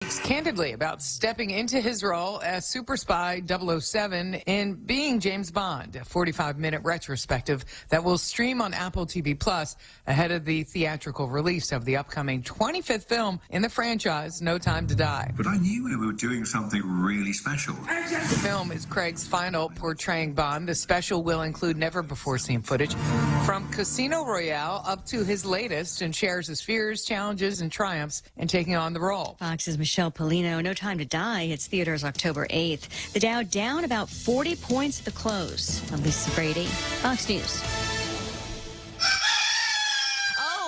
speaks candidly about stepping into his role as super spy 007 in Being James Bond, a 45-minute retrospective that will stream on Apple TV Plus ahead of the theatrical release of the upcoming 25th film in the franchise, No Time to Die. But I knew we were doing something really special. The film is Craig's final portraying Bond. The special will include never-before-seen footage from Casino Royale up to his latest and shares his fears, challenges, and triumphs in taking on the role. Fox's Michelle Polino, No Time to Die. It's theaters October 8th. The Dow down about 40 points at the close. I'm Lisa Brady, Fox News.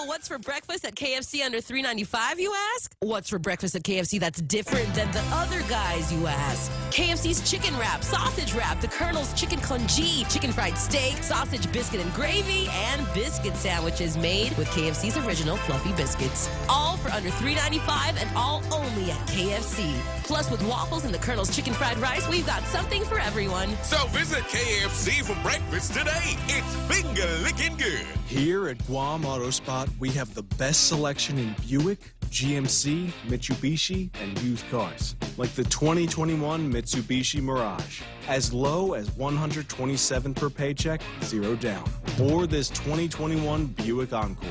What's for breakfast at KFC under $3.95, you ask? What's for breakfast at KFC that's different than the other guys, you ask? KFC's chicken wrap, sausage wrap, the Colonel's chicken congee, chicken fried steak, sausage biscuit and gravy, and biscuit sandwiches made with KFC's original fluffy biscuits. All for under $3.95 and all only at KFC. Plus, with waffles and the Colonel's chicken fried rice, we've got something for everyone. So visit KFC for breakfast today. It's finger-licking good. Here at Guam Auto Spot, we have the best selection in Buick, GMC, Mitsubishi, and used cars. Like the 2021 Mitsubishi Mirage. As low as $127 per paycheck, 0 down. Or this 2021 Buick Encore.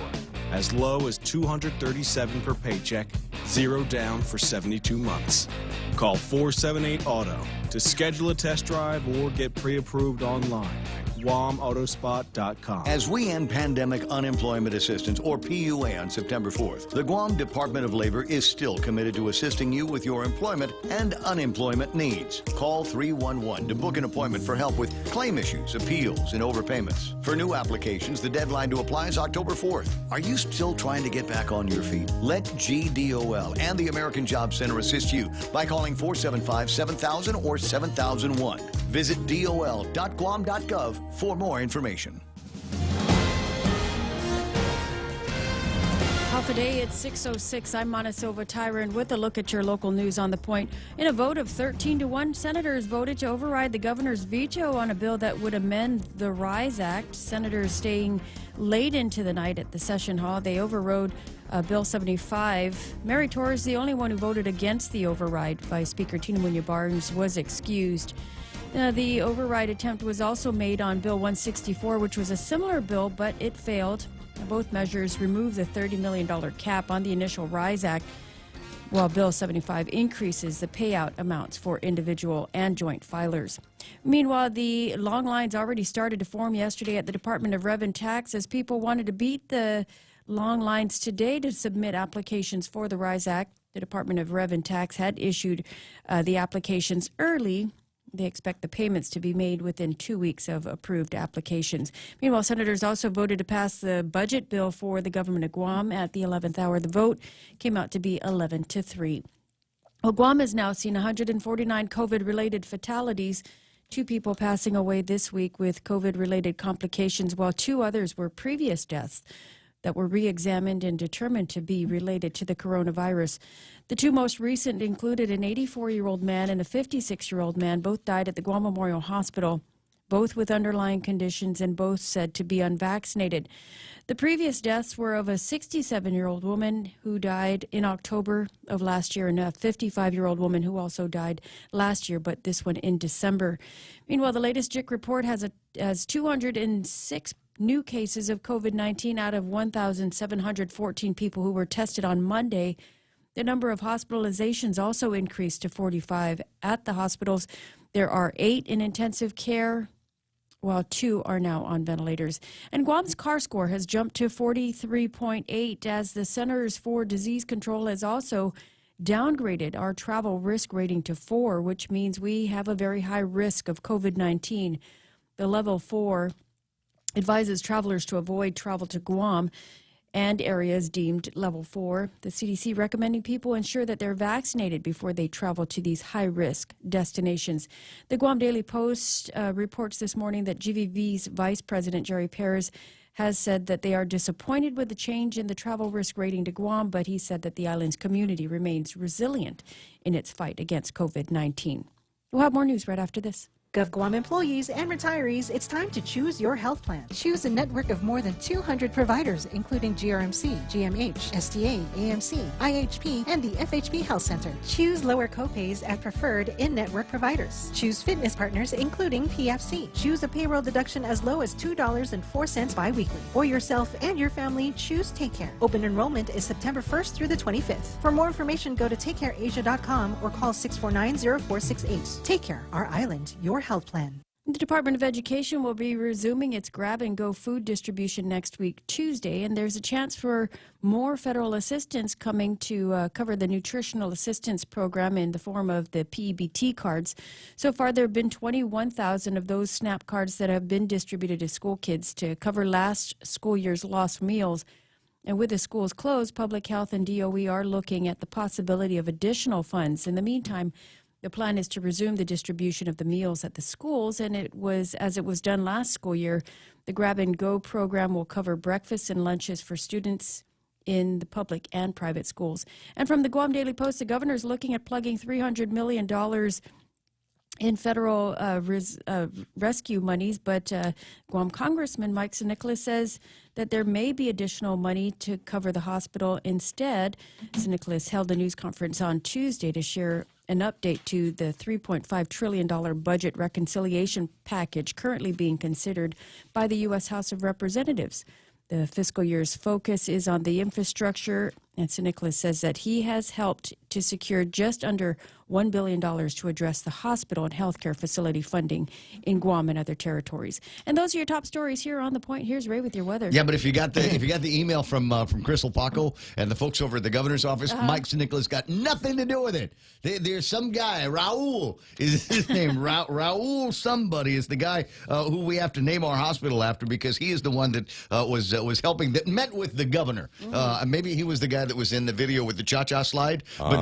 As low as $237 per paycheck, 0 down for 72 months. Call 478-AUTO to schedule a test drive or get pre-approved online at GuamAutospot.com. As we end pandemic unemployment assistance, or PUA, on September 4th, the Guam Department of Labor is still committed to assisting you with your employment and unemployment needs. Call 311 to book an appointment for help with claim issues, appeals, and overpayments. For new applications, the deadline to apply is October 4th. Are you still trying to get back on your feet? Let GDOL and the American Job Center assist you by calling 475-7000 or 7001. Visit dol.guam.gov for more information. Half a day at 6:06. I'm Montesova Tyron with a look at your local news on the point. In a vote of 13-1, senators voted to override the governor's veto on a bill that would amend the RISE Act. Senators staying late into the night at the session hall. They overrode Bill 75. Mary Torres, the only one who voted against the override by Speaker Tina Munoz-Barnes, was excused. The override attempt was also made on Bill 164, which was a similar bill, but it failed. Both measures remove the $30 million cap on the initial RISE Act, while Bill 75 increases the payout amounts for individual and joint filers. Meanwhile, the long lines already started to form yesterday at the Department of Rev and Tax as people wanted to beat the long lines today to submit applications for the RISE Act. The Department of Rev and Tax had issued the applications early. They expect the payments to be made within 2 weeks of approved applications. Meanwhile, senators also voted to pass the budget bill for the government of Guam at the 11th hour. The vote came out to be 11-3. Well, Guam has now seen 149 COVID-related fatalities, 2 people passing away this week with COVID-related complications, while 2 others were previous deaths that were re-examined and determined to be related to the coronavirus. The 2 most recent included an 84-year-old man and a 56-year-old man. Both died at the Guam Memorial Hospital, both with underlying conditions and both said to be unvaccinated. The previous deaths were of a 67-year-old woman who died in October of last year and a 55-year-old woman who also died last year, but this one in December. Meanwhile, the latest JIC report has 206 new cases of COVID-19 out of 1,714 people who were tested on Monday. The number of hospitalizations also increased to 45 at the hospitals. There are 8 in intensive care, while 2 are now on ventilators. And Guam's CAR score has jumped to 43.8 as the Centers for Disease Control has also downgraded our travel risk rating to 4, which means we have a very high risk of COVID-19. The level 4 advises travelers to avoid travel to Guam and areas deemed level 4. The CDC recommending people ensure that they're vaccinated before they travel to these high-risk destinations. The Guam Daily Post reports this morning that GVV's Vice President Jerry Perez has said that they are disappointed with the change in the travel risk rating to Guam, but he said that the island's community remains resilient in its fight against COVID-19. We'll have more news right after this. GovGuam employees and retirees, it's time to choose your health plan. Choose a network of more than 200 providers, including GRMC, GMH, STA, AMC, IHP, and the FHP Health Center. Choose lower copays at preferred in-network providers. Choose fitness partners, including PFC. Choose a payroll deduction as low as $2.04 biweekly. For yourself and your family, choose Take Care. Open enrollment is September 1st through the 25th. For more information, go to takecareasia.com or call 649-0468. Take Care, our island, your health plan. The Department of Education will be resuming its grab-and-go food distribution next week, Tuesday, and there's a chance for more federal assistance coming to cover the nutritional assistance program in the form of the PEBT cards. So far, there have been 21,000 of those SNAP cards that have been distributed to school kids to cover last school year's lost meals. And with the schools closed, Public Health and DOE are looking at the possibility of additional funds. In the meantime, the plan is to resume the distribution of the meals at the schools, and it was as it was done last school year. The Grab and Go program will cover breakfasts and lunches for students in the public and private schools. And from the Guam Daily Post, the governor is looking at plugging $300 million in federal rescue monies, but Guam Congressman Mike Nicholas says that there may be additional money to cover the hospital instead. Nicholas held a news conference on Tuesday to share an update to the $3.5 trillion budget reconciliation package currently being considered by the U.S. House of Representatives. The fiscal year's focus is on the infrastructure, and Nicholas says that he has helped to secure just under $1 billion to address the hospital and healthcare facility funding in Guam and other territories. And those are your top stories here on The Point. Here's Ray with your weather. Yeah, but if you got the email from Crystal Paco and the folks over at the governor's office, Mike Nicholas got nothing to do with it. There's some guy, Raul is his name. Raul somebody is the guy who we have to name our hospital after because he is the one that was helping, that met with the governor. Maybe he was the guy that was in the video with the cha-cha slide. But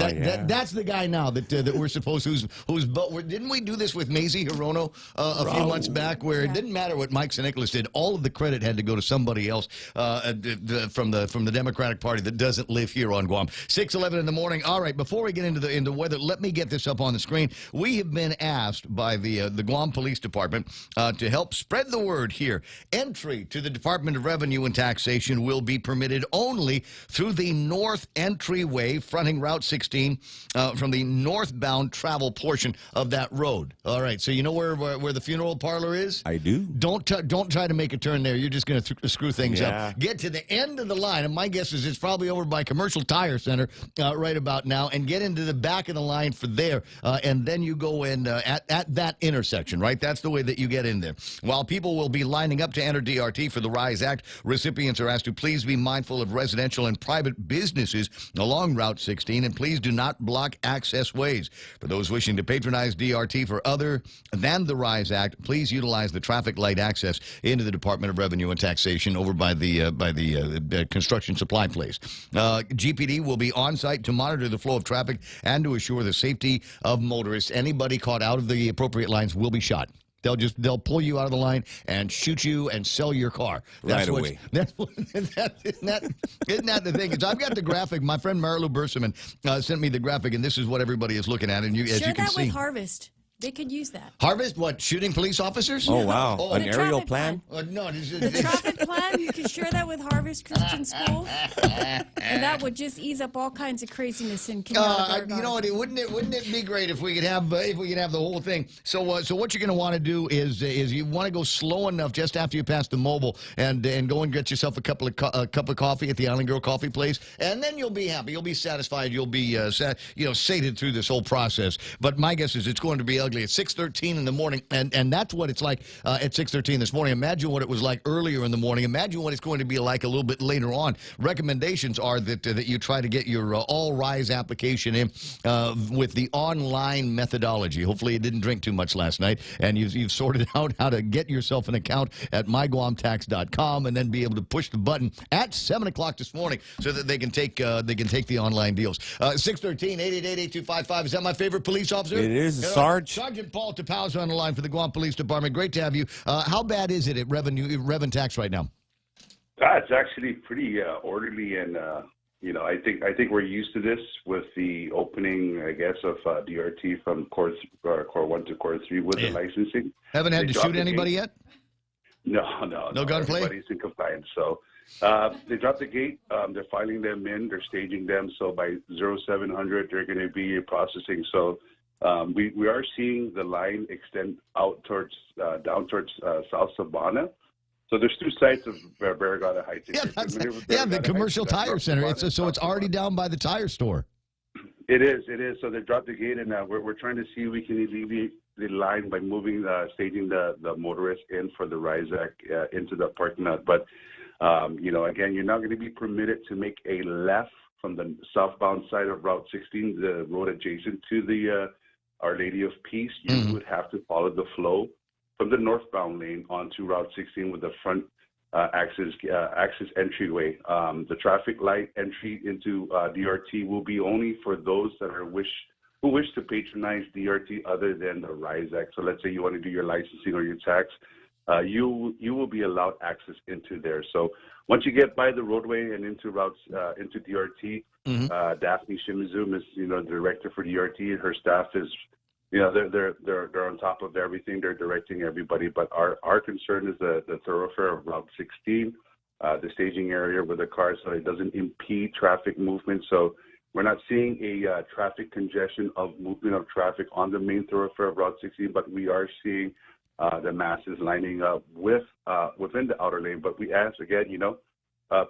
that's the guy now that we're supposed didn't we do this with Maisie Hirono a few months back where it didn't matter what Mike Nicholas did, all of the credit had to go to somebody else from the Democratic Party that doesn't live here on Guam. 6:11 in the morning. All right, before we get into weather, let me get this up on the screen. We have been asked by the Guam Police Department to help spread the word here. Entry to the Department of Revenue and Taxation will be permitted only through the north entryway fronting Route 16 from the northbound travel portion of that road. All right, so you know where the funeral parlor is? I do. Don't try to make a turn there. You're just going to screw things up. Get to the end of the line, and my guess is it's probably over by Commercial Tire Center right about now, and get into the back of the line for there, and then you go in at that intersection, right? That's the way that you get in there. While people will be lining up to enter DRT for the RISE Act, recipients are asked to please be mindful of residential and private businesses along Route 16, and please do not block access ways. For those wishing to patronize DRT for other than the RISE Act, please utilize the traffic light access into the Department of Revenue and Taxation over by the construction supply place. GPD will be on site to monitor the flow of traffic and to assure the safety of motorists. Anybody caught out of the appropriate lines will be shot. They'll pull you out of the line and shoot you and sell your car. That's right away. Isn't that the thing? I've got the graphic. My friend Marilu Berseman sent me the graphic, and this is what everybody is looking at. And as you can see, with Harvest. They could use that. Harvest? What? Shooting police officers? Oh, wow. Oh, an aerial plan? No. The traffic plan, you could share that with Harvest Christian School. And that would just ease up all kinds of craziness in Canada. You know what? Wouldn't it be great if we could have the whole thing? So what you're going to want to do is you want to go slow enough just after you pass the mobile and go and get yourself a cup of coffee at the Island Girl Coffee Place, and then you'll be happy. You'll be satisfied. You'll be sated through this whole process. But my guess is it's going to be ugly at 6:13 in the morning, and that's what it's like at 6:13 this morning. Imagine what it was like earlier in the morning. Imagine what it's going to be like a little bit later on. Recommendations are that you try to get your All Rise application in with the online methodology. Hopefully you didn't drink too much last night, and you've sorted out how to get yourself an account at myguamtax.com and then be able to push the button at 7 o'clock this morning so that they can take the online deals. 613-888-8255. Is that my favorite police officer? It is, Sarge. Sergeant Paul Tapau's on the line for the Guam Police Department. Great to have you. How bad is it at Rev and Tax right now? It's actually pretty orderly and I think we're used to this with the opening, I guess, of DRT from Core 1 to Core 3 with the licensing. Haven't had They to dropped shoot the anybody gate. yet? No gunplay? Everybody's in compliance. So they dropped the gate. They're filing them in. They're staging them. So by 0700, they're going to be processing. So we are seeing the line extend out towards down towards South Savannah. So there's two sides of Barragata Heights. The commercial tire center. It's already down by the tire store. It is. So they dropped the gate, and we're trying to see if we can alleviate the line by moving, staging the motorists in for the RISAC into the parking lot. But, again, you're not going to be permitted to make a left from the southbound side of Route 16, the road adjacent to the Our Lady of Peace. You would have to follow the flow from the northbound lane onto Route 16 with the front access entryway. The traffic light entry into DRT will be only for those that who wish to patronize DRT other than the RISAC. So let's say you want to do your licensing or your tax, you will be allowed access into there. So once you get by the roadway and into routes into DRT, Daphne Shimizu is the director for DRT. Her staff is they're on top of everything. They're directing everybody. But our concern is the thoroughfare of Route 16, the staging area with the cars, so it doesn't impede traffic movement. So we're not seeing a traffic congestion of movement of traffic on the main thoroughfare of Route 16, but we are seeing the masses lining up within the outer lane. But we ask again,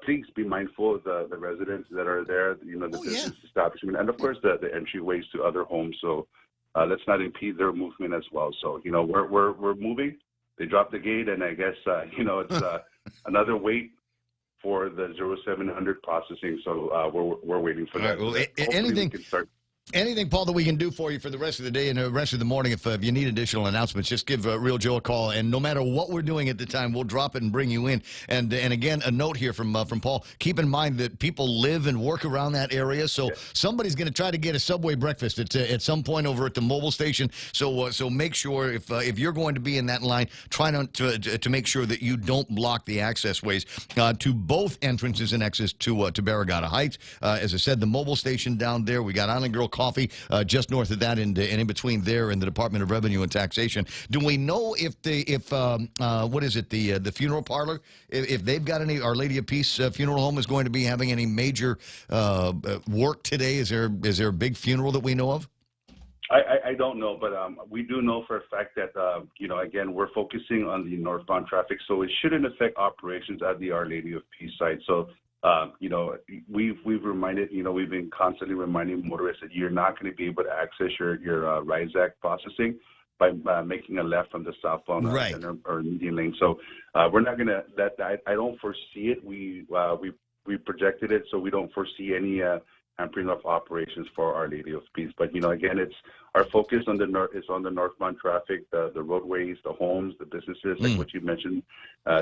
please be mindful of the residents that are there, the business establishment, and of course the entryways to other homes. So let's not impede their movement as well. So we're moving. They dropped the gate, and I guess it's another wait for the 0700 processing. So we're waiting for that. Well, Hopefully we can start. Anything, Paul, that we can do for you for the rest of the day and the rest of the morning, if you need additional announcements, just give Real Joe a call. And no matter what we're doing at the time, we'll drop it and bring you in. And again, a note here from Paul. Keep in mind that people live and work around that area, so somebody's going to try to get a Subway breakfast at some point over at the mobile station. So make sure if you're going to be in that line, try to make sure that you don't block the access ways to both entrances and exits to Barragata Heights. As I said, the mobile station down there, we got Island Girl Coffee just north of that, and in between there and the Department of Revenue and Taxation. Do we know if what is it, the funeral parlor, if they've got any, Our Lady of Peace Funeral Home is going to be having any major work today? Is there a big funeral that we know of? I don't know, but we do know for a fact that, again, we're focusing on the northbound traffic, so it shouldn't affect operations at the Our Lady of Peace site. So, we've reminded, we've been constantly reminding motorists that you're not going to be able to access your RISAC processing by making a left from the southbound center or median lane. So we're not going to let that. I don't foresee it. We projected it, so we don't foresee any hampering of operations for Our Lady of Peace. But again, it's our focus on the northbound traffic, the roadways, the homes, the businesses, like what you mentioned.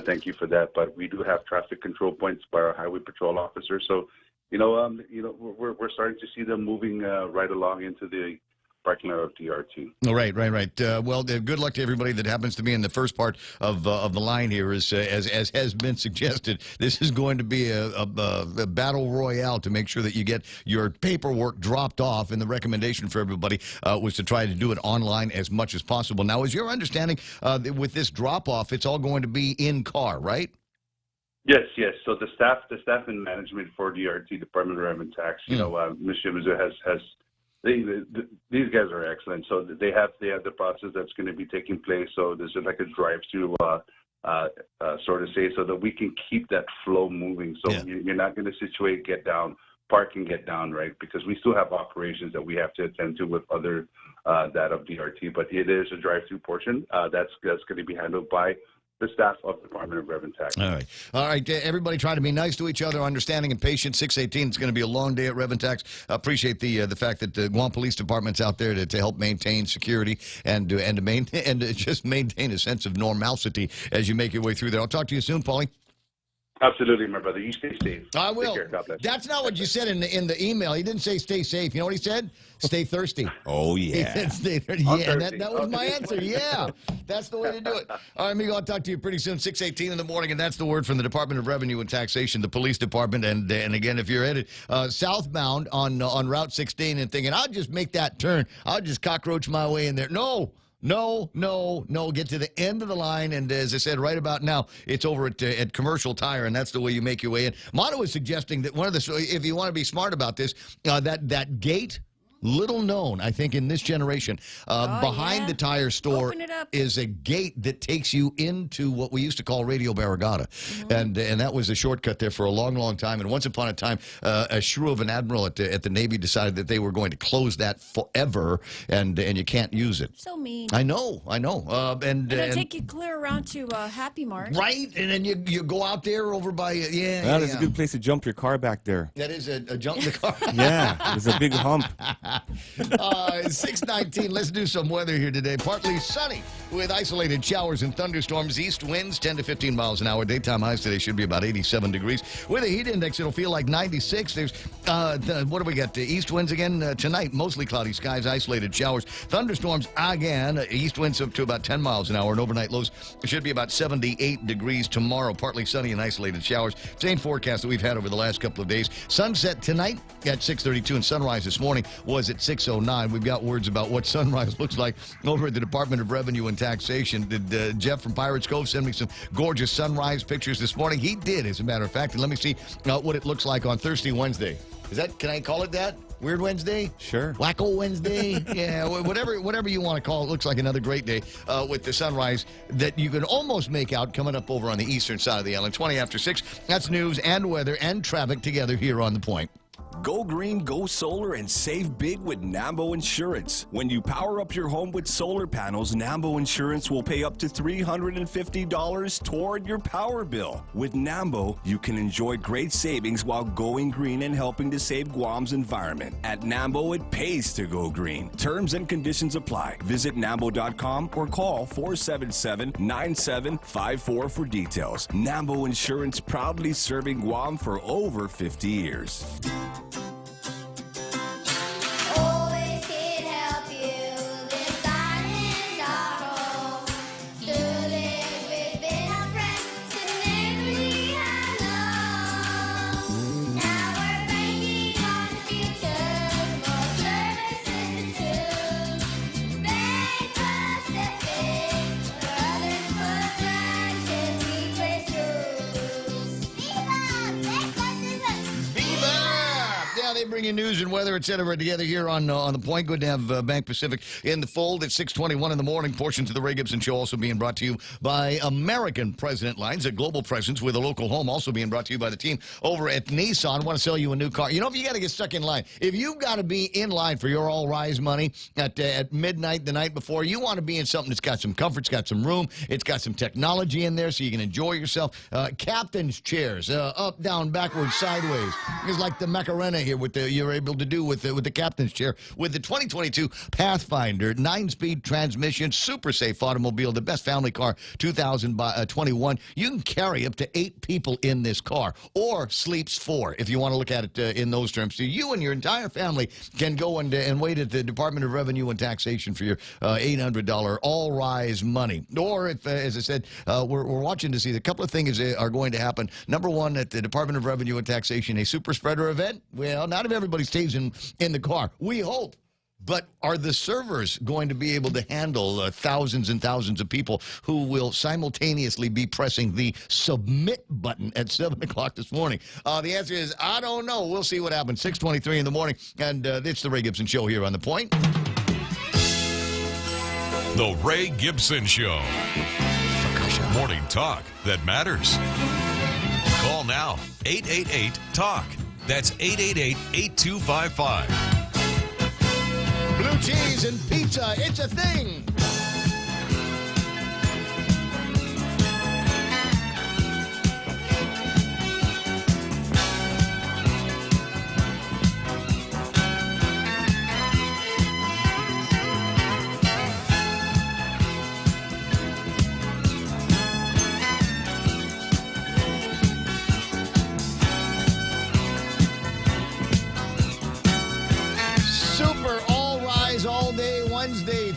Thank you for that. But we do have traffic control points by our highway patrol officers. So, we're starting to see them moving right along into the parking lot of DRT. Right. Well, good luck to everybody that happens to be in the first part of the line here. As has been suggested, this is going to be a battle royale to make sure that you get your paperwork dropped off. And the recommendation for everybody was to try to do it online as much as possible. Now, is your understanding with this drop-off, it's all going to be in car, right? Yes. So the staff and management for DRT, Department of Revenue and Tax, Ms. Shimizu has. These guys are excellent. So they have the process that's going to be taking place. So there's like a drive-through, sort of say, so that we can keep that flow moving. So you're not going to situate, get down, park and get down, right? Because we still have operations that we have to attend to with other that of DRT. But it is a drive-through portion that's going to be handled by the staff of the Department of Revenue and Tax. All right. Everybody try to be nice to each other, understanding and patient. 6/18, it's going to be a long day at Revenue Tax. Appreciate the fact that the Guam Police Department's out there to help maintain security and just maintain a sense of normalcy as you make your way through there. I'll talk to you soon, Paulie. Absolutely, my brother. You stay safe. I will. Take care. God bless. That's not what you said in the email. He didn't say stay safe. You know what he said? Stay thirsty. Oh, He yeah. said stay thirsty. Yeah, that was my answer. Yeah, that's the way to do it. All right, amigo, I'll talk to you pretty soon, 6:18 in the morning, and that's the word from the Department of Revenue and Taxation, the police department. And again, if you're headed southbound on Route 16 and thinking, I'll just make that turn, I'll just cockroach my way in there. No. Get to the end of the line, and as I said, right about now, it's over at Commercial Tire, and that's the way you make your way in. Mono is suggesting that one of the, if you want to be smart about this, that gate, little known, I think, in this generation, behind the tire store is a gate that takes you into what we used to call Radio Barragata. And that was a shortcut there for a long, long time. And once upon a time, a shrew of an admiral at the Navy decided that they were going to close that forever, and you can't use it. So mean. I know. And it'll take you clear around to Happy Mart. Right, and then you go out there over by, That is a good place to jump your car back there. That is a jump in the car. Yeah, there's a big hump. 6:19. Let's do some weather here today. Partly sunny with isolated showers and thunderstorms. East winds 10 to 15 miles an hour. Daytime highs today should be about 87 degrees. With a heat index, it'll feel like 96. There's what do we got? East winds again tonight. Mostly cloudy skies, isolated showers, thunderstorms again. East winds up to about 10 miles an hour, and overnight lows should be about 78 degrees tomorrow. Partly sunny and isolated showers. Same forecast that we've had over the last couple of days. Sunset tonight at 6:32, and sunrise this morning was at 6:09. We've got words about what sunrise looks like over at the Department of Revenue and Taxation. Did Jeff from Pirates Cove send me some gorgeous sunrise pictures this morning? He did, as a matter of fact. And let me see what it looks like on Thirsty Wednesday. Can I call it that? Weird Wednesday? Sure. Wacko Wednesday? Yeah, whatever you want to call it. Looks like another great day with the sunrise that you can almost make out coming up over on the eastern side of the island. 20 after 6. That's news and weather and traffic together here on The Point. Go green, go solar, and save big with Nambo Insurance. When you power up your home with solar panels, Nambo Insurance will pay up to $350 toward your power bill. With Nambo, you can enjoy great savings while going green and helping to save Guam's environment. At Nambo, it pays to go green. Terms and conditions apply. Visit Nambo.com or call 477-9754 for details. Nambo Insurance, proudly serving Guam for over 50 years. Bringing news and weather, etc. together here on The Point. Good to have Bank Pacific in the fold at 6:21 in the morning. Portions of the Ray Gibson Show also being brought to you by American President Lines, a global presence with a local home. Also being brought to you by the team over at Nissan. Want to sell you a new car? You know, if you got to get stuck in line, if you've got to be in line for your all-rise money at midnight the night before, you want to be in something that's got some comfort, it's got some room, it's got some technology in there so you can enjoy yourself. Captain's chairs, up, down, backwards, sideways. It's like the Macarena here with you're able to do with the captain's chair. With the 2022 Pathfinder 9-speed transmission, super safe automobile, the best family car 2021. You can carry up to 8 people in this car, or sleeps 4 if you want to look at it in those terms. So you and your entire family can go and wait at the Department of Revenue and Taxation for your $800 all-rise money. Or if, as I said, we're watching to see a couple of things are going to happen. Number one, at the Department of Revenue and Taxation, a super spreader event. Well, not if everybody stays in the car. We hope. But are the servers going to be able to handle thousands and thousands of people who will simultaneously be pressing the submit button at 7 o'clock this morning? The answer is, I don't know. We'll see what happens. 6:23 in the morning, and it's the Ray Gibson Show here on The Point. The Ray Gibson Show. Morning talk that matters. Call now, 888-TALK. That's 888-8255. Blue cheese and pizza, it's a thing.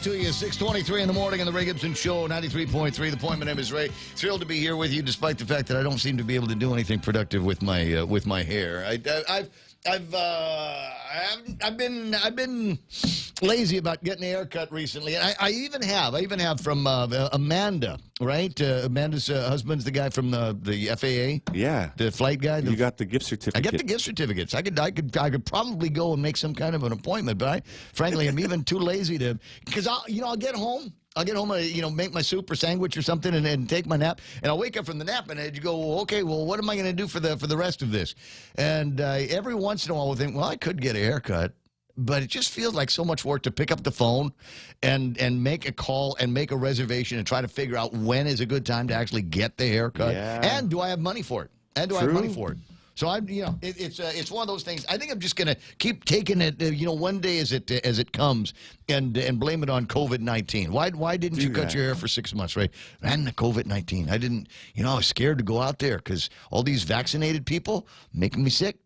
morning to you. 6:23 in the morning on the Ray Gibson Show, 93.3. The Point. My name is Ray. Thrilled to be here with you, despite the fact that I don't seem to be able to do anything productive with my hair. I've been lazy about getting a haircut recently. And I even have from Amanda, right? Amanda's husband's the guy from the FAA. Yeah, the flight guy. You got the gift certificate. I got the gift certificates. I could probably go and make some kind of an appointment, but I frankly am even too lazy to, because I'll get home. Make my soup or sandwich or something and take my nap. And I'll wake up from the nap and I'd go, okay, well, what am I going to do for the rest of this? And every once in a while I'll think, well, I could get a haircut. But it just feels like so much work to pick up the phone and make a call and make a reservation and try to figure out when is a good time to actually get the haircut. Yeah. And do I have money for it? So it's one of those things. I think I'm just going to keep taking it, one day as it comes, and blame it on COVID-19. Why didn't you cut your hair for 6 months, right? And the COVID-19. I didn't. I was scared to go out there because all these vaccinated people making me sick.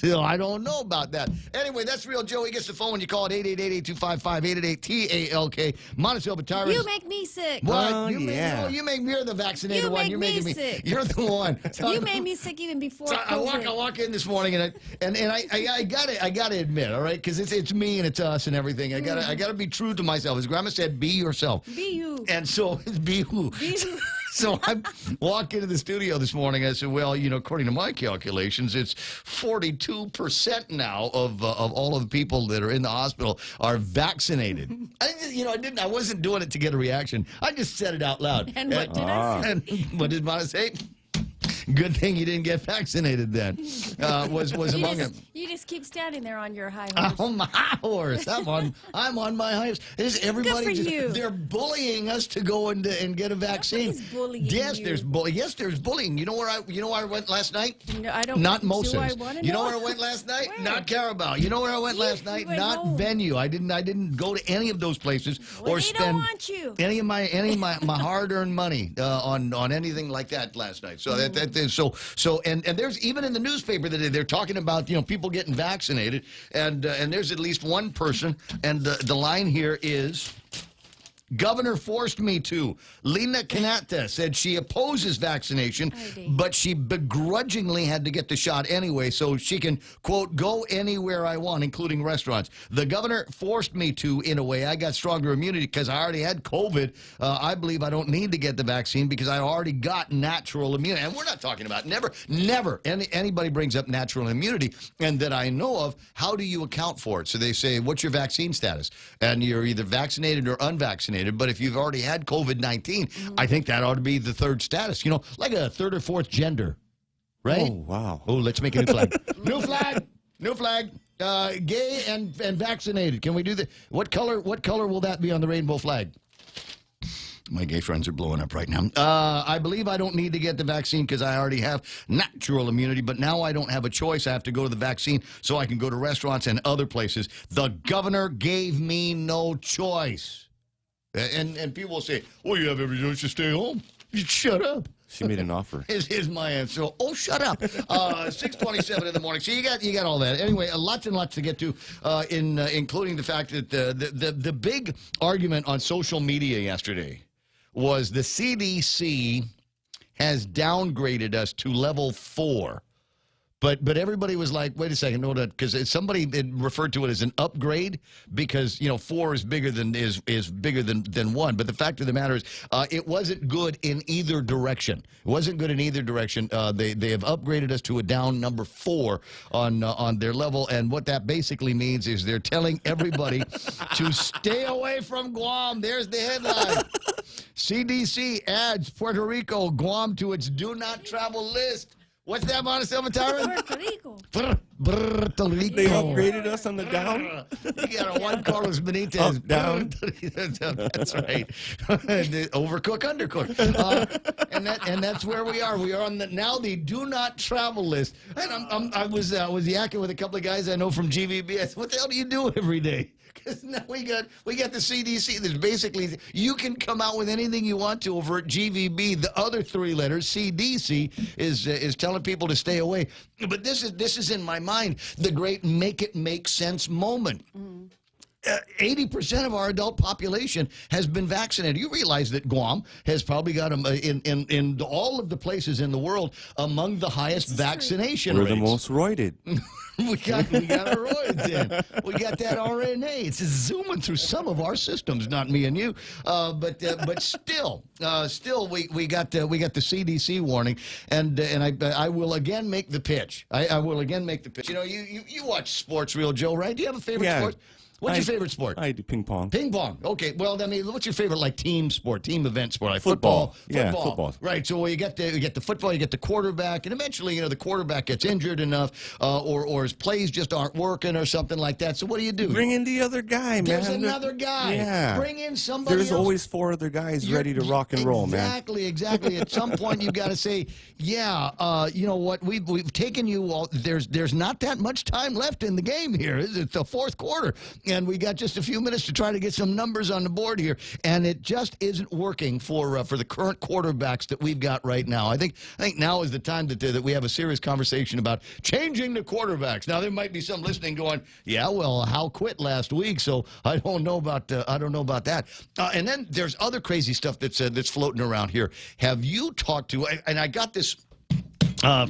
I don't know about that. Anyway, that's Real Joe. He gets the phone when you call it 888-8255-888-TALK. Montecito Tyrants. You make me sick. What? You're the vaccinated one. You're making me sick. You're the one. You made me sick even before COVID. I walk in this morning and I gotta admit, all right, because it's me and it's us and everything. I gotta be true to myself. As Grandma said, be yourself. Be you. And so it's be who. Be who. So I walk into the studio this morning. I said, well, according to my calculations, it's 42% now of all of the people that are in the hospital are vaccinated. I wasn't doing it to get a reaction. I just said it out loud. And what did I say? And what did Mona say? Good thing you didn't get vaccinated then. Was among them. You just keep standing there on your high horse. On my horse. I'm on my high horse. Everybody Good for you. They're bullying us to go and get a vaccine. Nobody's bullying yes, you. there's bullying. Yes, there's bullying. You know where I went last night? No, I don't. Not Do Moses. I want to You know where I went last night? Where? Not Carabao. You know where I went last night? went Not home. Venue. I didn't go to any of those places Well, or they spend don't want you. any of my hard-earned money on anything like that last night. So and there's even in the newspaper that they're talking about people getting vaccinated and there's at least one person and the line here is, Governor forced me to. Lena Kanata said she opposes vaccination, but she begrudgingly had to get the shot anyway so she can, quote, go anywhere I want, including restaurants. The governor forced me to, in a way. I got stronger immunity because I already had COVID. I believe I don't need to get the vaccine because I already got natural immunity. And we're not talking about never anybody brings up natural immunity and that I know of, how do you account for it? So they say, what's your vaccine status? And you're either vaccinated or unvaccinated. But if you've already had COVID-19, I think that ought to be the third status, like a third or fourth gender, right? Oh, wow. Oh, let's make a new flag. New flag. Gay and vaccinated. Can we do that? What color will that be on the rainbow flag? My gay friends are blowing up right now. I believe I don't need to get the vaccine because I already have natural immunity, but now I don't have a choice. I have to go to the vaccine so I can go to restaurants and other places. The governor gave me no choice. And people will say, well, you have every choice to stay home. You shut up. She made an offer. Here's my answer. Oh, shut up. 6:27 in the morning. So you got all that. Anyway, lots and lots to get to, including the fact that the big argument on social media yesterday was the CDC has downgraded us to level 4. But everybody was like, wait a second, no, because somebody referred to it as an upgrade because 4 is bigger than is bigger than 1. But the fact of the matter is, it wasn't good in either direction. It wasn't good in either direction. They have upgraded us to a down number 4 on their level, and what that basically means is they're telling everybody to stay away from Guam. There's the headline. CDC adds Puerto Rico, Guam to its do not travel list. What's that, Montecito Tyrant? Puerto Rico. Puerto Rico. They upgraded us on the down? You got a Juan Carlos Benitez. Up, down. That's right. Overcook, undercook. And that's where we are. We are on the do not travel list. And I was yakking with a couple of guys I know from GVB. I said, what the hell do you do every day? Because now we got the CDC. There's basically, you can come out with anything you want to over at GVB. The other 3 letters, CDC, is telling people to stay away. But this is in my mind the great make it make sense moment. 80% of our adult population has been vaccinated. You realize that Guam has probably got in all of the places in the world among the highest vaccination We're rates. the most roided. we got our roids in. We got that RNA. It's zooming through some of our systems, not me and you. But still, we got the CDC warning, and I will again make the pitch. I will again make the pitch. You know, you watch sports, Real Joe, right? Do you have a favorite sport? What's your favorite sport? I do ping pong. Ping pong. Okay. Well, I mean, what's your favorite team sport, team event sport? Like football. Football. Yeah, football. Right. So you get the football, you get the quarterback, and eventually, the quarterback gets injured enough, or his plays just aren't working, or something like that. So what do? Bring in the other guy, man. There's another guy. Yeah. Bring in somebody. There's else. always 4 other guys ready to rock and roll, man. Exactly. At some point, you've got to say, yeah. You know what? We've taken you all. There's not that much time left in the game here. It's the fourth quarter, and we got just a few minutes to try to get some numbers on the board here, and it just isn't working for the current quarterbacks that we've got right now. I think now is the time that we have a serious conversation about changing the quarterbacks. Now there might be some listening going, yeah, well, Hal quit last week, so I don't know about that. And then there's other crazy stuff that's floating around here. Have you talked to? And I got this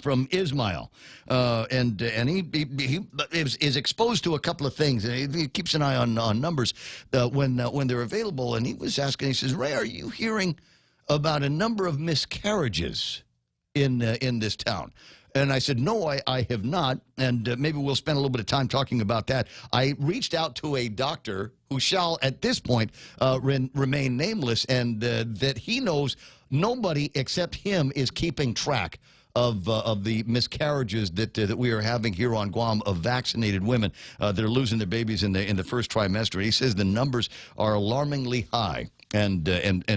from Ismail, and he is exposed to a couple of things, and he keeps an eye on numbers when they're available. And he was asking, he says, Ray, are you hearing about a number of miscarriages in this town? And I said, no, I have not, and maybe we'll spend a little bit of time talking about that. I reached out to a doctor who shall, at this point, remain nameless, and that he knows nobody except him is keeping track of the miscarriages that we are having here on Guam of vaccinated women that are losing their babies in the first trimester. He says the numbers are alarmingly high. And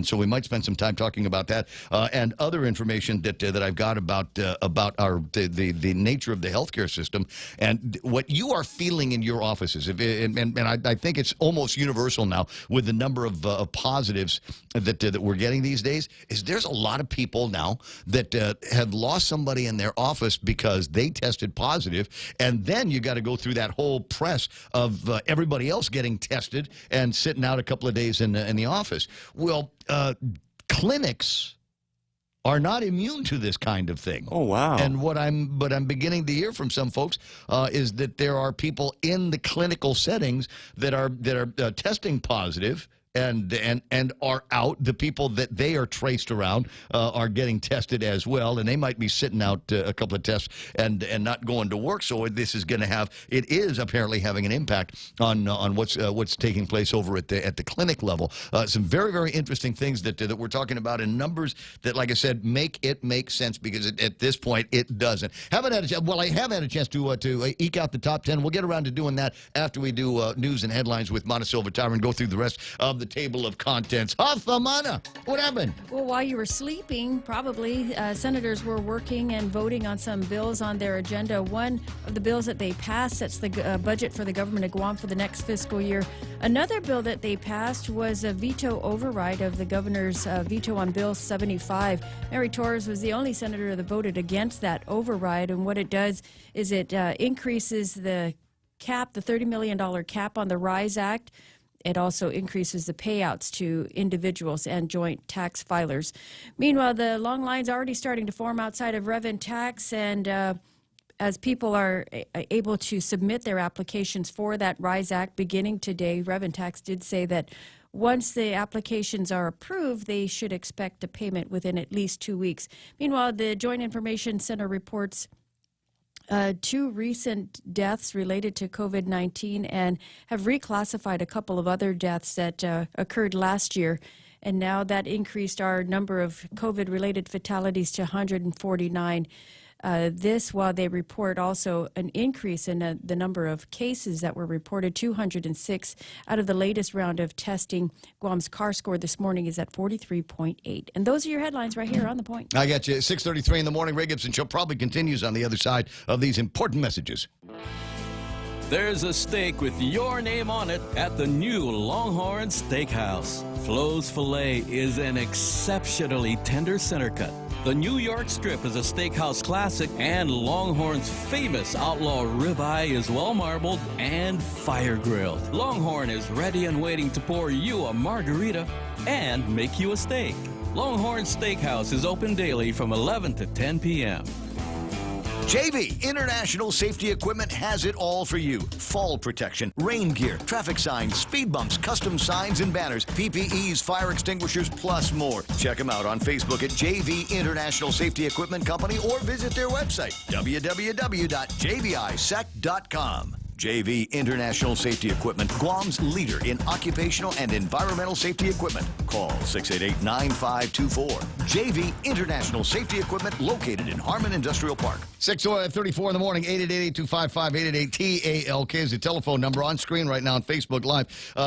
so we might spend some time talking about that and other information that I've got about the nature of the healthcare system and what you are feeling in your offices. And I think it's almost universal now with the number of positives that we're getting these days. Is there's a lot of people now that have lost somebody in their office because they tested positive, and then you got to go through that whole press of everybody else getting tested and sitting out a couple of days in the office. Well, clinics are not immune to this kind of thing. Oh, wow. And what I'm beginning to hear from some folks is that there are people in the clinical settings that are testing positive and are out. The people that they are traced around are getting tested as well, and they might be sitting out a couple of tests and not going to work. So this is going to have, it is apparently having an impact on what's taking place over at the clinic level. Some very, very interesting things that we're talking about, and numbers that, like I said, make sense, because at this point it doesn't. Haven't had a chance. Well, I have had a chance to eke out the top 10. We'll get around to doing that after we do news and headlines with Montesilva Tower and go through the rest of the table of contents. Hafamana, what happened? Well, while you were sleeping, probably, senators were working and voting on some bills on their agenda. One of the bills that they passed sets the budget for the government of Guam for the next fiscal year. Another bill that they passed was a veto override of the governor's veto on Bill 75. Mary Torres was the only senator that voted against that override, and what it does is it increases the cap, the $30 million cap on the RISE Act. It also increases the payouts to individuals and joint tax filers. Meanwhile, the long line's already starting to form outside of Rev and Tax, and as people are able to submit their applications for that RISE Act beginning today, Rev and Tax did say that once the applications are approved, they should expect a payment within at least 2 weeks. Meanwhile, the Joint Information Center reports 2 recent deaths related to COVID-19 and have reclassified a couple of other deaths that occurred last year. And now that increased our number of COVID-related fatalities to 149. This while they report also an increase in the number of cases that were reported, 206 out of the latest round of testing. Guam's CAR score this morning is at 43.8. And those are your headlines right here on The Point. I got you. 6:33 in the morning. Ray Gibson Show probably continues on the other side of these important messages. There's a steak with your name on it at the new Longhorn Steakhouse. Flo's Filet is an exceptionally tender center cut, The New York Strip is a steakhouse classic, and Longhorn's famous outlaw ribeye is well marbled and fire grilled. Longhorn is ready and waiting to pour you a margarita and make you a steak. Longhorn Steakhouse is open daily from 11 to 10 p.m. JV International Safety Equipment has it all for you. Fall protection, rain gear, traffic signs, speed bumps, custom signs and banners, PPEs, fire extinguishers, plus more. Check them out on Facebook at JV International Safety Equipment Company or visit their website, www.jvisec.com. JV International Safety Equipment, Guam's leader in occupational and environmental safety equipment. Call 688-9524. JV International Safety Equipment, located in Harmon Industrial Park. 6:34 in the morning, 888-255-888-TALK is the telephone number. On screen right now on Facebook Live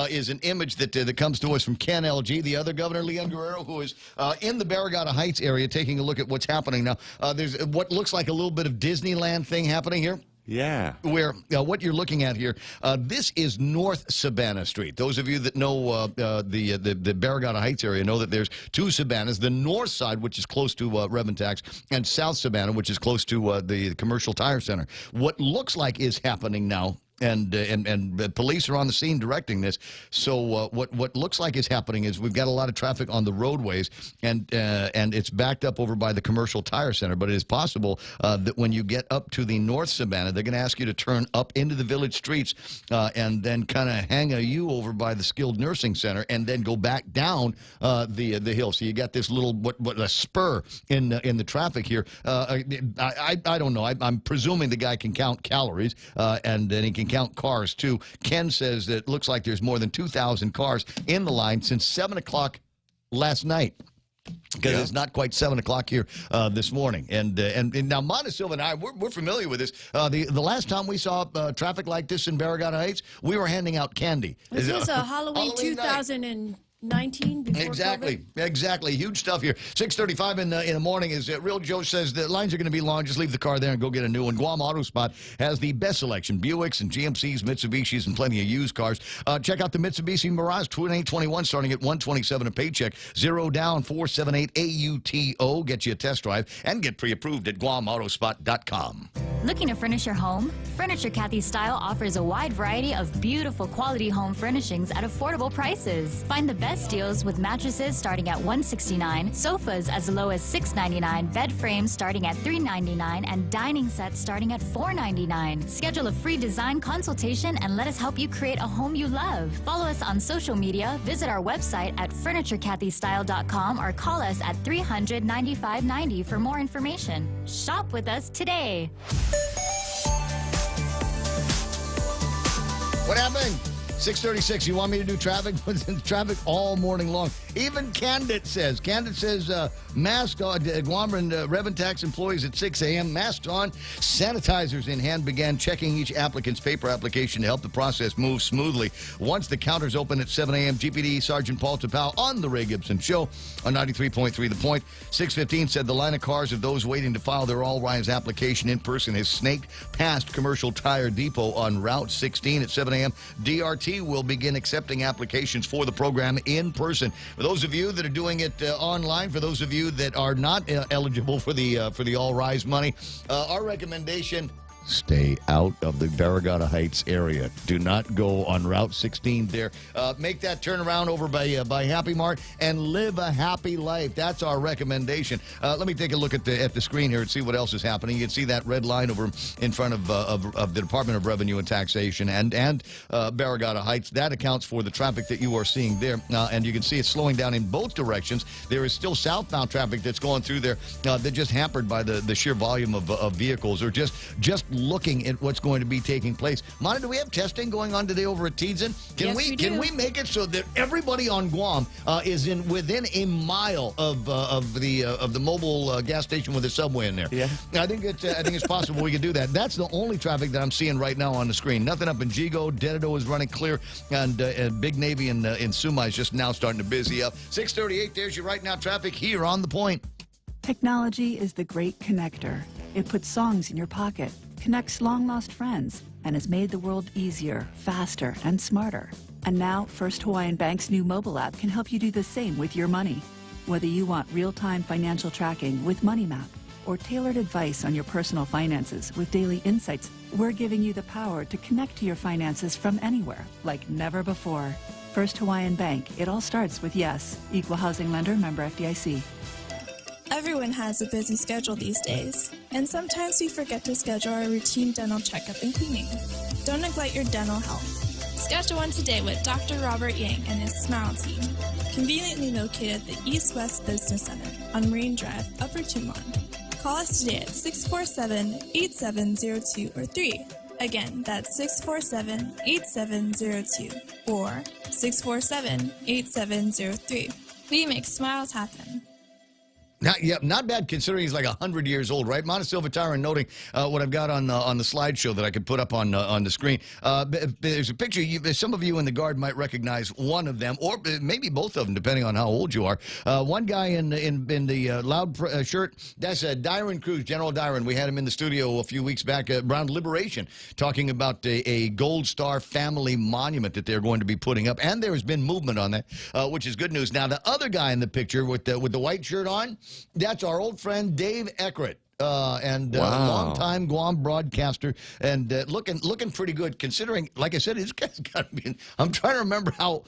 is an image that comes to us from Ken LG, the other governor, Leon Guerrero, who is in the Barragata Heights area taking a look at what's happening now. There's what looks like a little bit of Disneyland thing happening here. Yeah. Where what you're looking at here, this is North Savannah Street. Those of you that know the Barragata Heights area know that there's two Savannahs. The north side, which is close to Reventax, and South Savannah, which is close to the Commercial Tire Center. What looks like is happening now, and police are on the scene directing this. So what looks like is happening is we've got a lot of traffic on the roadways, and it's backed up over by the Commercial Tire Center. But it is possible that when you get up to the North Savannah, they're going to ask you to turn up into the village streets and then kind of hang a U over by the Skilled Nursing Center, and then go back down the hill. So you got this little what a spur in the traffic here. I don't know. I'm presuming the guy can count calories and then he can count cars too. Ken says that it looks like there's more than 2,000 cars in the line since 7 o'clock last night. Because it's not quite 7 o'clock here this morning. And now Montesilva and I, we're familiar with this. The last time we saw traffic like this in Barragata Heights, we were handing out candy. This is a Halloween 2019 before Exactly. Huge stuff here. 6:35 in the morning is Real Joe says the lines are going to be long. Just leave the car there and go get a new one. Guam Auto Spot has the best selection: Buicks and GMCs, Mitsubishis, and plenty of used cars. Check out the Mitsubishi Mirage 2021 starting at $127 a paycheck. 0 down, 478 AUTO. Get you a test drive and get pre-approved at GuamAutospot.com. Looking to furnish your home? Furniture Kathy Style offers a wide variety of beautiful quality home furnishings at affordable prices. Find the best deals with mattresses starting at $169, sofas as low as $699, bed frames starting at $399, and dining sets starting at $499. Schedule a free design consultation and let us help you create a home you love. Follow us on social media, visit our website at FurnitureKathyStyle.com, or call us at 300-9590 for more information. Shop with us today. What happened? 6:36. You want me to do traffic? Traffic all morning long. Even Candid says, mask on. Guam and Reventax employees at 6 a.m. Masks on, sanitizers in hand, began checking each applicant's paper application to help the process move smoothly. Once the counters open at 7 a.m., GPD Sergeant Paul Tapau on the Ray Gibson Show on 93.3 The Point. 6:15 said the line of cars of those waiting to file their all-rise application in person has snaked past Commercial Tire Depot on Route 16 at 7 a.m. DRT will begin accepting applications for the program in person. For those of you that are doing it online, for those of you that are not eligible for the all-rise money, our recommendation: stay out of the Barragata Heights area. Do not go on Route 16 there. Make that turnaround over by Happy Mart and live a happy life. That's our recommendation. Let me take a look at the screen here and see what else is happening. You can see that red line over in front of the Department of Revenue and Taxation and Barragata Heights. That accounts for the traffic that you are seeing there. And you can see it's slowing down in both directions. There is still southbound traffic that's going through there that's just hampered by the sheer volume of vehicles, or just looking at what's going to be taking place. Mona, do we have testing going on today over at Tiedzen? Can we make it so that everybody on Guam is within a mile of the mobile gas station with a subway in there? Yeah. I think it's possible we can do that. That's the only traffic that I'm seeing right now on the screen. Nothing up in Jigo. Dededo is running clear, and Big Navy in Sumai is just now starting to busy up. 6:38. There's your right now traffic here on The Point. Technology is the great connector. It puts songs in your pocket, connects long-lost friends, and has made the world easier, faster, and smarter. And now, First Hawaiian Bank's new mobile app can help you do the same with your money. Whether you want real-time financial tracking with MoneyMap or tailored advice on your personal finances with daily insights, we're giving you the power to connect to your finances from anywhere, like never before. First Hawaiian Bank. It all starts with yes. Equal housing lender, member FDIC. Everyone has a busy schedule these days, and sometimes we forget to schedule our routine dental checkup and cleaning. Don't neglect your dental health. Schedule one today with Dr. Robert Yang and his Smile team, conveniently located at the East West Business Center on Marine Drive, Upper Tumon. Call us today at 647-8702 or 3. Again, that's 647-8702 or 647-8703. We make smiles happen. Not bad considering he's like 100 years old, right? Montesilva Tyron noting what I've got on the slideshow that I could put up on the screen. There's a picture. Some of you in the Guard might recognize one of them, or maybe both of them, depending on how old you are. One guy in the loud shirt, that's Dyron Cruz, General Dyron. We had him in the studio a few weeks back around Liberation, talking about a Gold Star family monument that they're going to be putting up, and there has been movement on that, which is good news. Now, the other guy in the picture with the white shirt on, that's our old friend Dave Eckert. Longtime Guam broadcaster, and looking pretty good considering. Like I said, this guy's got to be. I'm trying to remember how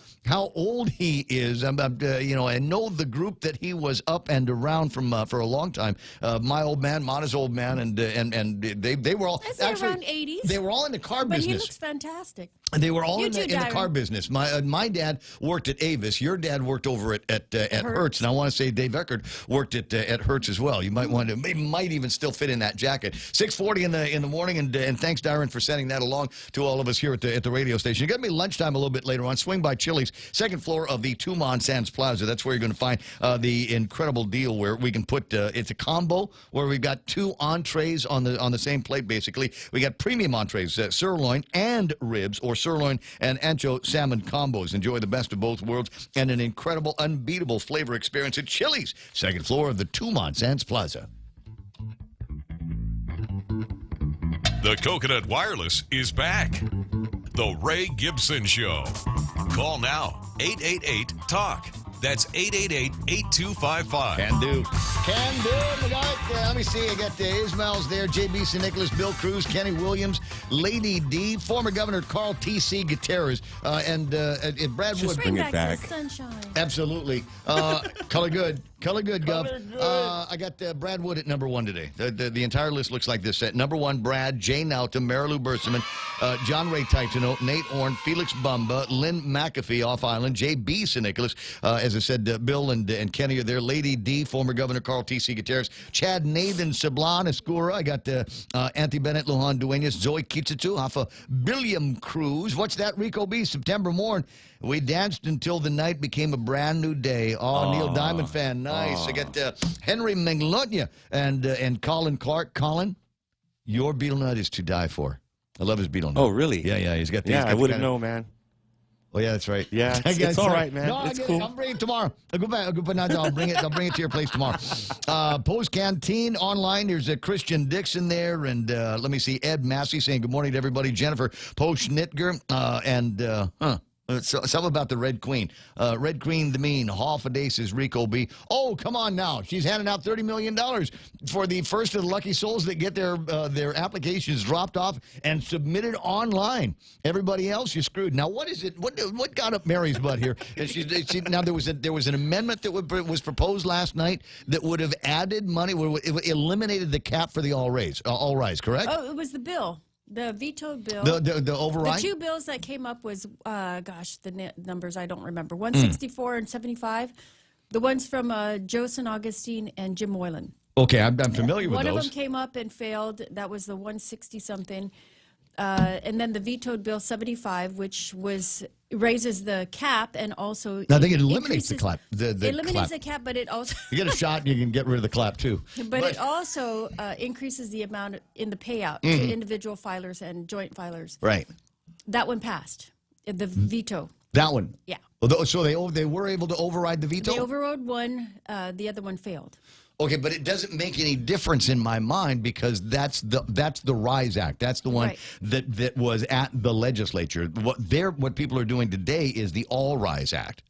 old he is. I know the group that he was up and around from for a long time. My old man, Mana's old man, and they were all actually around 80s. They were all in the car but business. He looks fantastic. They were all in the Dyron. car business. My dad worked at Avis. Your dad worked over at Hertz, and I want to say Dave Eckert worked at Hertz as well. You might want to, might even still fit in that jacket. 6:40 in the morning, and thanks, Darren, for sending that along to all of us here at the radio station. You're going to be lunchtime a little bit later on. Swing by Chili's, second floor of the Tumon Sands Plaza. That's where you're going to find the incredible deal where we can put it's a combo where we've got 2 entrees on the same plate. Basically, we got premium entrees, sirloin and ribs, or sirloin and ancho salmon combos. Enjoy the best of both worlds and an incredible, unbeatable flavor experience at Chili's, second floor of the Tumon Sands Plaza. The Coconut Wireless is back. The Ray Gibson Show. Call now, 888-TALK. That's 888-8255. Can do. We got it. Let me see. I got Ismail's there, J.B. St. Nicholas, Bill Cruz, Kenny Williams, Lady D, former Governor Carl T.C. Gutierrez, and Brad Wood. Bring it back. The sunshine. Absolutely. Color good. Color good, Gov. I got Brad Wood at number 1 today. The entire list looks like this. At number 1, Brad, Jay Nauta, Marilu Berseman, John Ray Titano, Nate Orn, Felix Bumba, Lynn McAfee off island, J.B. St. Nicholas. As I said, Bill and Kenny are there. Lady D, former Governor Carl T.C. Gutierrez, Chad Nathan Sablan Escura. I got Auntie Bennett, Lujan Duenas, Zoe Kitsatu off of Billiam Cruz. What's that, Rico B? September morn. We danced until the night became a brand new day. Oh, Neil Diamond fan. Nice. I got Henry Menglotnia and Colin Clark. Colin, your Beatle nut is to die for. I love his Beatle nut. Oh, really? Yeah. He's got these. Yeah, I wouldn't know, man. Oh yeah, that's right. Yeah, it's all right, man. No, it's cool. I'll bring it tomorrow. I'll go back. I'll bring it to your place tomorrow. Post Canteen online. There's a Christian Dixon there, and let me see, Ed Massey saying good morning to everybody. Jennifer Poschnitger something about the Red Queen. Red Queen the Mean. Hall Fade says Rico B. Oh, come on now. She's handing out $30 million for the first of the lucky souls that get their applications dropped off and submitted online. Everybody else, you're screwed. Now, what is it? What got up Mary's butt here? Now, there was an amendment that was proposed last night that would have added money, it eliminated the cap for the all rise, correct? Oh, it was the bill. The vetoed bill. The override? The 2 bills that came up was, the numbers I don't remember. 164 and 75. The ones from Joseph Augustine and Jim Moylan. Okay, I'm familiar with those. One of them came up and failed. That was the 160-something. And then the vetoed bill 75, which raises the cap and also I think it eliminates the clap. It eliminates the cap, but it also you get a shot, you can get rid of the clap too. But it also increases the amount in the payout to individual filers and joint filers. Right. That one passed. The veto. That one. Yeah. So they were able to override the veto. They overrode one. The other one failed. Okay, but it doesn't make any difference in my mind because that's the RISE Act. That's the one that was at the legislature. What people are doing today is the All Rise Act.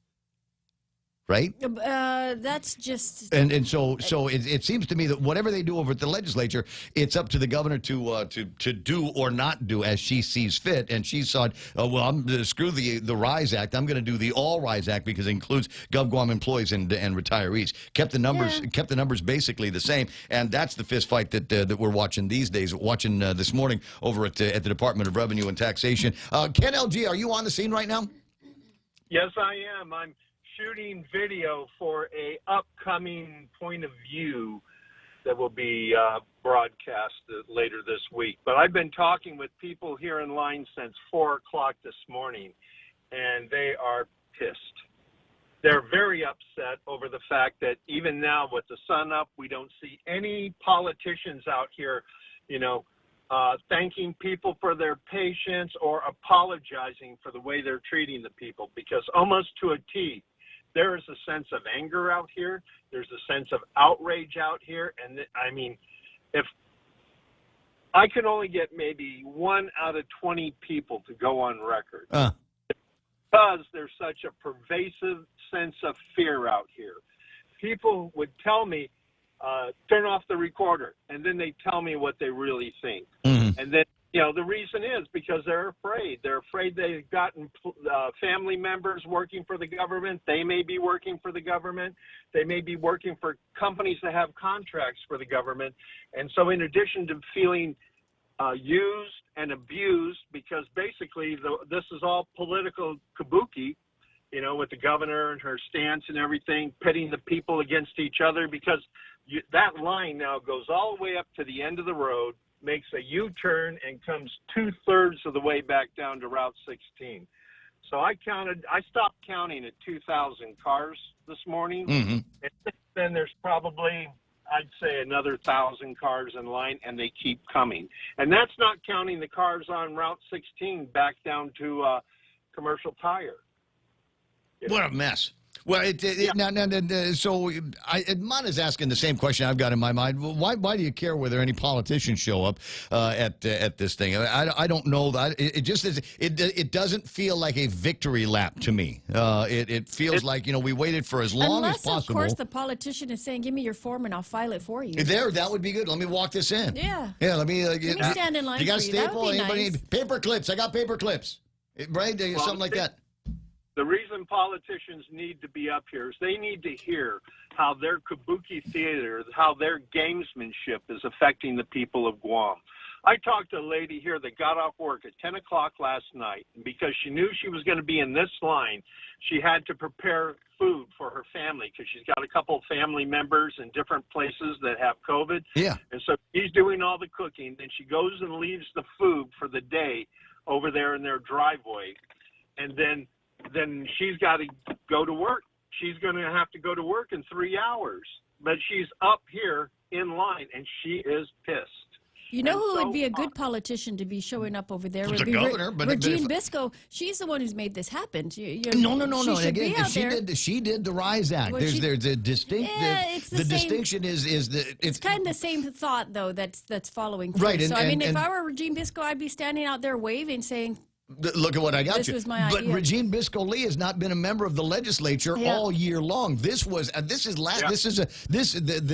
right? That's just And so it seems to me that whatever they do over at the legislature, it's up to the governor to do or not do as she sees fit. And she thought, well, I'm screw the Rise Act. I'm going to do the All Rise Act because it includes GovGuam employees and retirees. Kept the numbers basically the same. And that's the fist fight that we're watching these days. Watching this morning over at the Department of Revenue and Taxation. Ken LG, are you on the scene right now? Yes, I am. I'm shooting video for a upcoming point of view that will be broadcast later this week. But I've been talking with people here in line since 4 o'clock this morning, and they are pissed. They're very upset over the fact that even now with the sun up, we don't see any politicians out here, thanking people for their patience or apologizing for the way they're treating the people, because almost to a T, there is a sense of anger out here. There's a sense of outrage out here. And I mean, if I can only get maybe 1 out of 20 people to go on record, because there's such a pervasive sense of fear out here. People would tell me, turn off the recorder, and then they tell me what they really think. Mm-hmm. And then, the reason is because they're afraid. They're afraid they've gotten family members working for the government. They may be working for the government. They may be working for companies that have contracts for the government. And so in addition to feeling used and abused, because basically this is all political kabuki, with the governor and her stance and everything, pitting the people against each other, because that line now goes all the way up to the end of the road, makes a U-turn, and comes 2/3 of the way back down to Route 16. So I stopped counting at 2,000 cars this morning. Mm-hmm. And then there's probably, I'd say, another 1,000 cars in line, and they keep coming. And that's not counting the cars on Route 16 back down to Commercial Tire. What a mess. Well, so Mana's asking the same question I've got in my mind. Why do you care whether any politicians show up at this thing? I don't know that. It just is. It doesn't feel like a victory lap to me. It feels like we waited for as long as possible. Unless, of course, the politician is saying, "Give me your form and I'll file it for you." That would be good. Let me walk this in. Yeah. Yeah. Let me stand in line. You got a for you. staple? Anybody Nice. need paper clips? I got paper clips. Right? Something like that. The reason politicians need to be up here is they need to hear how their kabuki theater, how their gamesmanship is affecting the people of Guam. I talked to a lady here that got off work at 10 o'clock last night, and because she knew she was going to be in this line, she had to prepare food for her family because she's got a couple of family members in different places that have COVID. Yeah. And so she's doing all the cooking. Then she goes and leaves the food for the day over there in their driveway. And then she's got to go to work. She's going to have to go to work in 3 hours. But she's up here in line, and she is pissed. You know who would be a good politician to be showing up over there? Would The be governor, but Regine Bisco. She's the one who's made this happen. No. She Again, should she did the Rise Act. Well, There's a distinct. it's the same, distinction is that it's kind of the same thought though that's following through. Right. So if I were Regine Bisco, I'd be standing out there waving, saying, look at what I got This you. was my but idea. Regine Bisco Lee has not been a member of the legislature all year long. The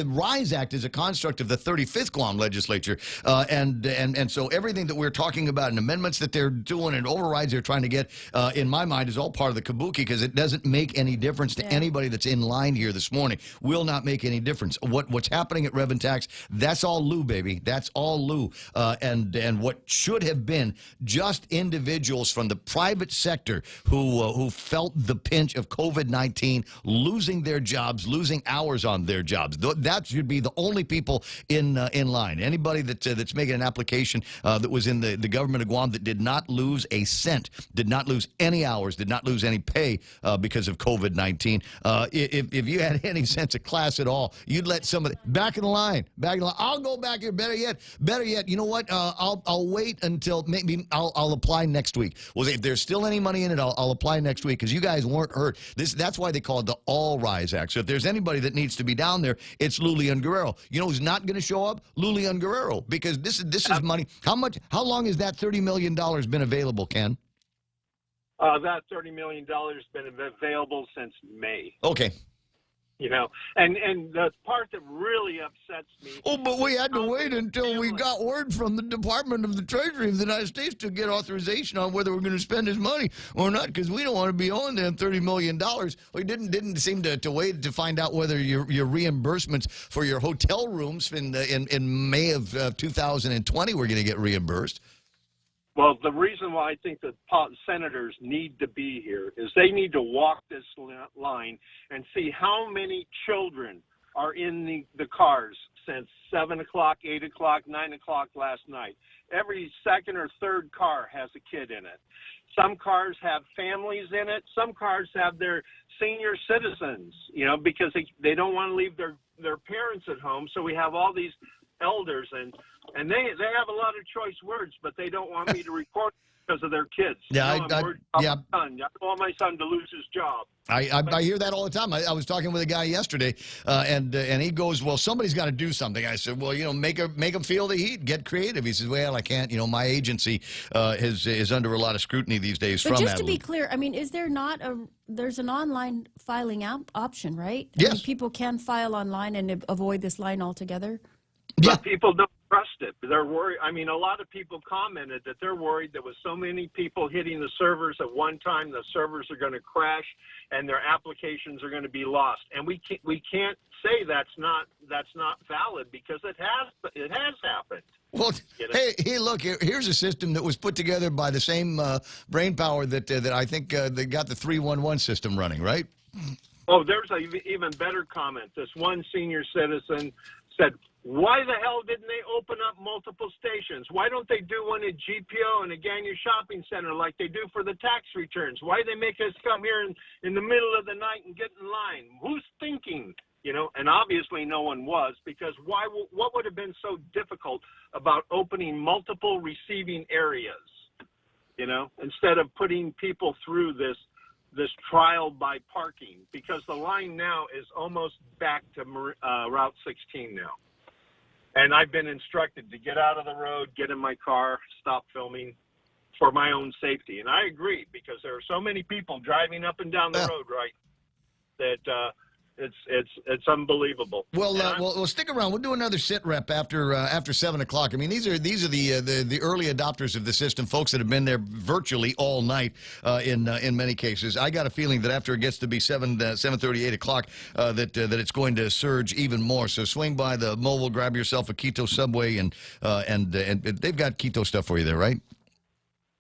Rise Act is a construct of the 35th Guam legislature, and so everything that we're talking about and amendments that they're doing and overrides they're trying to get, in my mind, is all part of the kabuki because it doesn't make any difference to anybody that's in line here this morning. Will not make any difference. What's happening at Rev and Tax? That's all Lou, baby. That's all Lou. And what should have been just individuals from the private sector who felt the pinch of COVID-19, losing their jobs, losing hours on their jobs. That should be the only people in line. Anybody that's making an application that was in the government of Guam that did not lose a cent, did not lose any hours, did not lose any pay because of COVID-19. If you had any sense of class at all, you'd let somebody back in the line. I'll go back here. Better yet. You know what? I'll wait until maybe I'll apply next week. Well, if there's still any money in it, I'll apply next week because you guys weren't hurt. That's why they call it the All Rise Act. So if there's anybody that needs to be down there, it's Lulian Guerrero. You know who's not going to show up? Lulian Guerrero, because this is money. How long has that $30 million been available, Ken? That $30 million has been available since May. Okay. You know, and the part that really upsets me. Oh, but we had to wait until we got word from the Department of the Treasury of the United States to get authorization on whether we're going to spend his money or not, because we don't want to be owing them $30 million. We didn't seem to wait to find out whether your reimbursements for your hotel rooms in May of 2020 were going to get reimbursed. Well, the reason why I think that senators need to be here is they need to walk this line and see how many children are in the cars since 7 o'clock, 8 o'clock, 9 o'clock last night. Every second or third car has a kid in it. Some cars have families in it. Some cars have their senior citizens, you know, because they don't want to leave their parents at home. So we have all these elders, and they have a lot of choice words, but they don't want me to record because of their kids. Yeah, you know, I don't want my son to lose his job. I hear that all the time. I was talking with a guy yesterday, and he goes, "Well, somebody's got to do something." I said, "Well, you know, make them feel the heat. Get creative." He says, "Well, I can't. You know, my agency is under a lot of scrutiny these days." But from just to be Adeline. clear, I mean, is there not there's an online filing option, right? Yes. I mean, people can file online and avoid this line altogether. But people don't trust it. They're worried. I mean, a lot of people commented that they're worried that with so many people hitting the servers at one time, the servers are going to crash and their applications are going to be lost. And we can't say that's not valid because it has happened. Well, hey, look, here's a system that was put together by the same brain power that I think they got the 311 system running, right? Oh, there's an even better comment. This one senior citizen said, "Why the hell didn't they open up multiple stations? Why don't they do one at GPO and a Gagnon Shopping Center like they do for the tax returns? Why they make us come here in the middle of the night and get in line? Who's thinking?" You know, and obviously no one was, because what would have been so difficult about opening multiple receiving areas, you know, instead of putting people through this trial by parking, because the line now is almost back to Route 16 now. And I've been instructed to get out of the road, get in my car, stop filming for my own safety. And I agree, because there are so many people driving up and down the road, right, that it's unbelievable. Well, stick around. We'll do another sit rep after 7 o'clock. I mean, these are the early adopters of the system, folks that have been there virtually all night in many cases. I got a feeling that after it gets to be 7:30, 8 o'clock, that it's going to surge even more. So swing by the mobile, grab yourself a keto Subway, and they've got keto stuff for you there, right?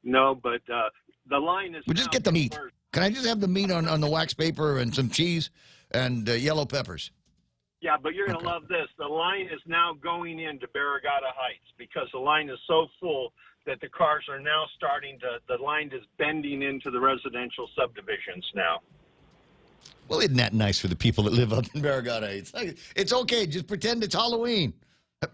No, but the line is. Well, just get the meat. Can I just have the meat on the wax paper and some cheese and yellow peppers? Yeah, but you're going to love this. The line is now going into Barragata Heights because the line is so full that the cars are now the line is bending into the residential subdivisions now. Well, isn't that nice for the people that live up in Barragata Heights? It's okay. Just pretend it's Halloween.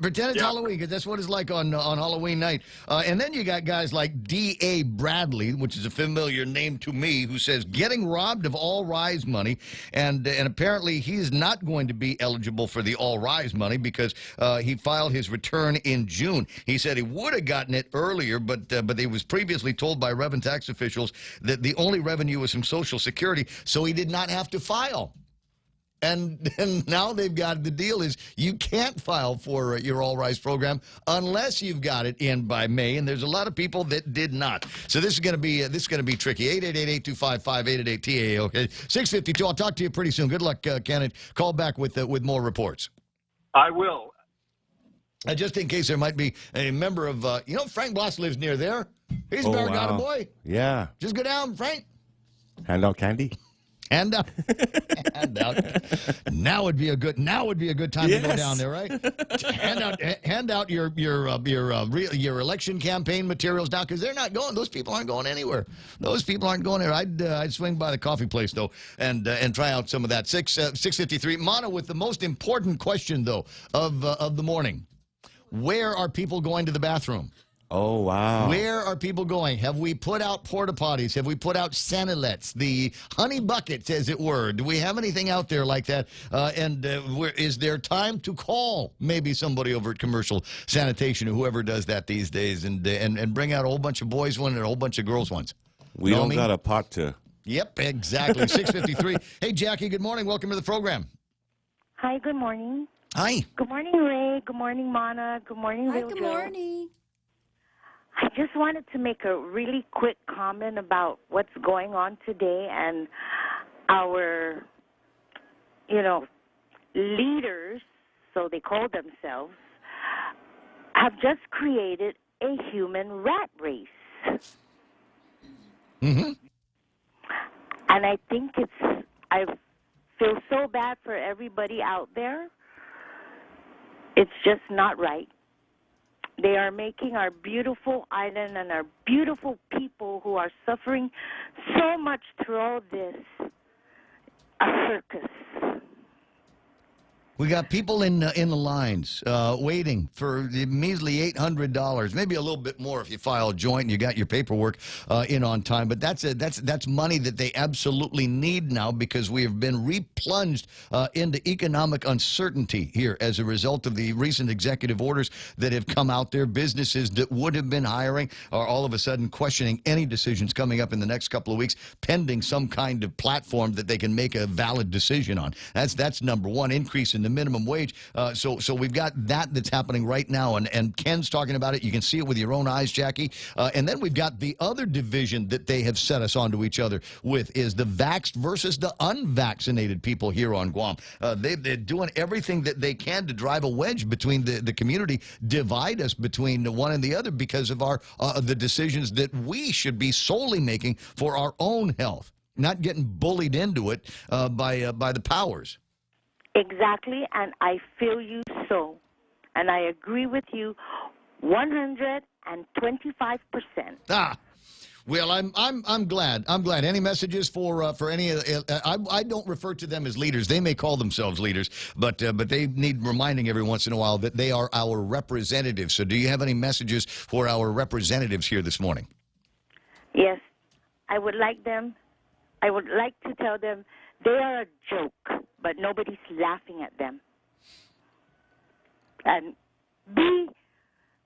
Pretend it's Halloween, because that's what it's like on Halloween night. And then you got guys like D.A. Bradley, which is a familiar name to me, who says getting robbed of All Rise money, and apparently he is not going to be eligible for the All Rise money because he filed his return in June. He said he would have gotten it earlier, but he was previously told by revenue tax officials that the only revenue was from Social Security, so he did not have to file. And now they've got, the deal is you can't file for your All Rise program unless you've got it in by May, and there's a lot of people that did not. So this is going to be tricky. 888-825-5888-TAA. Okay, 652. I'll talk to you pretty soon. Good luck, Kenneth. Call back with more reports. I will. Just in case there might be a member of Frank Bloss lives near there. He's a Barragata boy. Yeah. Just go down, Frank. Hand out candy. Hand out. Now would be a good time to go down there, right? hand out your election campaign materials now, because they're not going. Those people aren't going anywhere. Those people aren't going there. I'd swing by the coffee place though and try out some of that. 6:53. Mono with the most important question though of the morning. Where are people going to the bathroom? Oh, wow. Where are people going? Have we put out porta potties? Have we put out Sanilets, the honey buckets, as it were? Do we have anything out there like that? Is there time to call maybe somebody over at Commercial Sanitation or whoever does that these days and bring out a whole bunch of boys ones and a whole bunch of girls ones? We don't got a pot to. Yep, exactly. 6:53. Hey, Jackie, good morning. Welcome to the program. Hi, good morning. Hi. Good morning, Ray. Good morning, Mana. Good morning, Hi, Lil good Joe. morning. I just wanted to make a really quick comment about what's going on today and our, leaders, so they call themselves, have just created a human rat race. Mm-hmm. And I think I feel so bad for everybody out there. It's just not right. They are making our beautiful island and our beautiful people who are suffering so much through all this a circus. We got people in the lines waiting for the measly $800, maybe a little bit more if you file joint and you got your paperwork in on time. But that's money that they absolutely need now because we have been replunged into economic uncertainty here as a result of the recent executive orders that have come out there. Businesses that would have been hiring are all of a sudden questioning any decisions coming up in the next couple of weeks, pending some kind of platform that they can make a valid decision on. That's number one. Increase in the minimum wage. So we've got that's happening right now, and Ken's talking about it. You can see it with your own eyes, Jackie. And then we've got the other division that they have set us onto each other with is the vaxxed versus the unvaccinated people here on Guam. They're doing everything that they can to drive a wedge between the community, divide us between the one and the other because of our the decisions that we should be solely making for our own health, not getting bullied into it by the powers. Exactly, and I feel you so. And I agree with you 125%. Well, I'm glad. I'm glad. Any messages for any? I don't refer to them as leaders. They may call themselves leaders, but they need reminding every once in a while that they are our representatives. So, do you have any messages for our representatives here this morning? Yes, I would like to tell them they are a joke, but nobody's laughing at them. And be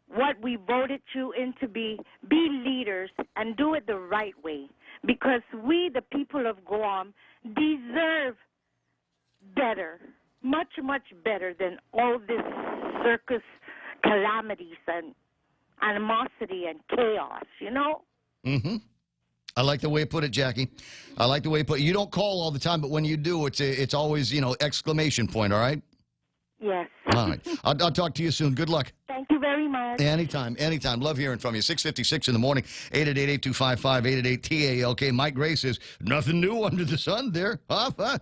what we voted you in to be leaders and do it the right way. Because we, the people of Guam, deserve better, much, much better than all this circus calamities and animosity and chaos, Mm-hmm. I like the way you put it, Jackie. I like the way you put it. You don't call all the time, but when you do, it's always, exclamation point, all right? Yes. All right. I'll talk to you soon. Good luck. Thank you very much. Anytime. Love hearing from you. 6:56 in the morning, 888-825-5880-TALK. Mike Gray says, nothing new under the sun there. Tima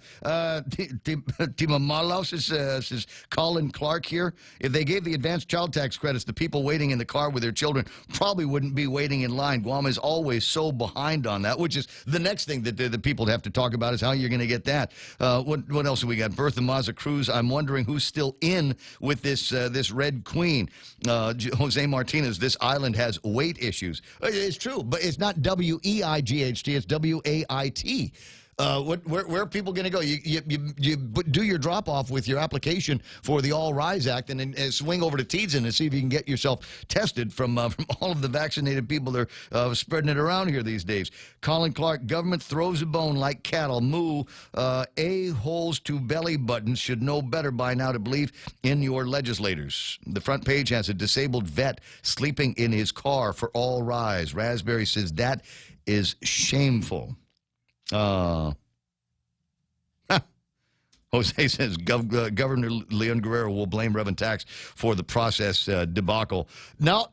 Marlau says, Colin Clark here. If they gave the advanced child tax credits, the people waiting in the car with their children probably wouldn't be waiting in line. Guam is always so behind on that, which is the next thing that the people have to talk about is how you're going to get that. What else have we got? Bertha Maza Cruz. I'm wondering who's still in with this Red Queen. Jose Martinez, this island has weight issues. It's true, but it's not W-E-I-G-H-T, it's W-A-I-T. Where are people going to go? You do your drop-off with your application for the All Rise Act and then swing over to Teedson and see if you can get yourself tested from all of the vaccinated people that are spreading it around here these days. Colin Clark, government throws a bone like cattle. Moo, a-holes to belly buttons should know better by now to believe in your legislators. The front page has a disabled vet sleeping in his car for All Rise. Raspberry says that is shameful. Jose says Governor Leon Guerrero will blame Reverend Tax for the process debacle. No.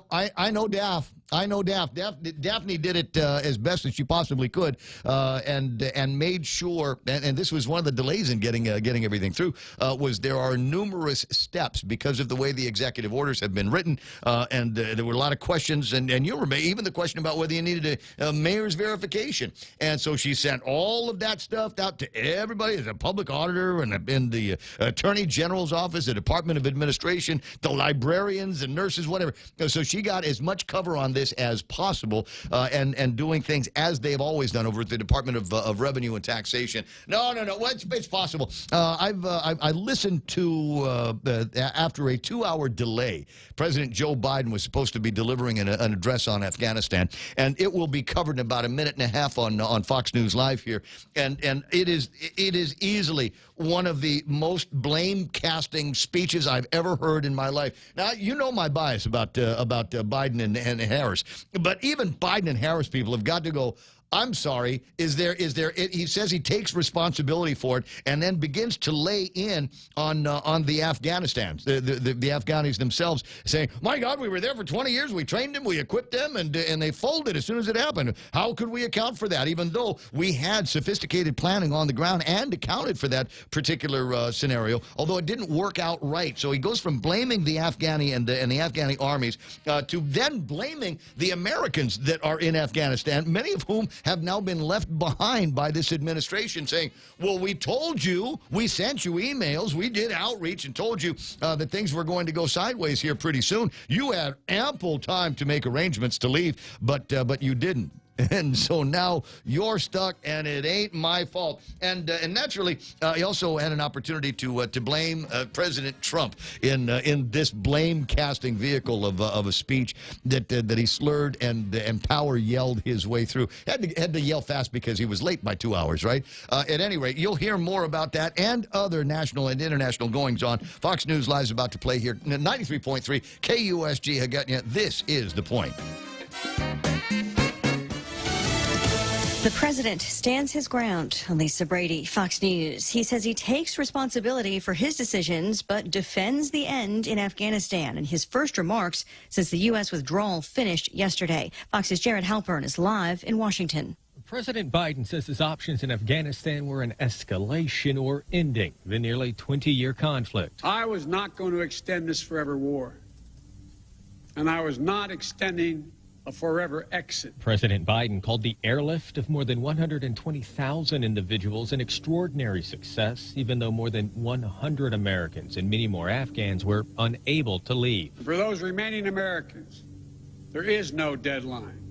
I know Daff. Daphne did it as best as she possibly could, and made sure. And this was one of the delays in getting everything through. Was there are numerous steps because of the way the executive orders have been written, and there were a lot of questions. And you remember even the question about whether you needed a mayor's verification. And so she sent all of that stuff out to everybody as a public auditor and in the Attorney General's office, the Department of Administration, the librarians and nurses, whatever. So she got as much cover on on this as possible, and doing things as they've always done over at the Department of Revenue and Taxation. No. Well, it's possible. I listened to after a 2-hour delay, President Joe Biden was supposed to be delivering an address on Afghanistan, and it will be covered in about a minute and a half on Fox News Live here, and it is easily one of the most blame-casting speeches I've ever heard in my life. Now, you know my bias about Biden and Harris, but even Biden and Harris people have got to go, I'm sorry, he says he takes responsibility for it and then begins to lay in on the Afghanistans, the Afghanis themselves, saying, my God, we were there for 20 years, we trained them, we equipped them, and they folded as soon as it happened. How could we account for that, even though we had sophisticated planning on the ground and accounted for that particular scenario, although it didn't work out right. So he goes from blaming the Afghani and the Afghani armies to then blaming the Americans that are in Afghanistan, many of whom have now been left behind by this administration, saying, well, we told you, we sent you emails, we did outreach and told you that things were going to go sideways here pretty soon. You had ample time to make arrangements to leave, but you didn't. And so now you're stuck, and it ain't my fault. And naturally, he also had an opportunity to blame President Trump in this blame-casting vehicle of a speech that he slurred and power yelled his way through. Had to yell fast because he was late by 2 hours, right? At any rate, you'll hear more about that and other national and international goings-on. Fox News Live is about to play here. 93.3 KUSG Haggetnia. This is The Point. The president stands his ground. Lisa Brady, Fox News. He says he takes responsibility for his decisions, but defends the end in Afghanistan in his first remarks since the U.S. withdrawal finished yesterday. Fox's Jared Halpern is live in Washington. President Biden says his options in Afghanistan were an escalation or ending the nearly 20-year conflict. I was not going to extend this forever war, and I was not extending a forever exit. President Biden called the airlift of more than 120,000 individuals an extraordinary success, even though more than 100 Americans and many more Afghans were unable to leave. For those remaining Americans, there is no deadline.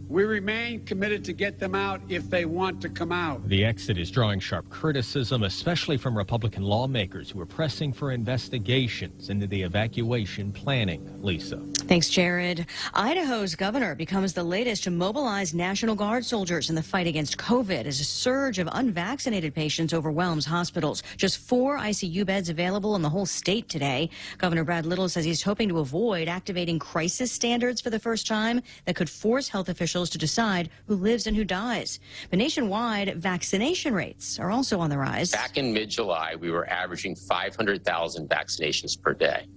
We remain committed to get them out if they want to come out. The exit is drawing sharp criticism, especially from Republican lawmakers who are pressing for investigations into the evacuation planning. Lisa. Thanks, Jared. Idaho's governor becomes the latest to mobilize National Guard soldiers in the fight against COVID as a surge of unvaccinated patients overwhelms hospitals. Just 4 ICU beds available in the whole state today. Governor Brad Little says he's hoping to avoid activating crisis standards for the first time that could force health officials to decide who lives and who dies. But nationwide, vaccination rates are also on the rise. Back in mid-July, we were averaging 500,000 vaccinations per day.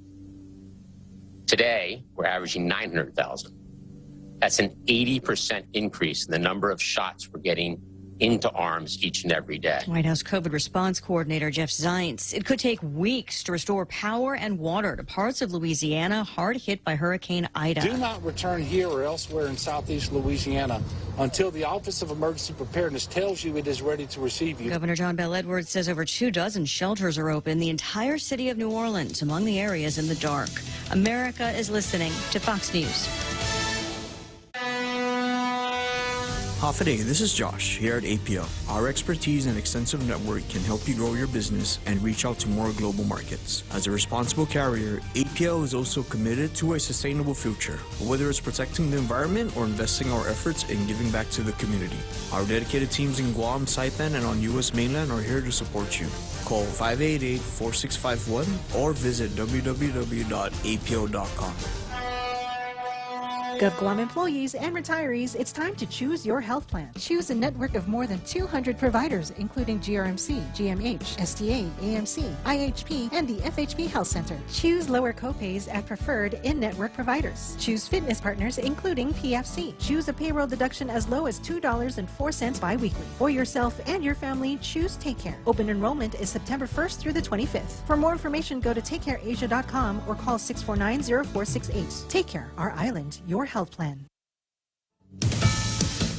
Today, we're averaging 900,000. That's an 80% increase in the number of shots we're getting into arms each and every day. White House COVID response coordinator Jeff Zients. It could take weeks to restore power and water to parts of Louisiana hard hit by Hurricane Ida. Do not return here or elsewhere in southeast Louisiana until the Office of Emergency Preparedness tells you it is ready to receive you. Governor John Bell Edwards says over 24 shelters are open. The entire city of New Orleans among the areas in the dark. America is listening to Fox News. Hafa, this is Josh here at APL. Our expertise and extensive network can help you grow your business and reach out to more global markets. As a responsible carrier, APL is also committed to a sustainable future, whether it's protecting the environment or investing our efforts in giving back to the community. Our dedicated teams in Guam, Saipan, and on U.S. mainland are here to support you. Call 588-4651 or visit www.apo.com. GovGuam employees and retirees, it's time to choose your health plan. Choose a network of more than 200 providers, including GRMC, GMH, STA, AMC, IHP, and the FHP Health Center. Choose lower copays at preferred in-network providers. Choose fitness partners, including PFC. Choose a payroll deduction as low as $2.04 biweekly. For yourself and your family, choose Take Care. Open enrollment is September 1st through the 25th. For more information, go to takecareasia.com or call 649-0468. Take Care, our island, your health plan.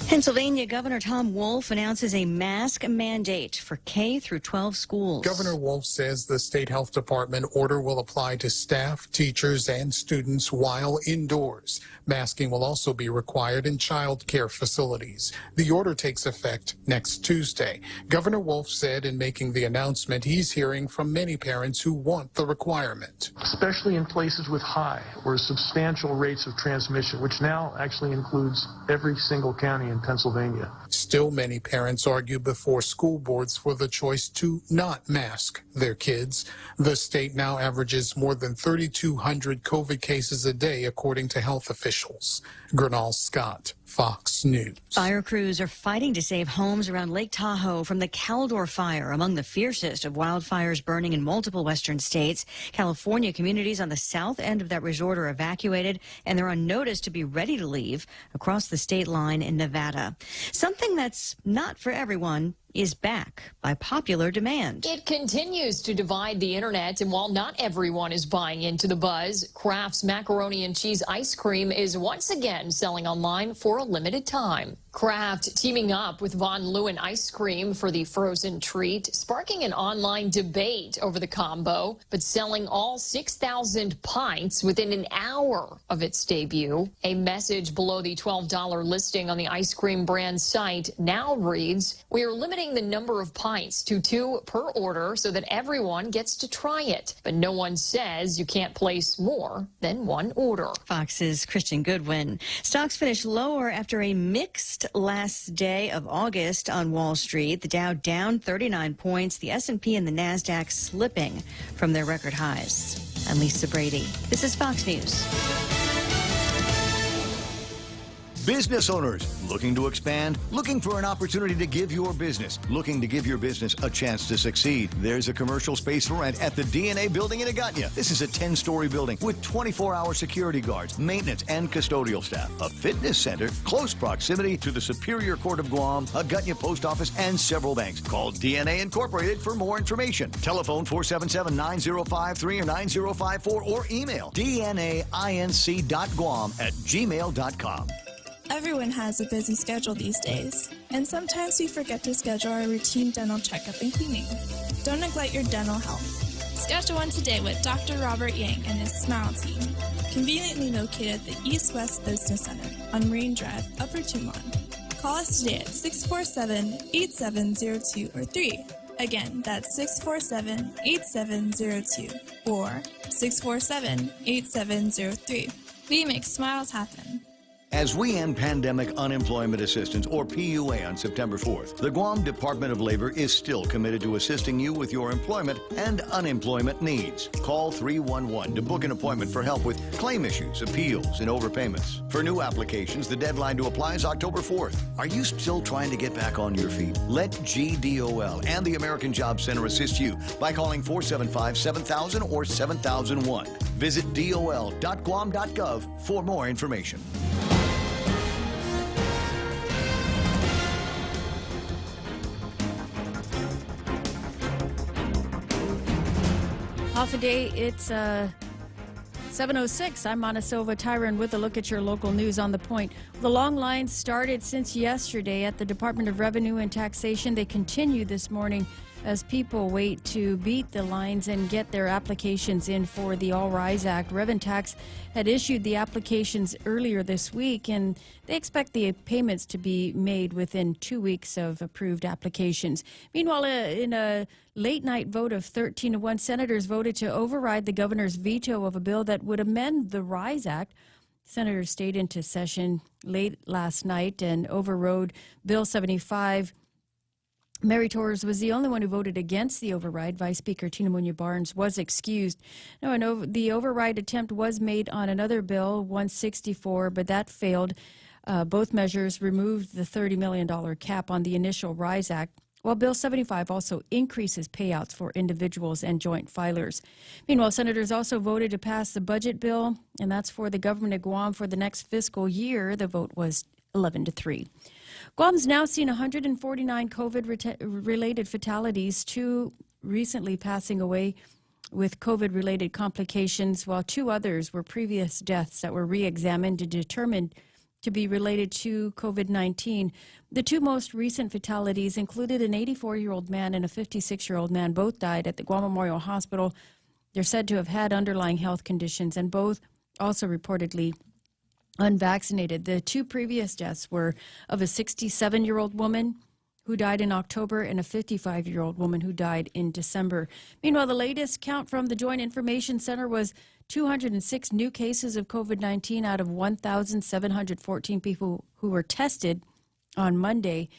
Pennsylvania Governor Tom Wolf announces a mask mandate for K through 12 schools. Governor Wolf says the state health department order will apply to staff, teachers, and students while indoors. Masking will also be required in child care facilities. The order takes effect next Tuesday. Governor Wolf said in making the announcement he's hearing from many parents who want the requirement. Especially in places with high or substantial rates of transmission, which now actually includes every single county in Pennsylvania. Still, many parents argue before school boards for the choice to not mask their kids. The state now averages more than 3,200 COVID cases a day, according to health officials. Gernal Scott, Fox News. Fire crews are fighting to save homes around Lake Tahoe from the Caldor fire, among the fiercest of wildfires burning in multiple western states. California communities on the south end of that resort are evacuated, and they're on notice to be ready to leave across the state line in Nevada. Something that's not for everyone is back by popular demand. It continues to divide the internet, and while not everyone is buying into the buzz, Kraft's macaroni and cheese ice cream is once again selling online for a limited time. Kraft teaming up with Von Leeuwen ice cream for the frozen treat, sparking an online debate over the combo, but selling all 6,000 pints within an hour of its debut. A message below the $12 listing on the ice cream brand site now reads, "We are limiting the number of pints to 2 per order so that everyone gets to try it. But no one says you can't place more than 1 order." Fox's Christian Goodwin. Stocks finished lower after a mixed last day of August on Wall Street. The Dow down 39 points, the S&P and the NASDAQ slipping from their record highs. I'm Lisa Brady. This is Fox News. Business owners looking to expand, looking for an opportunity to give your business, looking to give your business a chance to succeed. There's a commercial space for rent at the DNA building in Agutya. This is a 10-story building with 24-hour security guards, maintenance, and custodial staff. A fitness center, close proximity to the Superior Court of Guam, Agutya Post Office, and several banks. Call DNA Incorporated for more information. Telephone 477-9053 or 9054 or email dnainc.guam@gmail.com. Everyone has a busy schedule these days, and sometimes we forget to schedule our routine dental checkup and cleaning. Don't neglect your dental health. Schedule one today with Dr. Robert Yang and his Smile Team, conveniently located at the East West Business Center on Marine Drive, Upper Tumon. Call us today at 647-8702 or 3. Again, that's 647-8702 or 647-8703. We make smiles happen. As we end Pandemic Unemployment Assistance, or PUA, on September 4th, the Guam Department of Labor is still committed to assisting you with your employment and unemployment needs. Call 311 to book an appointment for help with claim issues, appeals, and overpayments. For new applications, the deadline to apply is October 4th. Are you still trying to get back on your feet? Let GDOL and the American Job Center assist you by calling 475-7000 or 7001. Visit dol.guam.gov for more information. Off a day, it's 7:06. I'm Montesova Tyron with a look at your local news on the point. The long lines started since yesterday at the Department of Revenue and Taxation. They continue this morning as people wait to beat the lines and get their applications in for the All Rise Act. Reventax had issued the applications earlier this week, and they expect the payments to be made within 2 weeks of approved applications. Meanwhile, in a late-night vote of 13-1, senators voted to override the governor's veto of a bill that would amend the Rise Act. Senators stayed into session late last night and overrode Bill 75. Mary Torres was the only one who voted against the override. Vice Speaker Tina Munoz-Barnes was excused. Now, the override attempt was made on another bill, 164, but that failed. Both measures removed the $30 million cap on the initial Rise Act, while Bill 75 also increases payouts for individuals and joint filers. Meanwhile, senators also voted to pass the budget bill, and that's for the government of Guam for the next fiscal year. The vote was 11-3. Guam's now seen 149 COVID-related fatalities, 2 recently passing away with COVID-related complications, while 2 others were previous deaths that were re-examined to determine to be related to COVID-19. The two most recent fatalities included an 84-year-old man and a 56-year-old man. Both died at the Guam Memorial Hospital. They're said to have had underlying health conditions, and both also reportedly unvaccinated. The two previous deaths were of a 67-year-old woman who died in October and a 55-year-old woman who died in December. Meanwhile, the latest count from the Joint Information Center was 206 new cases of COVID-19 out of 1,714 people who were tested on Monday.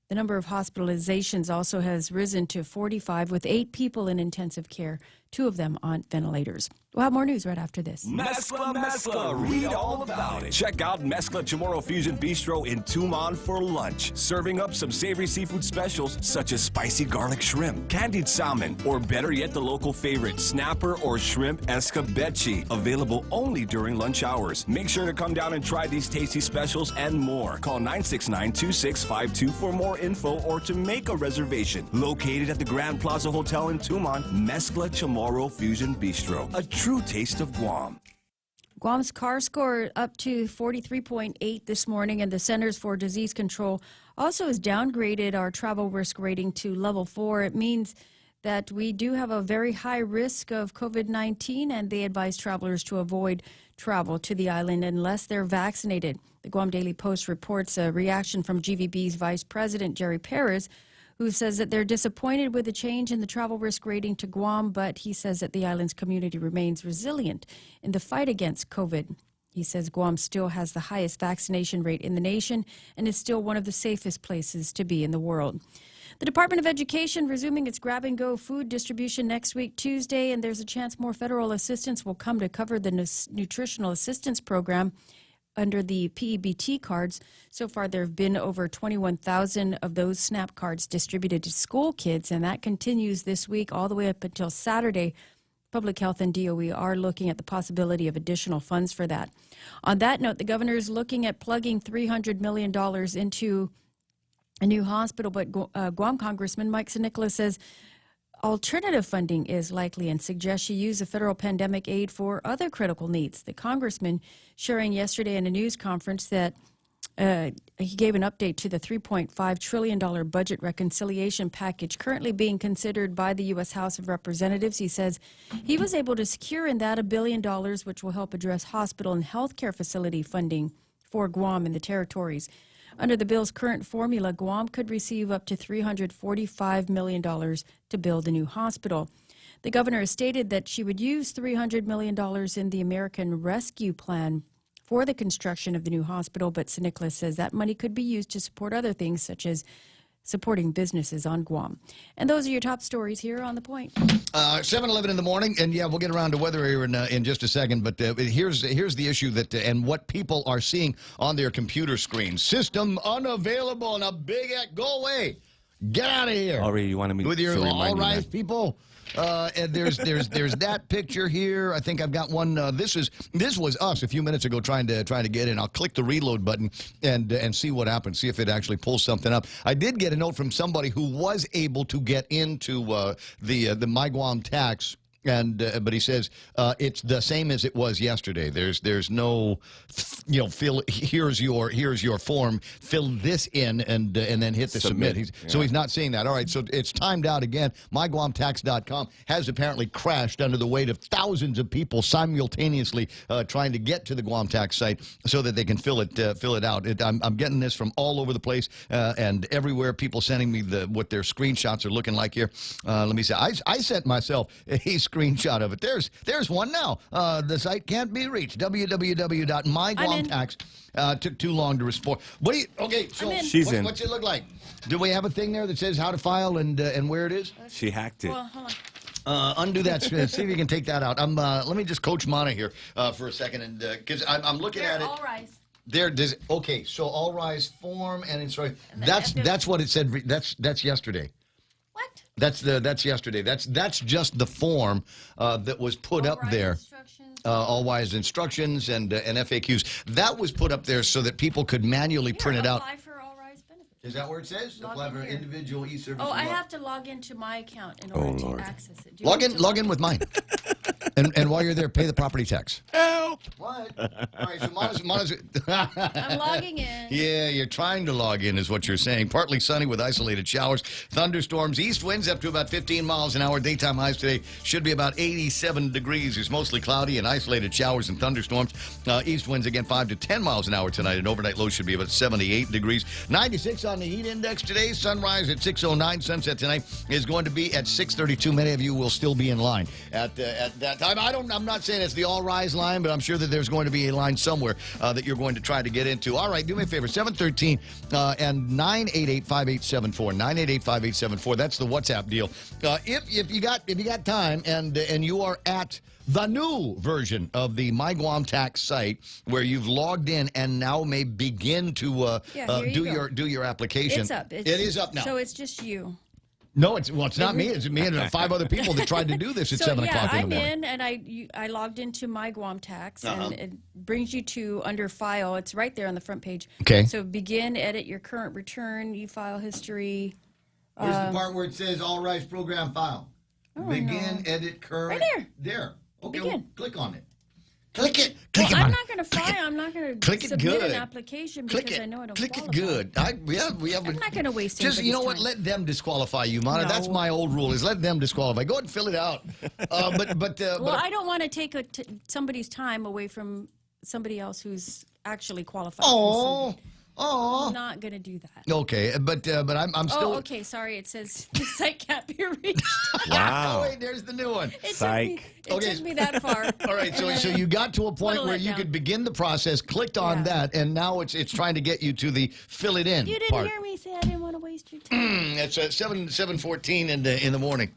The number of hospitalizations also has risen to 45, with 8 people in intensive care, 2 of them on ventilators. We'll have more news right after this. Mezcla, read all about it. Check out Mezcla Chamorro Fusion Bistro in Tuman for lunch. Serving up some savory seafood specials such as spicy garlic shrimp, candied salmon, or better yet, the local favorite, snapper or shrimp escabeche. Available only during lunch hours. Make sure to come down and try these tasty specials and more. Call 969-2652 for more info or to make a reservation. Located at the Grand Plaza Hotel in Tuman, Mezcla Chamorro Fusion Bistro. A true taste of Guam. Guam's CAR score up to 43.8 this morning, and the Centers for Disease Control also has downgraded our travel risk rating to level 4. It means that we do have a very high risk of COVID-19, and they advise travelers to avoid travel to the island unless they're vaccinated. The Guam Daily Post reports a reaction from GVB's Vice President Jerry Perez, who says that they're disappointed with the change in the travel risk rating to Guam, but he says that the island's community remains resilient in the fight against COVID. He says Guam still has the highest vaccination rate in the nation and is still one of the safest places to be in the world. The Department of Education resuming its grab-and-go food distribution next week, Tuesday, and there's a chance more federal assistance will come to cover the nutritional assistance program under the PEBT cards. So far, there have been over 21,000 of those SNAP cards distributed to school kids, and that continues this week all the way up until Saturday. Public Health and DOE are looking at the possibility of additional funds for that. On that note, the governor is looking at plugging $300 million into a new hospital, but Guam Congressman Mike Nicholas says alternative funding is likely and suggests she use the federal pandemic aid for other critical needs. The congressman sharing yesterday in a news conference that he gave an update to the $3.5 trillion budget reconciliation package currently being considered by the U.S. House of Representatives. He says he was able to secure in that $1 billion, which will help address hospital and health care facility funding for Guam and the territories. Under the bill's current formula, Guam could receive up to $345 million to build a new hospital. The governor has stated that she would use $300 million in the American Rescue Plan for the construction of the new hospital, but St. Nicholas says that money could be used to support other things, such as supporting businesses on Guam. And those are your top stories here on The Point. 7:11 in the morning, and yeah, we'll get around to weather here in just a second, but here's the issue that and what people are seeing on their computer screens. System unavailable, and a big go away. Get out of here. Already, you wanted me with your to all right people. And there's that picture here. I think I've got one. This was us a few minutes ago trying to get in. I'll click the reload button and see what happens. See if it actually pulls something up. I did get a note from somebody who was able to get into the My Guam tax. But he says it's the same as it was yesterday. There's no, fill. Here's your form. Fill this in and then hit the submit. So he's not seeing that. All right. So it's timed out again. MyGuamTax.com has apparently crashed under the weight of thousands of people simultaneously trying to get to the Guam tax site so that they can fill it out. I'm getting this from all over the place and everywhere. People sending me what their screenshots are looking like here. Let me see. I sent myself a screenshot of it. There's one now. The site can't be reached. www.myguamtax. Took too long to respond. Okay, so what's it look like? Do we have a thing there that says how to file and where it is? She hacked it. Well, hold on. Undo that. See if you can take that out. Let me just coach Mana here for a second, and because I'm looking at it. All rise. Okay, so all rise form and instruction. That's what it said. That's yesterday. What? That's yesterday. That's just the form that was put up there. All wise instructions and FAQs. That was put up there so that people could manually print it out. Apply for all rise benefits. Is that where it says? Apply for individual e-service. Oh, I have to log into my account in order to access it. Log in with mine. And while you're there, pay the property tax. Help! What? All right, so Mona's I'm logging in. Yeah, you're trying to log in is what you're saying. Partly sunny with isolated showers, thunderstorms, east winds up to about 15 miles an hour. Daytime highs today should be about 87 degrees. It's mostly cloudy and isolated showers and thunderstorms. East winds again 5 to 10 miles an hour tonight, and overnight low should be about 78 degrees. 96 on the heat index today. Sunrise at 6:09. Sunset tonight is going to be at 6:32. Many of you will still be in line at that time. I'm not saying it's the all-rise line, but I'm sure that there's going to be a line somewhere that you're going to try to get into. All right, do me a favor. 713 and 988-5874. 988-5874. That's the WhatsApp deal. If you got time and you are at the new version of the My Guam Tax site where you've logged in and now may begin to do your application. It's up. It is up now. So it's just you. No, it's not me. It's me and 5 other people that tried to do this at 7 o'clock in the morning. I'm in, and I logged into My Guam Tax, and it brings you to under File. It's right there on the front page. Okay. So begin, edit your current return, e-file history. Where's the part where it says All Rise Program File? Begin, edit, current. Right there. There. Okay, Begin. well, click on it. Click it. Well, I'm not going to file. I'm not going to submit an application Click because it. I know I don't Click qualify. it good. I'm not going to waste just, you know what? time. Let them disqualify you, Mana. No. That's my old rule, is let them disqualify. Go ahead and fill it out. Well, I don't want to take somebody's time away from somebody else who's actually qualified. I'm not going to do that. Okay, but I'm still... Oh, okay, sorry. It says the site can't be reached. Wow. Oh, wait, there's the new one. It took me that far. All right, so you got to a point where you could begin the process, clicked on that, and now it's trying to get you to the fill it in You didn't part. hear me say I didn't want to waste your time. It's 7:14 in the morning.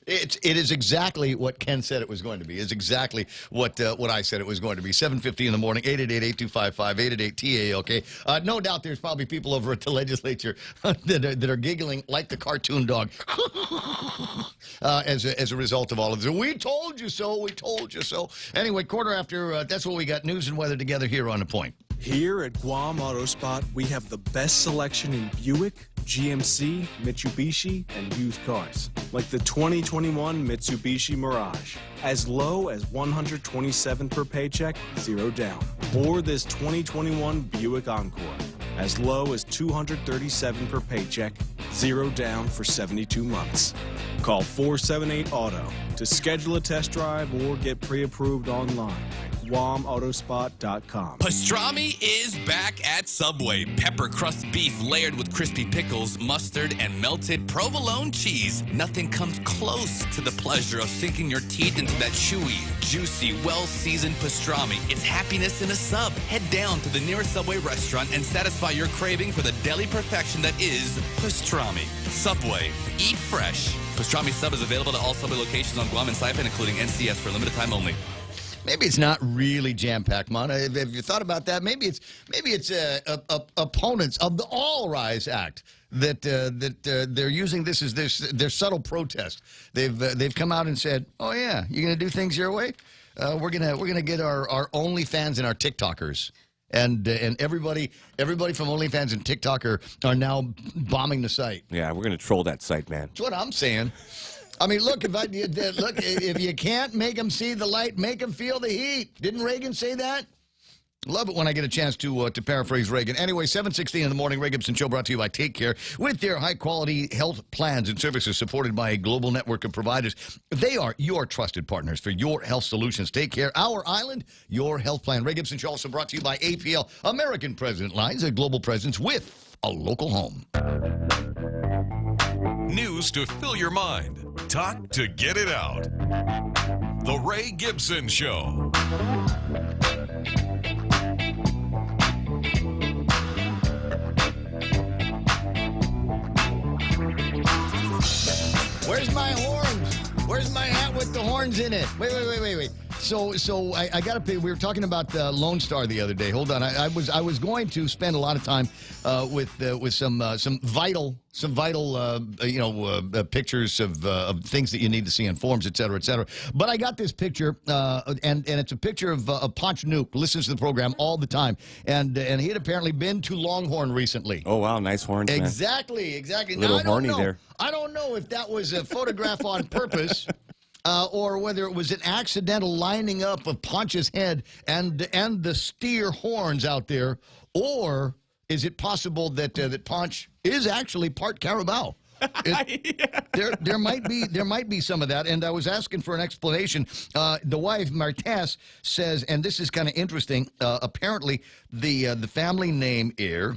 It is exactly what Ken said it was going to be. It's exactly what I said it was going to be. 7:50 in the morning, 888-8255, 888-TA, no doubt there's probably people over at the legislature that are giggling like the cartoon dog as a result of all of this. We told you so. We told you so. Anyway, quarter after, that's what we got. News and weather together here on The Point. Here at Guam Auto Spot, we have the best selection in Buick, GMC, Mitsubishi, and used cars. Like the 2021 Mitsubishi Mirage, as low as $127 per paycheck, 0 down. Or this 2021 Buick Encore, as low as $237 per paycheck, 0 down for 72 months. Call 478-AUTO to schedule a test drive or get pre-approved online at GuamAutospot.com. Pastrami is back at Subway. Pepper crust beef layered with crispy pickles, mustard, and melted provolone cheese. Nothing comes close to the pleasure of sinking your teeth into that chewy, juicy, well-seasoned pastrami. It's happiness in a sub. Head down to the nearest Subway restaurant and satisfy your craving for the deli perfection that is pastrami. Subway. Eat fresh. Pastrami sub is available to all Subway locations on Guam and Saipan, including NCS, for a limited time only. Maybe it's not really jam-packed, Mana. Have you thought about that? Maybe it's opponents of the All Rise Act that they're using this as their subtle protest. They've come out and said, "Oh yeah, you're going to do things your way. We're gonna get our OnlyFans and our TikTokers." And everybody from OnlyFans and TikTok are now bombing the site. Yeah, we're going to troll that site, man. That's what I'm saying. I mean, look, if you can't make them see the light, make them feel the heat. Didn't Reagan say that? Love it when I get a chance to paraphrase Reagan. Anyway, 7:16 in the morning, Ray Gibson Show brought to you by Take Care. With their high-quality health plans and services supported by a global network of providers, they are your trusted partners for your health solutions. Take Care, our island, your health plan. Ray Gibson Show also brought to you by APL, American President Lines, a global presence with a local home. News to fill your mind. Talk to get it out. The Ray Gibson Show. Where's my horns? Where's my hat with the horns in it? Wait. So I got to pay. We were talking about Lone Star the other day. Hold on. I was going to spend a lot of time with some vital pictures of things that you need to see in forms, et cetera, et cetera. But I got this picture, and it's a picture of Ponch Nuke. Listens to the program all the time, and he had apparently been to Longhorn recently. Oh wow, nice horns, man. Exactly. Little now, horny there. I don't know if that was a photograph on purpose. or whether it was an accidental lining up of Ponch's head and the steer horns out there, or is it possible that that Ponch is actually part Carabao? There might be some of that, and I was asking for an explanation. The wife Martes says, and this is kind of interesting. Apparently, the family name here.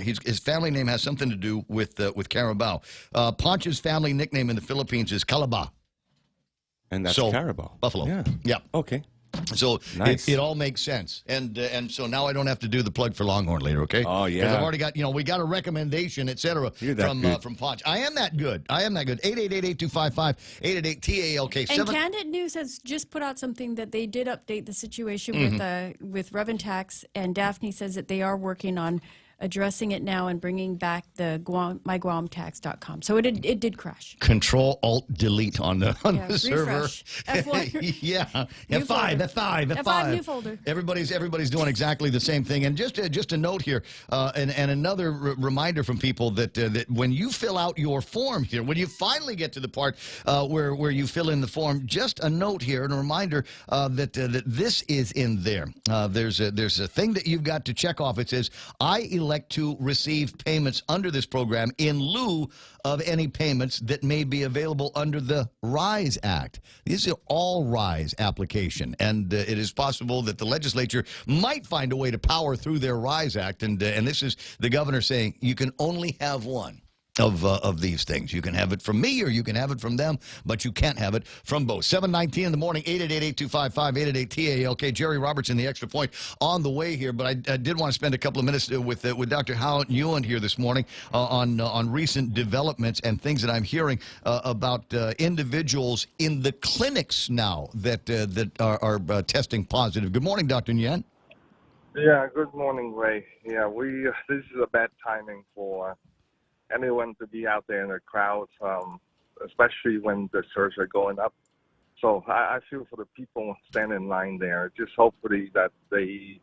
His family name has something to do with Carabao. Ponch's family nickname in the Philippines is Calaba. And that's so, Carabao. Buffalo. Yeah. Okay. So Nice. it all makes sense, and so now I don't have to do the plug for Longhorn later, okay? Oh, yeah. 'Cause I've already got, we got a recommendation, etc. from Ponch. I am that good. 888-8255-888-TALK. And Candid News has just put out something that they did update the situation with Revenue Tax, and Daphne says that they are working on addressing it now and bringing back the myguamtax.com. So it did crash. Control-Alt-Delete on the server. F1. Yeah. F5. New folder. Everybody's doing exactly the same thing. And just a note here, and another reminder from people that when you fill out your form here, when you finally get to the part where you fill in the form, just a note here and a reminder that this is in there. There's a thing that you've got to check off. It says, I elect to receive payments under this program in lieu of any payments that may be available under the RISE Act. These are all RISE application, and it is possible that the legislature might find a way to power through their RISE Act, and this is the governor saying you can only have one of these things. You can have it from me or you can have it from them, but you can't have it from both. 7:19 in the morning, 888-8255-888-TALK. Jerry Robertson, the Extra Point, on the way here, but I did want to spend a couple of minutes with Dr. Howard Ewan here this morning on recent developments and things that I'm hearing about individuals in the clinics now that are testing positive. Good morning, Dr. Nguyen. Yeah, good morning, Ray. Yeah, this is a bad timing for anyone to be out there in the crowds, especially when the surges are going up. So I feel for the people standing in line there. Just hopefully that they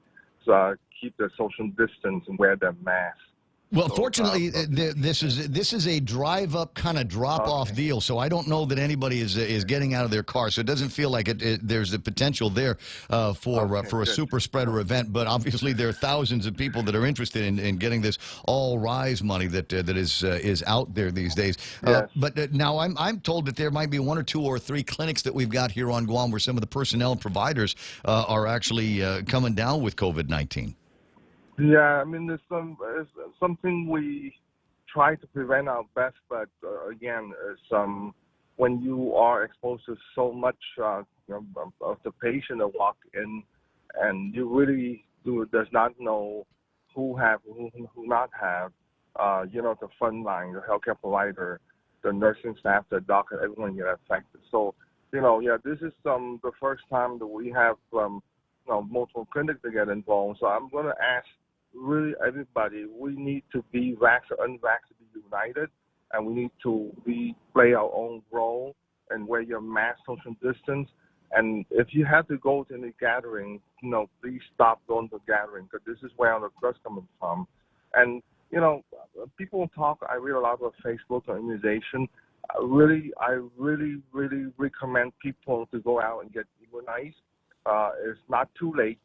keep their social distance and wear their masks. Well, fortunately, this is a drive-up kind of drop-off deal, so I don't know that anybody is getting out of their car, so it doesn't feel like there's a potential there for a super spreader event. But obviously, there are thousands of people that are interested in getting this all rise money that is out there these days. Yes. But now I'm told that there might be 1 or 2 or 3 clinics that we've got here on Guam where some of the personnel and providers are actually coming down with COVID-19. Yeah, I mean, it's something we try to prevent our best, but again, when you are exposed to so much of the patient that walk in, and you really does not know who not have, the front line, the healthcare provider, the nursing staff, the doctor, everyone get affected. So, this is the first time that we have multiple clinics to get involved. So I'm going to ask really everybody, we need to be vaxxed or unvaxxed to be united, and we need to play our own role and wear your mask, social distance. And if you have to go to any gathering, please stop going to gathering, because this is where the crowd's coming from. And, people talk, I read a lot about Facebook or immunization. I really recommend people to go out and get immunized. It's not too late.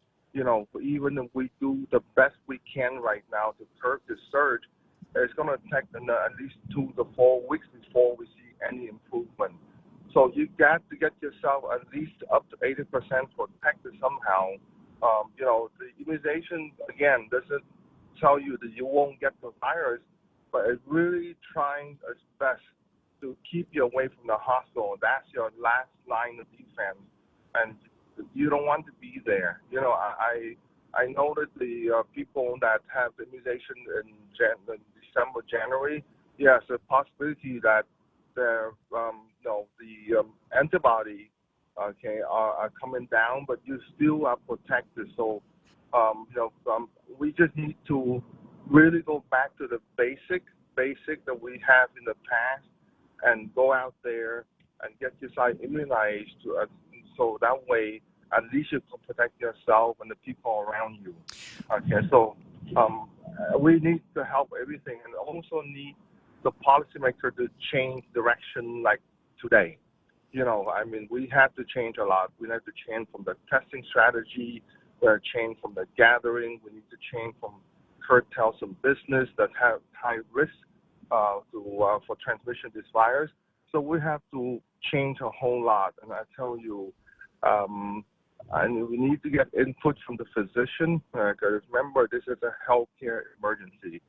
Even if we do the best we can right now to curb this surge, it's going to take at least 2 to 4 weeks before we see any improvement. So you got to get yourself at least up to 80% protected somehow. The immunization, again, doesn't tell you that you won't get the virus, but it's really trying its best to keep you away from the hospital. That's your last line of defense. And you don't want to be there. I know that the people that have the immunization in December, January, yes, a possibility that the antibody are coming down, but you still are protected. So we just need to really go back to the basic that we have in the past, and go out there and get yourself immunized so that way at least you can protect yourself and the people around you. Okay, so we need to help everything, and also need the policymaker to change direction like today. I mean, we have to change a lot. We have to change from the testing strategy. We have to change from the gathering. We need to change from curtail some business that have high risk for transmission of these virus. So we have to change a whole lot. And I tell you, and we need to get input from the physician, because remember, this is a healthcare emergency.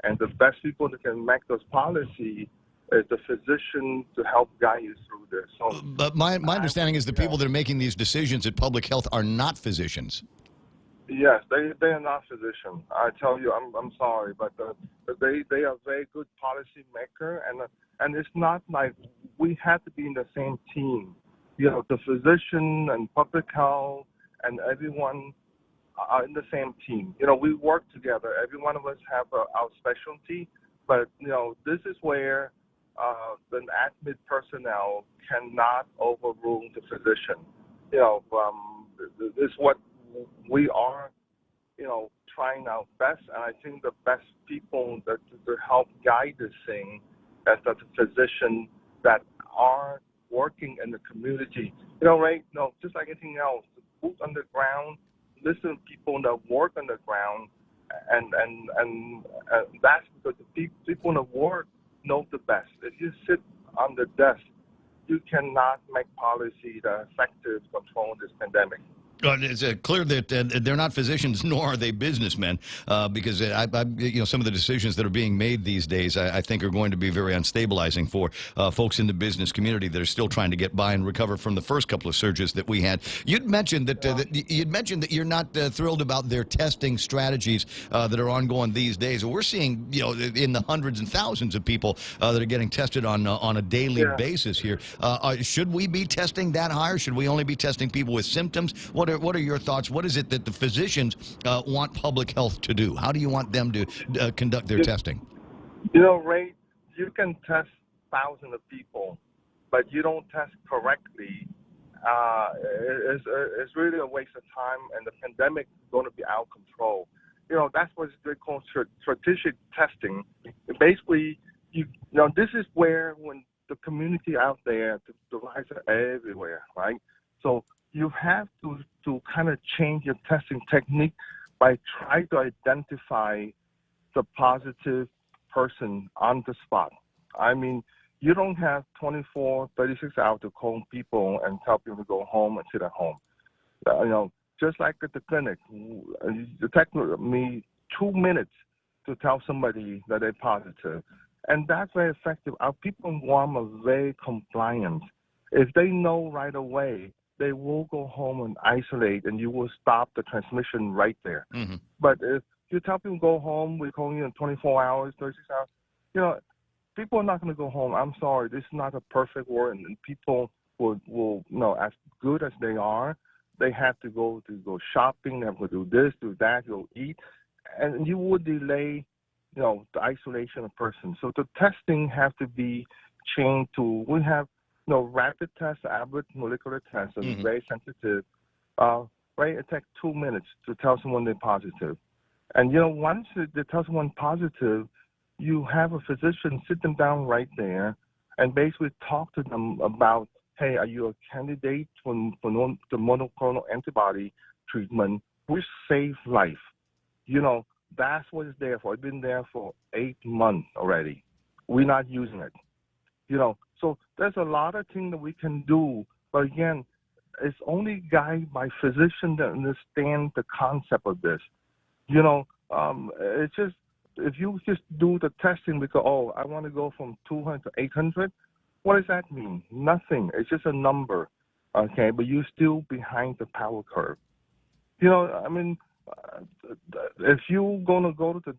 And the best people that can make those policy is the physician to help guide you through this. So, but my understanding is the people that are making these decisions at public health are not physicians. Yes, they are not physicians. I tell you, I'm sorry, but they are very good policy maker, and it's not like we have to be in the same team. The physician and public health and everyone are in the same team. We work together. Every one of us have our specialty, but this is where the admin personnel cannot overrule the physician. This is what we are, trying our best, and I think the best people that to help guide this thing as the physician that are working in the community. Right? Just like anything else, boots on the ground, listen to people that work on the ground, and that's because the people that work know the best. If you sit on the desk, you cannot make policy that are effective control this pandemic. It's clear that they're not physicians, nor are they businessmen, because some of the decisions that are being made these days, I think, are going to be very unstabilizing for folks in the business community that are still trying to get by and recover from the first couple of surges that we had. You'd mentioned that you're not thrilled about their testing strategies that are ongoing these days. We're seeing, in the hundreds and thousands of people that are getting tested on a daily basis here. Should we be testing that higher? Should we only be testing people with symptoms? What are your thoughts? What is it that the physicians want public health to do? How do you want them to conduct their testing? Ray, you can test thousands of people, but you don't test correctly. It's really a waste of time, and the pandemic is going to be out of control. That's what they call strategic testing. Basically, this is where when the community out there, the virus are everywhere, right? So you have to kind of change your testing technique by trying to identify the positive person on the spot. I mean, you don't have 24, 36 hours to call people and tell people to go home and sit at home. Just like at the clinic, it takes me 2 minutes to tell somebody that they're positive. And that's very effective. Our people in Guam are very compliant. If they know right away, they will go home and isolate, and you will stop the transmission right there. Mm-hmm. But if you tell people to go home, we're calling you in 24 hours, 36 hours, people are not going to go home. I'm sorry, this is not a perfect world, and people will as good as they are, they have to go shopping, they have to do this, do that, go eat, and you would delay, the isolation of person. So the testing have to be changed to, we have, rapid tests, Abbott molecular tests are very sensitive. Right, it takes 2 minutes to tell someone they're positive. And, once they tell someone positive, you have a physician sit them down right there and basically talk to them about, hey, are you a candidate for the monoclonal antibody treatment, which saves life? That's what it's there for. It's been there for 8 months already. We're not using it. So there's a lot of things that we can do, but again, it's only guided by physicians that understand the concept of this. It's just, if you just do the testing because, I want to go from 200 to 800, what does that mean? Nothing. It's just a number, okay? But you're still behind the power curve. If you're going to go to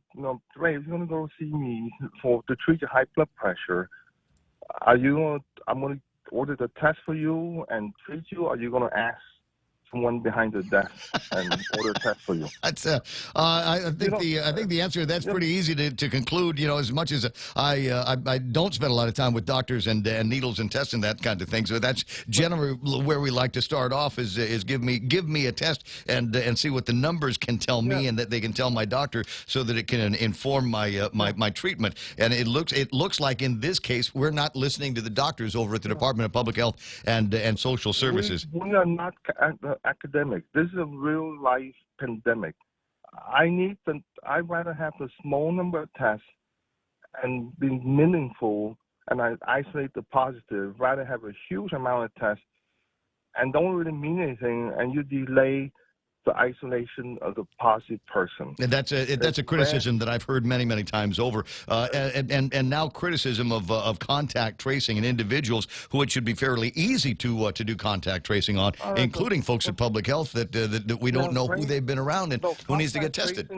Ray, if you're going to go see me to treat your high blood pressure, I'm going to order the test for you and treat you, or are you going to ask someone behind the desk and order a test for you. That's I think the answer to that's pretty easy to conclude. As much as I don't spend a lot of time with doctors and needles and tests and that kind of thing. So that's generally where we like to start off is give me a test and see what the numbers can tell me and that they can tell my doctor so that it can inform my treatment. And it looks like in this case we're not listening to the doctors over at the Department of Public Health and Social Services. We are not academic. This is a real life pandemic. I'd rather have a small number of tests and be meaningful, and I isolate the positive, rather have a huge amount of tests and don't really mean anything, and you delay the isolation of the positive person. And that's a criticism that I've heard many times over, and now criticism of contact tracing and individuals who it should be fairly easy to do contact tracing on, including folks at Public Health that we don't know who they've been around and who needs to get tested.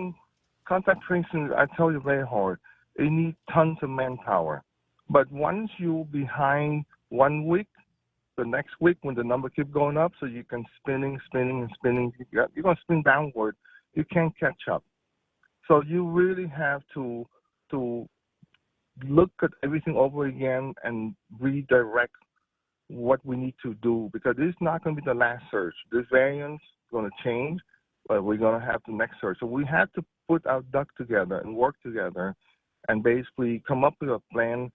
Contact tracing, I tell you, very hard. It needs tons of manpower. But once you're behind 1 week, the next week when the number keeps going up, so you can spinning, you're going to spin downward. You can't catch up. So you really have to look at everything over again and redirect what we need to do, because this is not going to be the last surge. This variant's going to change, but we're going to have the next surge. So we have to put our ducks together and work together and basically come up with a plan,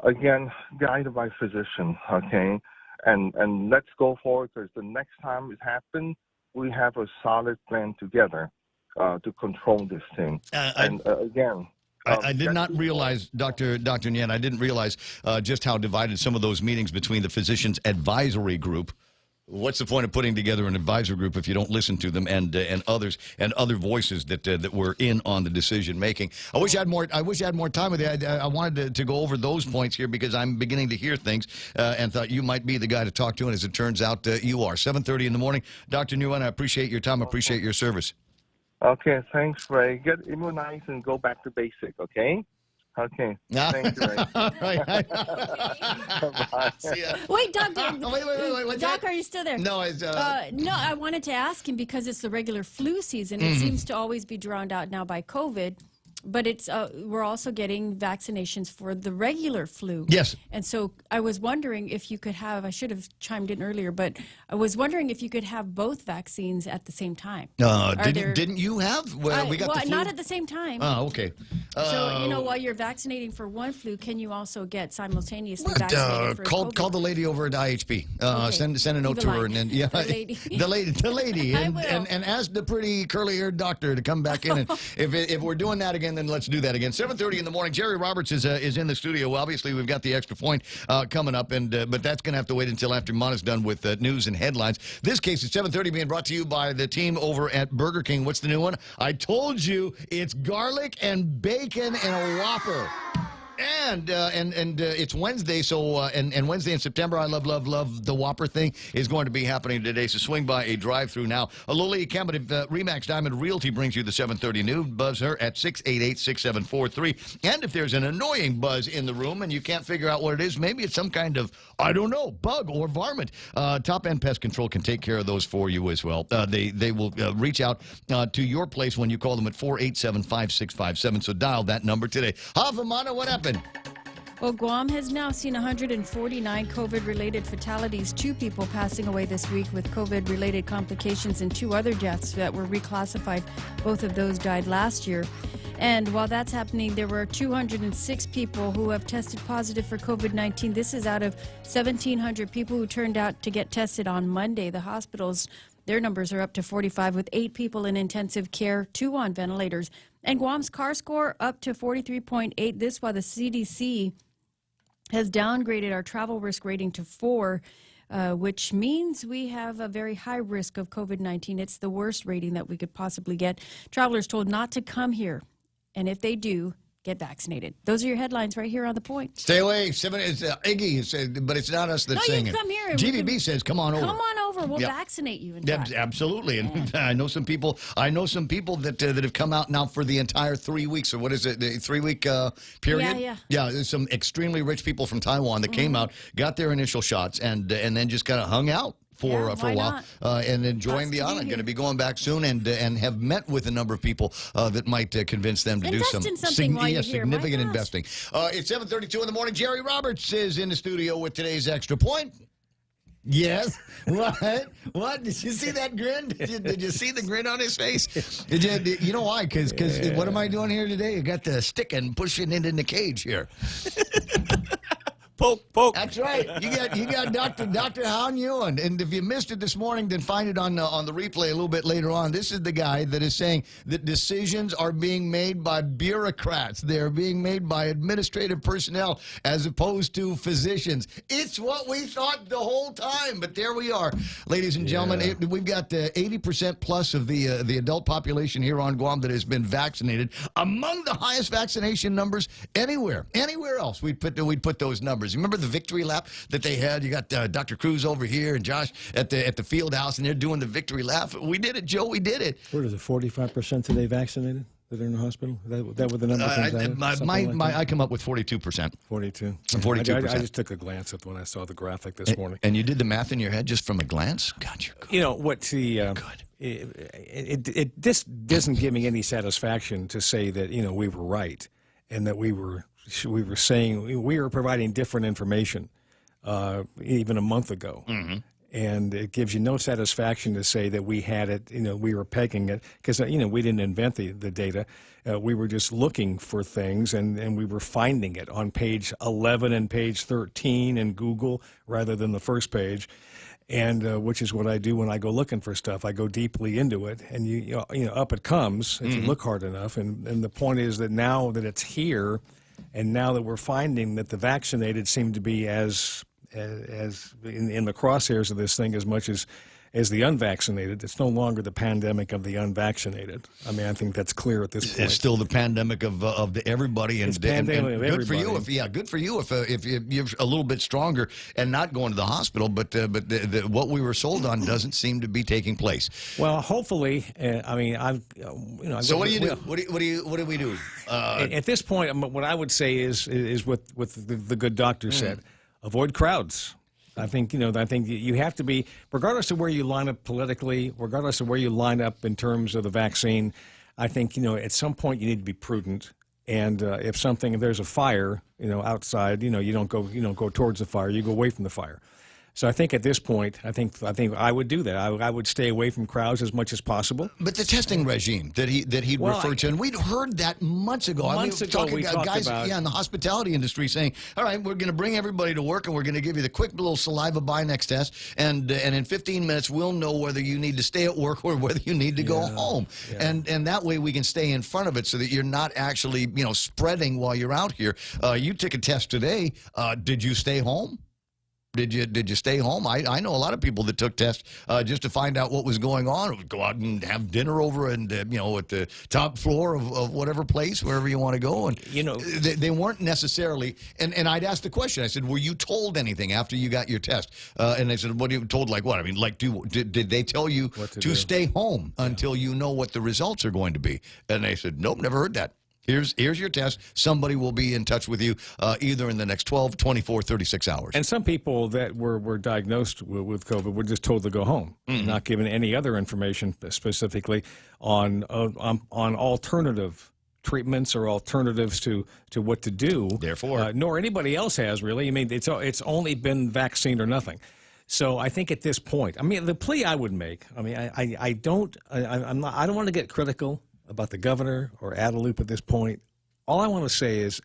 again, guided by physician, okay? And let's go forward, because the next time it happens, we have a solid plan together to control this thing. I did not realize, Dr. Nguyen, I didn't realize just how divided some of those meetings between the Physicians Advisory Group. What's the point of putting together an advisor group if you don't listen to them and others and other voices that were in on the decision making? I wish I had more time with you. I wanted to go over those points here because I'm beginning to hear things and thought you might be the guy to talk to. And as it turns out, you are. 7:30 in the morning, Dr. Nguyen. I appreciate your time. I appreciate your service. Okay, thanks, Ray. Get immunized and go back to basic. Okay. Okay. Thank you, Ray. All right. Wait, Doc. Wait. Doc, are you still there? No, no, I wanted to ask him because it's the regular flu season. It seems to always be drowned out now by COVID. But it's we're also getting vaccinations for the regular flu. Yes. And so I was wondering if you could have, I should have chimed in earlier, but I was wondering if you could have both vaccines at the same time. Didn't you have? Well, we got the flu. Not at the same time. Oh, okay. So, while you're vaccinating for one flu, can you also get simultaneously vaccinated for COVID? Call the lady over at IHP. Okay. Send a note to her. And then, the lady. And ask the pretty curly-haired doctor to come back in. And if we're doing that again, then let's do that again. 7:30 in the morning. Jerry Roberts is in the studio. Well, obviously, we've got the extra point coming up, but that's going to have to wait until after Mana's done with news and headlines. This case is 7:30, being brought to you by the team over at Burger King. What's the new one? I told you it's garlic and bacon and a Whopper. And it's Wednesday, so and Wednesday in September, I love the Whopper thing is going to be happening today. So swing by a drive-through now. Lily Campbell, Remax Diamond Realty brings you the 7:30 news. Buzz her at 688-6743. And if there's an annoying buzz in the room and you can't figure out what it is, maybe it's some kind of, I don't know, bug or varmint. Top End Pest Control can take care of those for you as well. They will reach out to your place when you call them at 487-5657. So dial that number today. Havamana, what happened? Well, Guam has now seen 149 COVID-related fatalities, 2 people passing away this week with COVID-related complications and 2 other deaths that were reclassified. Both of those died last year. And while that's happening, there were 206 people who have tested positive for COVID-19. This is out of 1,700 people who turned out to get tested on Monday. The hospitals, their numbers are up to 45 with 8 people in intensive care, 2 on ventilators. And Guam's CAR score up to 43.8. This while the CDC has downgraded our travel risk rating to 4, which means we have a very high risk of COVID-19. It's the worst rating that we could possibly get. Travelers told not to come here. And if they do, get vaccinated. Those are your headlines right here on The Point. Stay away. It's Iggy, but it's not us that's saying it. No, you come here. GVB says, come on over. Come on over. We'll vaccinate you. Absolutely. And I know some people that have come out now for the entire 3 weeks, or what is it, the 3-week period? Yeah, there's some extremely rich people from Taiwan that came out, got their initial shots, and then just kind of hung out. for a why while and enjoying the island. Going to be going back soon and have met with a number of people that might convince them to do Invest in something while you're here. significant My gosh. investing. It's 7:32 in the morning. Jerry Roberts is in the studio with today's Extra Point. Yes. What? What? Did you see that grin? Did you see the grin on his face? You know why? Because what am I doing here today? I got the stick and pushing it in the cage here. Poke. That's right. You got Dr. Hao Nguyen. And if you missed it this morning, then find it on the replay a little bit later on. This is the guy that is saying that decisions are being made by bureaucrats. They're being made by administrative personnel as opposed to physicians. It's what we thought the whole time, but there we are. Ladies and gentlemen, we've got 80% plus of the adult population here on Guam that has been vaccinated, among the highest vaccination numbers anywhere else. We'd put those numbers. Remember the victory lap that they had? You got Dr. Cruz over here and Josh at the field house, and they're doing the victory lap. We did it, Joe. We did it. What is it, 45% today vaccinated that are in the hospital? That what the number comes out? I come up with 42%. 42. 42%. I just took a glance at when I saw the graphic this morning. And you did the math in your head just from a glance? God, you're good. You know, what the... This doesn't give me any satisfaction to say that, we were right and that we were saying we were providing different information even a month ago. Mm-hmm. And it gives you no satisfaction to say that we had it, we were pegging it, because, we didn't invent the data. We were just looking for things, and we were finding it on page 11 and page 13 in Google rather than the first page. And which is what I do when I go looking for stuff. I go deeply into it, and up it comes if you look hard enough. And the point is that now that it's here, and now that we're finding that the vaccinated seem to be as in the crosshairs of this thing as much as the unvaccinated, it's no longer the pandemic of the unvaccinated. I mean, I think that's clear at this point. It's still the pandemic of everybody, and, it's pandemic of good everybody. For you if you're a little bit stronger and not going to the hospital. But what we were sold on doesn't seem to be taking place. Well, hopefully, I mean, So what do you do? What do we do? At this point, what I would say is what the good doctor said: avoid crowds. I think you have to be, regardless of where you line up politically, regardless of where you line up in terms of the vaccine. I think at some point you need to be prudent. And if there's a fire, outside, you don't go towards the fire. You go away from the fire. So I think at this point, I think I would do that. I would stay away from crowds as much as possible. But the testing regime that he referred to, and we'd heard that months ago. We talked guys, about in the hospitality industry saying, all right, we're going to bring everybody to work, and we're going to give you the quick little saliva Binex test, and in 15 minutes we'll know whether you need to stay at work or whether you need to go home. Yeah. And that way we can stay in front of it so that you're not actually spreading while you're out here. You took a test today. Did you stay home? Did you stay home? I know a lot of people that took tests just to find out what was going on. Would go out and have dinner over and at the top floor of whatever place, wherever you want to go. And they weren't necessarily. And I'd ask the question. I said, "Were you told anything after you got your test?" And they said, "What are you told? Like what? I mean, like did they tell you to stay home until you know what the results are going to be?" And they said, "Nope, never heard that. Here's your test. Somebody will be in touch with you either in the next 12, 24, 36 hours. And some people that were diagnosed with COVID were just told to go home, not given any other information specifically on alternative treatments or alternatives to what to do. Therefore, nor anybody else has really. I mean, it's only been vaccine or nothing. So I think at this point, I mean, the plea I would make. I mean, I don't want to get critical about the governor or Adelup at this point. All I want to say is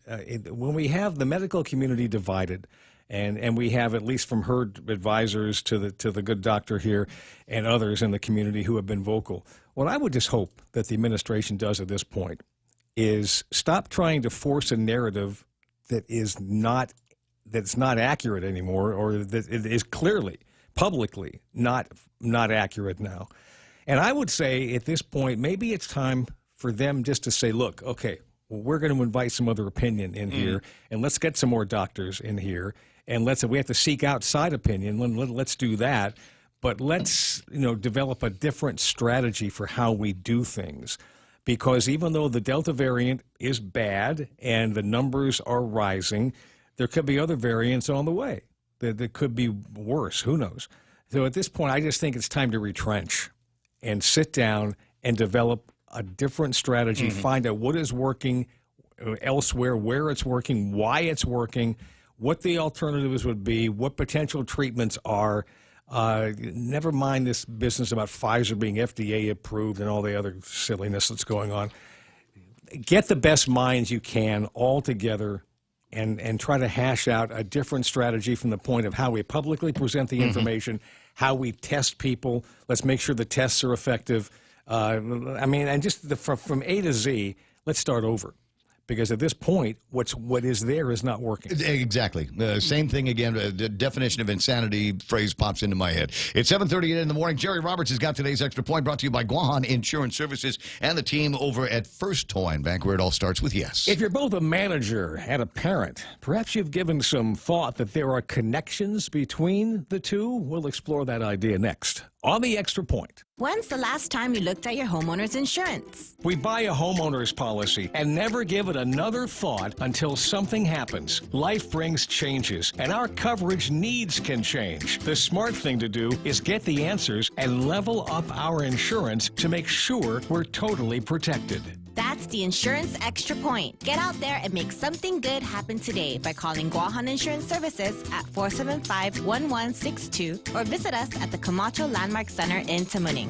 when we have the medical community divided, and we have, at least from her advisors to the good doctor here and others in the community who have been vocal, what I would just hope that the administration does at this point is stop trying to force a narrative that's not accurate anymore, or that it is clearly, publicly not accurate now. And I would say at this point, maybe it's time for them just to say, look, okay, well, we're going to invite some other opinion in here, and let's get some more doctors in here, and if we have to seek outside opinion, let's do that. But let's develop a different strategy for how we do things. Because even though the Delta variant is bad and the numbers are rising, there could be other variants on the way that could be worse. Who knows? So at this point, I just think it's time to retrench and sit down and develop a different strategy, find out what is working elsewhere, where it's working, why it's working, what the alternatives would be, what potential treatments are. Never mind this business about Pfizer being FDA approved and all the other silliness that's going on. Get the best minds you can all together and try to hash out a different strategy from the point of how we publicly present the information, how we test people. Let's make sure the tests are effective. And just from A to Z, let's start over. Because at this point, what is there is not working. Exactly. Same thing again. The definition of insanity phrase pops into my head. It's 7:38 in the morning. Jerry Roberts has got today's Extra Point brought to you by Guahan Insurance Services and the team over at First Hawaiian Bank, where it all starts with yes. If you're both a manager and a parent, perhaps you've given some thought that there are connections between the two. We'll explore that idea next on the Extra Point. When's the last time you looked at your homeowner's insurance? We buy a homeowner's policy and never give it another thought until something happens. Life brings changes, and our coverage needs can change. The smart thing to do is get the answers and level up our insurance to make sure we're totally protected. That's the Insurance Extra Point. Get out there and make something good happen today by calling Guahan Insurance Services at 475-1162 or visit us at the Camacho Landmark Center in Tamuning.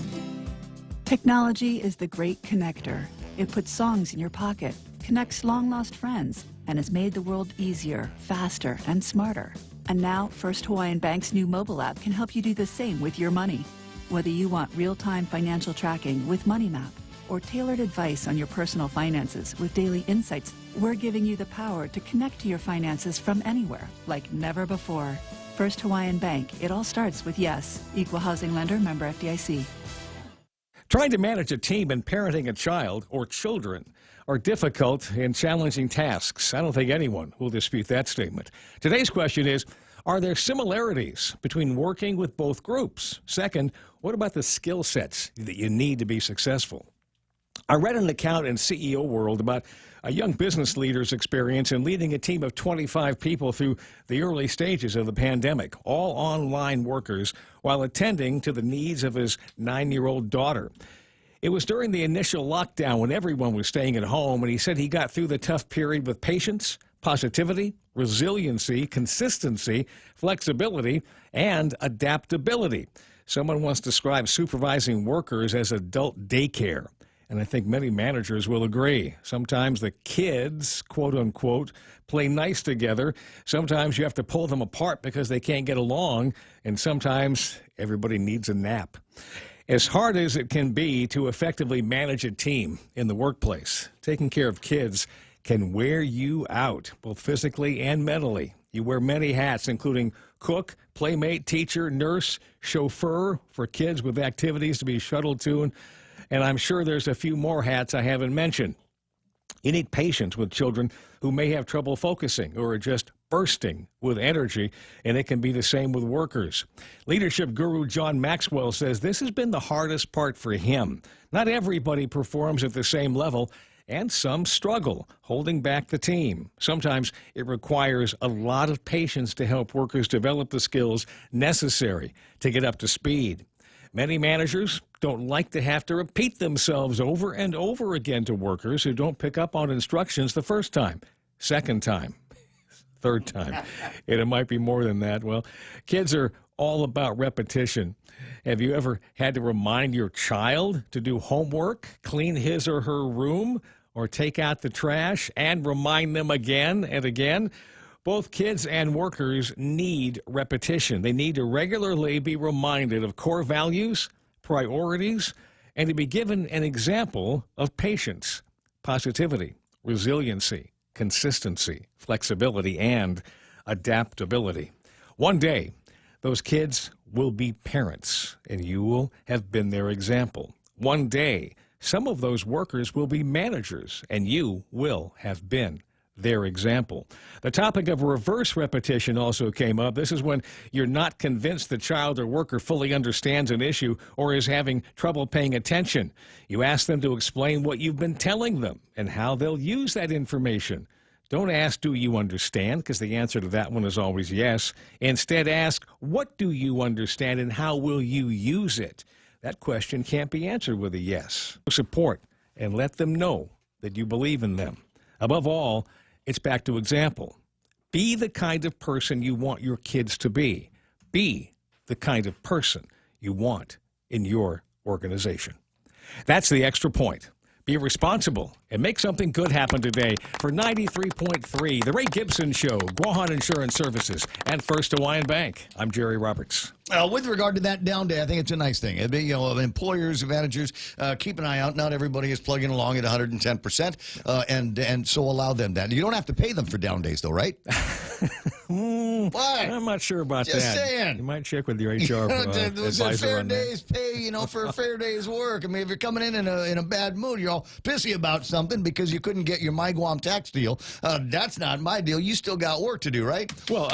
Technology is the great connector. It puts songs in your pocket, connects long-lost friends, and has made the world easier, faster, and smarter. And now, First Hawaiian Bank's new mobile app can help you do the same with your money. Whether you want real-time financial tracking with MoneyMap, or tailored advice on your personal finances with daily insights, we're giving you the power to connect to your finances from anywhere, like never before. First Hawaiian Bank, it all starts with yes. Equal housing lender, member FDIC. Trying to manage a team and parenting a child or children are difficult and challenging tasks. I don't think anyone will dispute that statement. Today's question is, are there similarities between working with both groups? Second, what about the skill sets that you need to be successful? I read an account in CEO World about a young business leader's experience in leading a team of 25 people through the early stages of the pandemic, all online workers, while attending to the needs of his 9-year-old daughter. It was during the initial lockdown when everyone was staying at home, and he said he got through the tough period with patience, positivity, resiliency, consistency, flexibility, and adaptability. Someone once described supervising workers as adult daycare. And I think many managers will agree. Sometimes the kids, quote unquote, play nice together. Sometimes you have to pull them apart because they can't get along. And sometimes everybody needs a nap. As hard as it can be to effectively manage a team in the workplace, taking care of kids can wear you out, both physically and mentally. You wear many hats, including cook, playmate, teacher, nurse, chauffeur for kids with activities to be shuttled to. And I'm sure there's a few more hats I haven't mentioned. You need patience with children who may have trouble focusing or are just bursting with energy, and it can be the same with workers. Leadership guru John Maxwell says this has been the hardest part for him. Not everybody performs at the same level, and some struggle holding back the team. Sometimes it requires a lot of patience to help workers develop the skills necessary to get up to speed. Many managers don't like to have to repeat themselves over and over again to workers who don't pick up on instructions the first time, second time, third time. And it might be more than that. Well, kids are all about repetition. Have you ever had to remind your child to do homework, clean his or her room, or take out the trash, and remind them again and again? Both kids and workers need repetition. They need to regularly be reminded of core values, priorities, and to be given an example of patience, positivity, resiliency, consistency, flexibility, and adaptability. One day, those kids will be parents, and you will have been their example. One day, some of those workers will be managers, and you will have been their example. The topic of reverse repetition also came up. This is when you're not convinced the child or worker fully understands an issue or is having trouble paying attention. You ask them to explain what you've been telling them and how they'll use that information. Don't ask, do you understand? Because the answer to that one is always yes. Instead, ask, what do you understand and how will you use it? That question can't be answered with a yes. Support and let them know that you believe in them. Above all, it's back to example. Be the kind of person you want your kids to be. Be the kind of person you want in your organization. That's the extra point. Be responsible and make something good happen today. For 93.3, The Ray Gibson Show, Guahan Insurance Services, and First Hawaiian Bank. I'm Jerry Roberts. With regard to that down day, I think it's a nice thing. Employers, managers, keep an eye out. Not everybody is plugging along at 110%, and so allow them that. You don't have to pay them for down days, though, right? What? I'm not sure about Just that. saying. You might check with your HR advisor fair on days pay, for a fair day's work. I mean, if you're coming in a bad mood, you're all pissy about something because you couldn't get your My Guam tax deal. That's not my deal. You still got work to do, right? Well,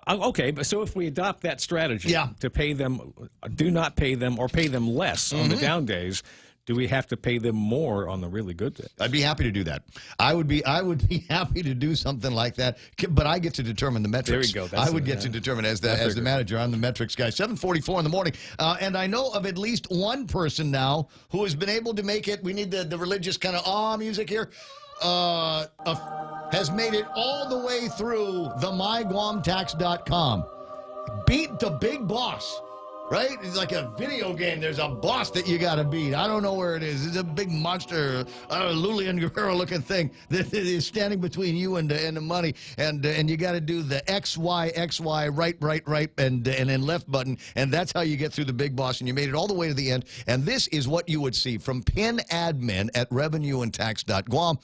okay, but so if we adopt that strategy to pay them, do not pay them or pay them less on the down days, do we have to pay them more on the really good days? I'd be happy to do that. I would be happy to do something like that, but I get to determine the metrics. There you go. I would get to determine as the manager. I'm the metrics guy. 7:44 in the morning, and I know of at least one person now who has been able to make it. We need the religious kind of music here. Has made it all the way through the myguamtax.com. Beat the big boss. Right? It's like a video game. There's a boss that you got to beat. I don't know where it is. It's a big monster, Lulian Guerrero-looking thing that is standing between you and the money. And you got to do the XY, right, and then left button. And that's how you get through the big boss. And you made it all the way to the end. And this is what you would see from pinadmin at revenueandtax.guam.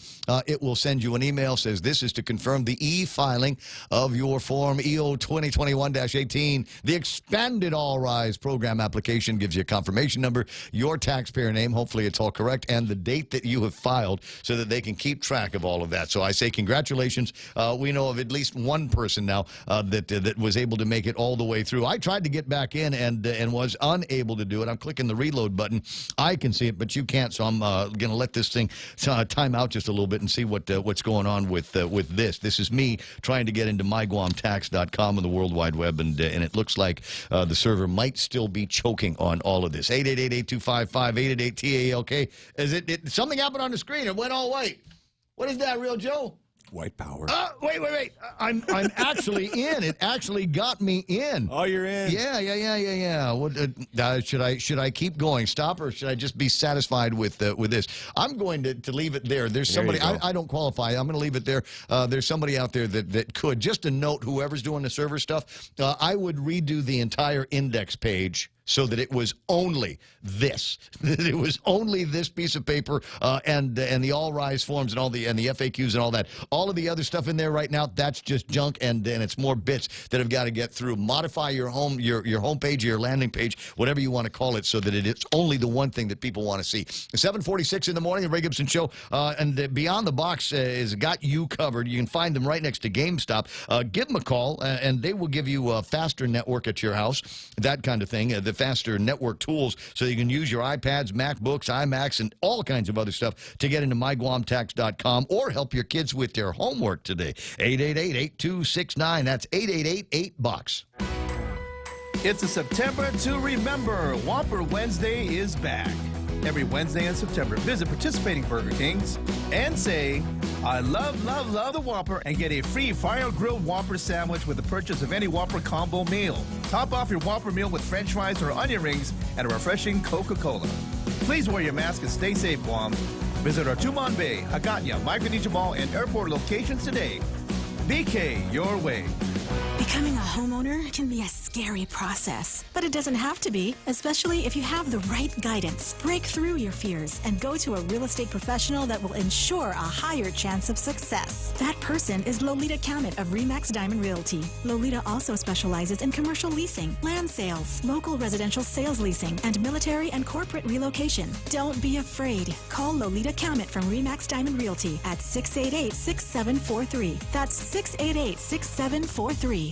It will send you an email, says this is to confirm the e-filing of your Form EO 2021-18. The expanded All Rise program application gives you a confirmation number, your taxpayer name, hopefully it's all correct, and the date that you have filed so that they can keep track of all of that. So I say congratulations. We know of at least one person now that was able to make it all the way through. I tried to get back in and was unable to do it. I'm clicking the reload button. I can see it, but you can't, so I'm going to let this thing time out just a little bit and see what's going on with this. This is me trying to get into myguamtax.com on the World Wide Web, and it looks like the server might still be choking on all of this. 888-8255-888-TALK. Is something happened on the screen? It went all white. What is that, Real Joe? White power. Wait. I'm actually in. It actually got me in. Oh, you're in. Yeah. What, should I keep going? Stop, or should I just be satisfied with this? I'm going to leave it there. There's somebody. I don't qualify. I'm going to leave it there. There's somebody out there that could. Just a note, whoever's doing the server stuff, I would redo the entire index page so that it was only this. It was only this piece of paper and the All Rise forms and the FAQs and all that. All of the other stuff in there right now, that's just junk, and it's more bits that have got to get through. Modify your home page, your landing page, whatever you want to call it, so that it's only the one thing that people want to see. 7:46 in the morning, the Ray Gibson Show, and Beyond the Box has got you covered. You can find them right next to GameStop. Give them a call, and they will give you a faster network at your house, that kind of thing. The faster network tools, so you can use your iPads, MacBooks, iMacs, and all kinds of other stuff to get into myguamtax.com or help your kids with their homework today. 888-8269. That's 888-8-BOX. It's a September to remember. Whopper Wednesday is back. Every Wednesday in September, visit participating Burger Kings and say, I love the Whopper, and get a free fire-grilled Whopper sandwich with the purchase of any Whopper combo meal. Top off your Whopper meal with French fries or onion rings and a refreshing Coca-Cola. Please wear your mask and stay safe, Guam. Visit our Tumon Bay, Hagåtña, Micronesia Mall, and airport locations today. BK, your way. Becoming a homeowner can be a scary process, but it doesn't have to be, especially if you have the right guidance. Break through your fears and go to a real estate professional that will ensure a higher chance of success. That person is Lolita Camet of RE/MAX Diamond Realty. Lolita also specializes in commercial leasing, land sales, local residential sales leasing, and military and corporate relocation. Don't be afraid. Call Lolita Camet from RE/MAX Diamond Realty at 688-6743. That's 688-6743.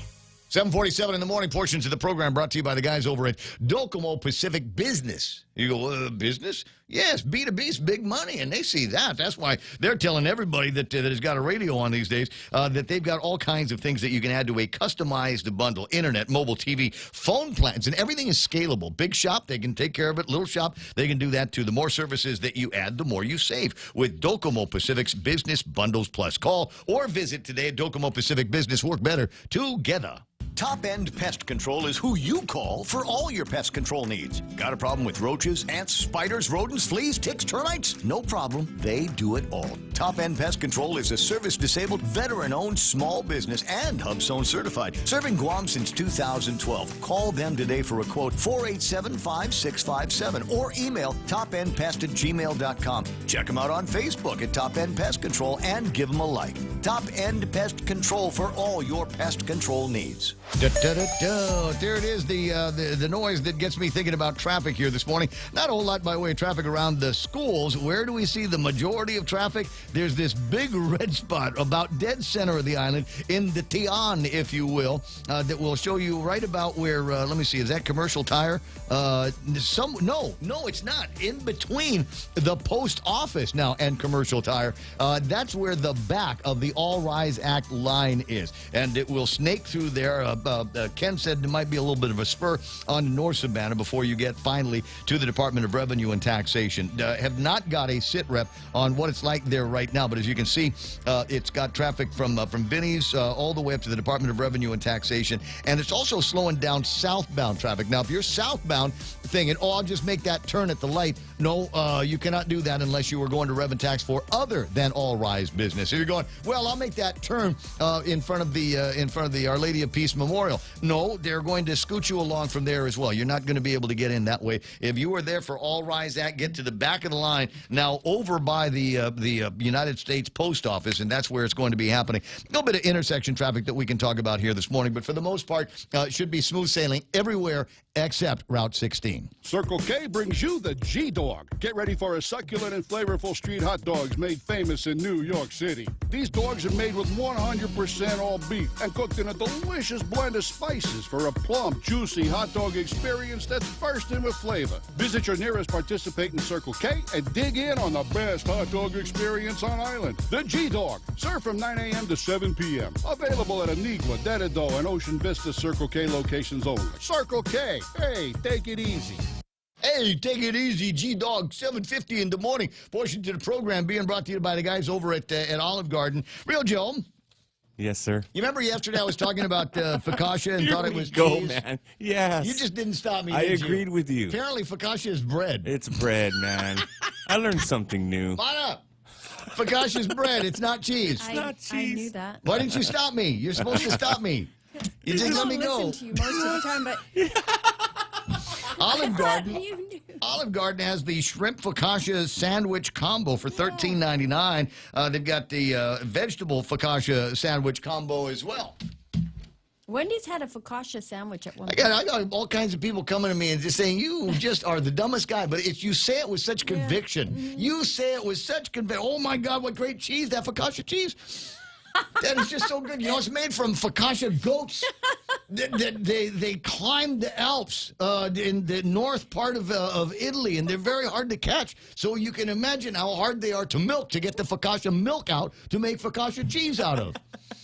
7:47 in the morning. Portions of the program brought to you by the guys over at Docomo Pacific Business. You go, business? Yes, B2B's big money, and they see that. That's why they're telling everybody that has got a radio on these days that they've got all kinds of things that you can add to a customized bundle: internet, mobile TV, phone plans, and everything is scalable. Big shop, they can take care of it. Little shop, they can do that too. The more services that you add, the more you save with Docomo Pacific's Business Bundles Plus. Call or visit today at Docomo Pacific. Business work better together. Top End Pest Control is who you call for all your pest control needs. Got a problem with roaches, ants, spiders, rodents, fleas, ticks, termites? No problem. They do it all. Top End Pest Control is a service-disabled, veteran-owned small business and HubZone certified. Serving Guam since 2012. Call them today for a quote, 487-5657, or email topendpest@gmail.com. Check them out on Facebook at Top End Pest Control and give them a like. Top End Pest Control for all your pest control needs. There it is, the noise that gets me thinking about traffic here this morning. Not a whole lot by way of traffic around the schools. Where do we see the majority of traffic? There's this big red spot about dead center of the island, in the Tian, if you will, that will show you right about where, let me see, is that Commercial Tire? No, it's not. In between the post office now and Commercial Tire, that's where the back of the All Rise Act line is. And it will snake through there. Ken said there might be a little bit of a spur on North Savannah before you get finally to the Department of Revenue and Taxation. Have not got a sit rep on what it's like there right now, but as you can see, it's got traffic from Vinny's all the way up to the Department of Revenue and Taxation, and it's also slowing down southbound traffic. Now, if you're southbound thinking, oh, I'll just make that turn at the light, no, you cannot do that unless you are going to Rev and Tax for other than All Rise business. So you're going, well, I'll make that turn in front of the Our Lady of Peace Memorial. No, they're going to scoot you along from there as well. You're not going to be able to get in that way. If you are there for All Rise Act, get to the back of the line, now over by the United States Post Office, and that's where it's going to be happening. A little bit of intersection traffic that we can talk about here this morning, but for the most part, it should be smooth sailing everywhere except Route 16. Circle K brings you the G-Dog. Get ready for a succulent and flavorful street hot dogs made famous in New York City. These dogs are made with 100% all beef and cooked in a delicious blend of spices for a plump, juicy hot dog experience that's bursting with flavor. Visit your nearest participating Circle K and dig in on the best hot dog experience on island. The G-Dog, served from 9 a.m. to 7 p.m. Available at Anigua, Dededo, and Ocean Vista Circle K locations only. Circle K. Hey, take it easy. Hey, take it easy, G-Dog, 7:50 in the morning. Portion to the program being brought to you by the guys over at Olive Garden. Real Joe. Yes, sir. You remember yesterday I was talking about focaccia and thought it was go, cheese? Man. Yes. You just didn't stop me, I did agreed you? with you. Apparently focaccia is bread. It's bread, man. I learned something new. Line up. Focaccia is bread. It's not cheese. It's not cheese. I knew that. Why didn't you stop me? You're supposed to stop me. You didn't let me go. I listen to you most of the time, but Olive Garden has the shrimp focaccia sandwich combo for $13.99. They've got the vegetable focaccia sandwich combo as well. Wendy's had a focaccia sandwich at one point. I got all kinds of people coming to me and just saying, you just are the dumbest guy. But you say it with such conviction. Mm-hmm. You say it with such conviction. Oh, my God, what great cheese, that focaccia cheese. That is just so good. You know, it's made from focaccia goats. They climbed the Alps in the north part of Italy, and they're very hard to catch. So you can imagine how hard they are to milk to get the focaccia milk out to make focaccia cheese out of.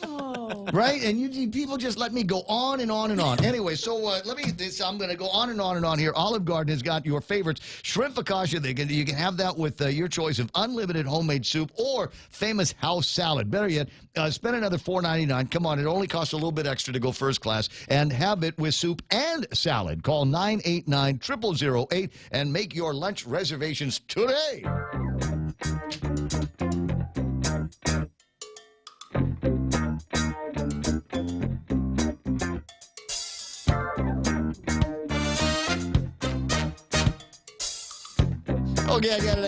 Oh. Right? And people just let me go on and on and on. Anyway, so I'm going to go on and on and on here. Olive Garden has got your favorites. Shrimp focaccia, you can have that with your choice of unlimited homemade soup or famous house salad. Better yet, spend another $4.99. Come on, it only costs a little bit extra to go first class, and have it with soup and salad. Call 989-0008 and make your lunch reservations today. Okay, I get it.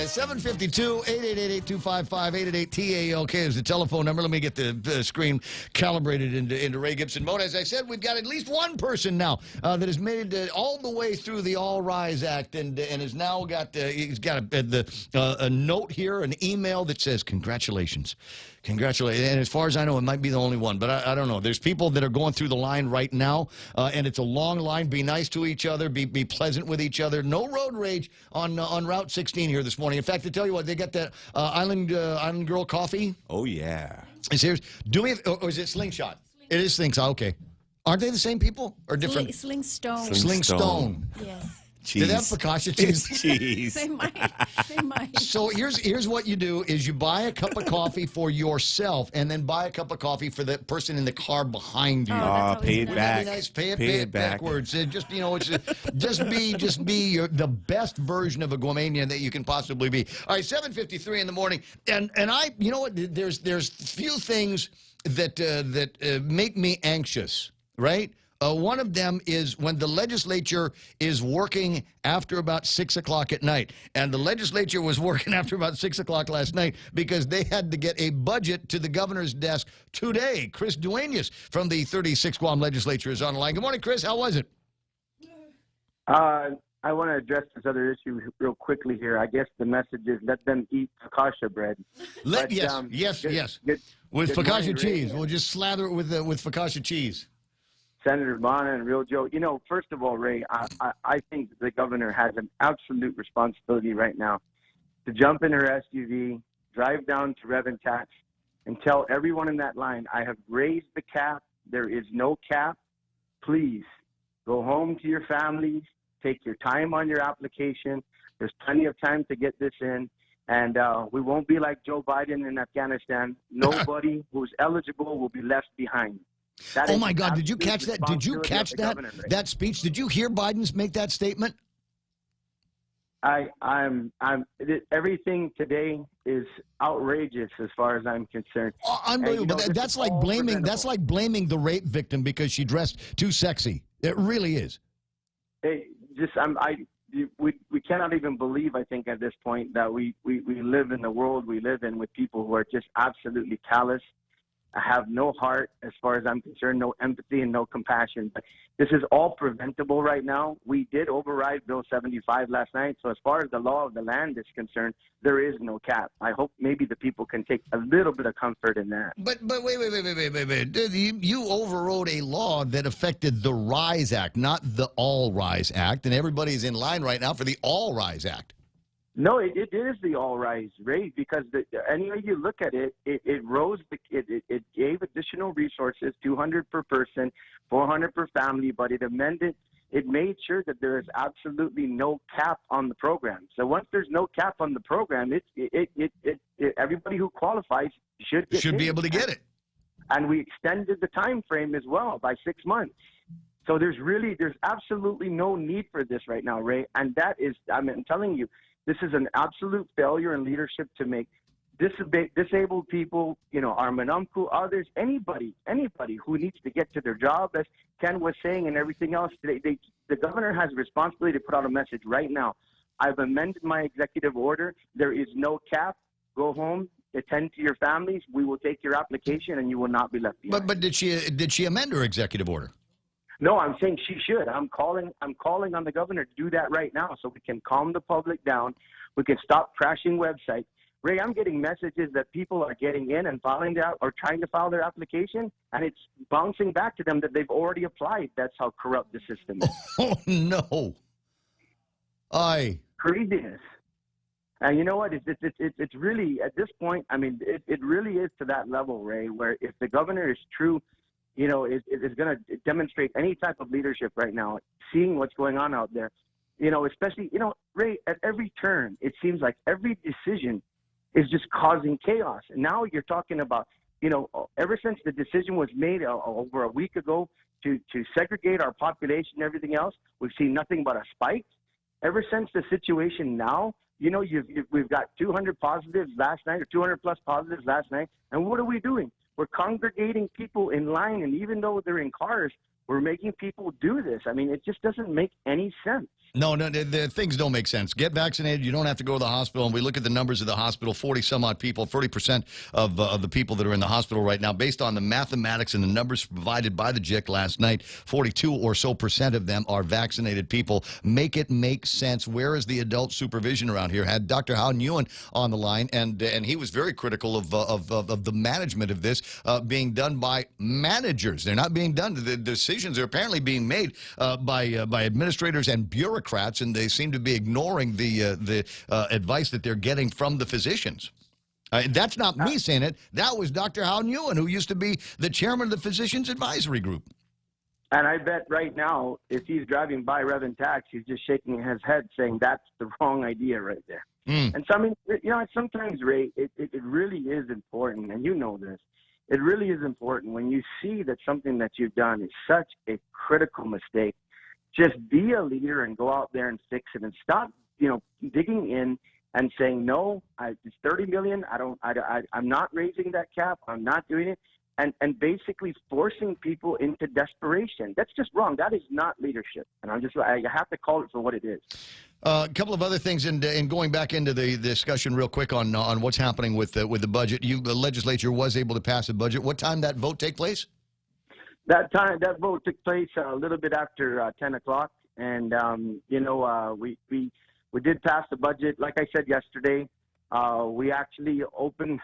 752-888-8255-888-TALK is the telephone number. Let me get the screen calibrated into Ray Gibson mode. As I said, we've got at least one person now that has made it all the way through the All Rise Act and has now got he's got a note here, an email that says, congratulations. Congratulations. And as far as I know, it might be the only one, but I don't know. There's people that are going through the line right now, and it's a long line. Be nice to each other. Be pleasant with each other. No road rage on on Route 16 here this morning. In fact, to tell you what, they got that Island Girl coffee. Oh, yeah. Is here? Or is it Slingshot? It is Slingshot. Okay. Aren't they the same people or different? Sling Stone. Slingstone. Yes. Cheese. Do they have focaccia cheese? It's cheese. They might. So here's what you do is you buy a cup of coffee for yourself and then buy a cup of coffee for the person in the car behind you. Pay it back. Nice. Pay it backwards. Just just be the best version of a Guamanian that you can possibly be. All right, 7:53 in the morning, and I, you know what? There's few things that make me anxious, right? One of them is when the legislature is working after about 6 o'clock at night. And the legislature was working after about 6 o'clock last night because they had to get a budget to the governor's desk today. Chris Duenas from the 36th Guam legislature is on the line. Good morning, Chris. How was it? I want to address this other issue real quickly here. I guess the message is let them eat focaccia bread. Yes. With focaccia cheese. We'll just slather it with focaccia cheese. Senator Bonner and Real Joe, you know, first of all, Ray, I think the governor has an absolute responsibility right now to jump in her SUV, drive down to Rev and Tax, and tell everyone in that line, I have raised the cap. There is no cap. Please go home to your families. Take your time on your application. There's plenty of time to get this in. And we won't be like Joe Biden in Afghanistan. Nobody who's eligible will be left behind. Oh my God! Did you catch that? Did you catch that speech? Did you hear Biden's make that statement? Everything today is outrageous as far as I'm concerned. Unbelievable! And, that's like blaming. That's like blaming the rape victim because she dressed too sexy. It really is. We cannot even believe, I think, at this point that we live in the world we live in with people who are just absolutely callous. I have no heart as far as I'm concerned, no empathy and no compassion. But this is all preventable right now. We did override Bill 75 last night. So as far as the law of the land is concerned, there is no cap. I hope maybe the people can take a little bit of comfort in that. But wait. You overrode a law that affected the RISE Act, not the All Rise Act. And everybody's in line right now for the All Rise Act. No, it is the all rise rate because any way you look at it, it gave additional resources, 200 per person, 400 per family, but it made sure that there is absolutely no cap on the program. So once there's no cap on the program, everybody who qualifies should be able to get it. And we extended the time frame as well by 6 months. So there's absolutely no need for this right now, Ray. And that is, I'm telling you, this is an absolute failure in leadership to make disabled people, our Manumku, others, anybody who needs to get to their job, as Ken was saying, and everything else. The governor has a responsibility to put out a message right now. I've amended my executive order. There is no cap. Go home, attend to your families. We will take your application, and you will not be left behind. But did she amend her executive order? No, I'm saying she should. I'm calling on the governor to do that right now so we can calm the public down. We can stop crashing websites. Ray, I'm getting messages that people are getting in and filing out or trying to file their application, and it's bouncing back to them that they've already applied. That's how corrupt the system is. Oh, no. Craziness. And you know what? It's really, at this point, I mean, it really is to that level, Ray, where if the governor is true, is going to demonstrate any type of leadership right now, seeing what's going on out there, especially, Ray, at every turn, it seems like every decision is just causing chaos. And now you're talking about, ever since the decision was made over a week ago to segregate our population and everything else, we've seen nothing but a spike. Ever since the situation now, we've got 200 positives last night or 200 plus positives last night. And what are we doing? We're congregating people in line, and even though they're in cars, we're making people do this. I mean, it just doesn't make any sense. No, the things don't make sense. Get vaccinated. You don't have to go to the hospital. And we look at the numbers of the hospital, 40-some-odd people, 30% of the people that are in the hospital right now, based on the mathematics and the numbers provided by the JIC last night, 42 or so % of them are vaccinated people. Make it make sense. Where is the adult supervision around here? Had Dr. Hao Nguyen on the line, and he was very critical of the management of this being done by managers. They're not being done. The decisions are apparently being made by administrators and bureaucrats, and they seem to be ignoring the advice that they're getting from the physicians. That's not me saying it. That was Dr. Hal Nguyen, who used to be the chairman of the Physicians Advisory Group. And I bet right now, if he's driving by Reverend Tax, he's just shaking his head saying that's the wrong idea right there. And so, I mean, you know, sometimes, Ray, it really is important, and you know this. It really is important when you see that something that you've done is such a critical mistake. Just be a leader and go out there and fix it, and stop, you know, digging in and saying, no, it's $30 million. I'm not raising that cap. I'm not doing it. And basically forcing people into desperation. That's just wrong. That is not leadership. And I have to call it for what it is. A couple of other things, and going back into the discussion real quick on what's happening with the budget. The legislature was able to pass a budget. What time that vote take place? That vote took place a little bit after 10 o'clock. And, you know, we did pass the budget. Like I said yesterday, we actually opened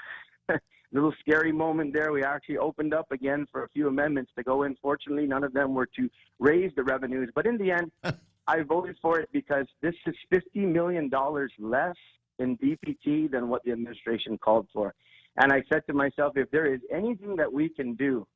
little scary moment there. We actually opened up again for a few amendments to go in. Fortunately, none of them were to raise the revenues. But in the end, I voted for it because this is $50 million less in DPT than what the administration called for. And I said to myself, if there is anything that we can do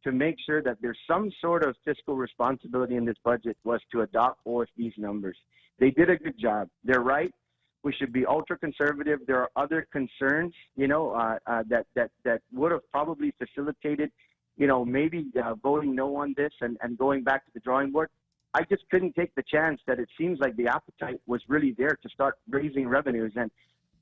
to make sure that there's some sort of fiscal responsibility in this budget, was to adopt forth these numbers. They did a good job. They're right. We should be ultra conservative. There are other concerns, you know, that would have probably facilitated, you know, maybe voting no on this and going back to the drawing board. I just couldn't take the chance that it seems like the appetite was really there to start raising revenues. And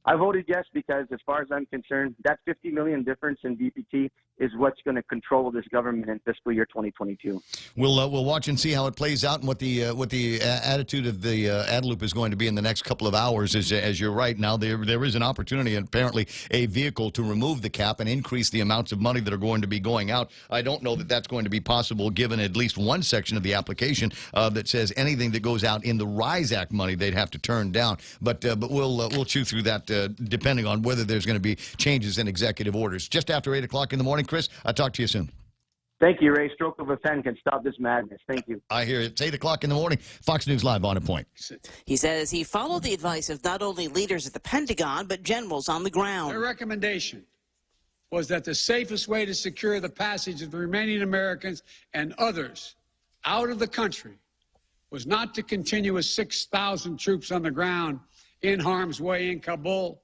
I voted yes because, as far as I'm concerned, that $50 million difference in DPT is what's going to control this government in fiscal year 2022. We'll watch and see how it plays out and what the attitude of the ADLOOP is going to be in the next couple of hours. As you're right, now there is an opportunity and apparently a vehicle to remove the cap and increase the amounts of money that are going to be going out. I don't know that that's going to be possible given at least one section of the application that says anything that goes out in the RISE Act money they'd have to turn down. But we'll chew through that depending on whether there's going to be changes in executive orders. Just after 8 o'clock in the morning, Chris, I'll talk to you soon. Thank you, Ray. Stroke of a pen can stop this madness. Thank you. I hear it. It's 8 o'clock in the morning. Fox News Live on a point. He says he followed the advice of not only leaders at the Pentagon, but generals on the ground. Their recommendation was that the safest way to secure the passage of the remaining Americans and others out of the country was not to continue with 6,000 troops on the ground in harm's way in Kabul,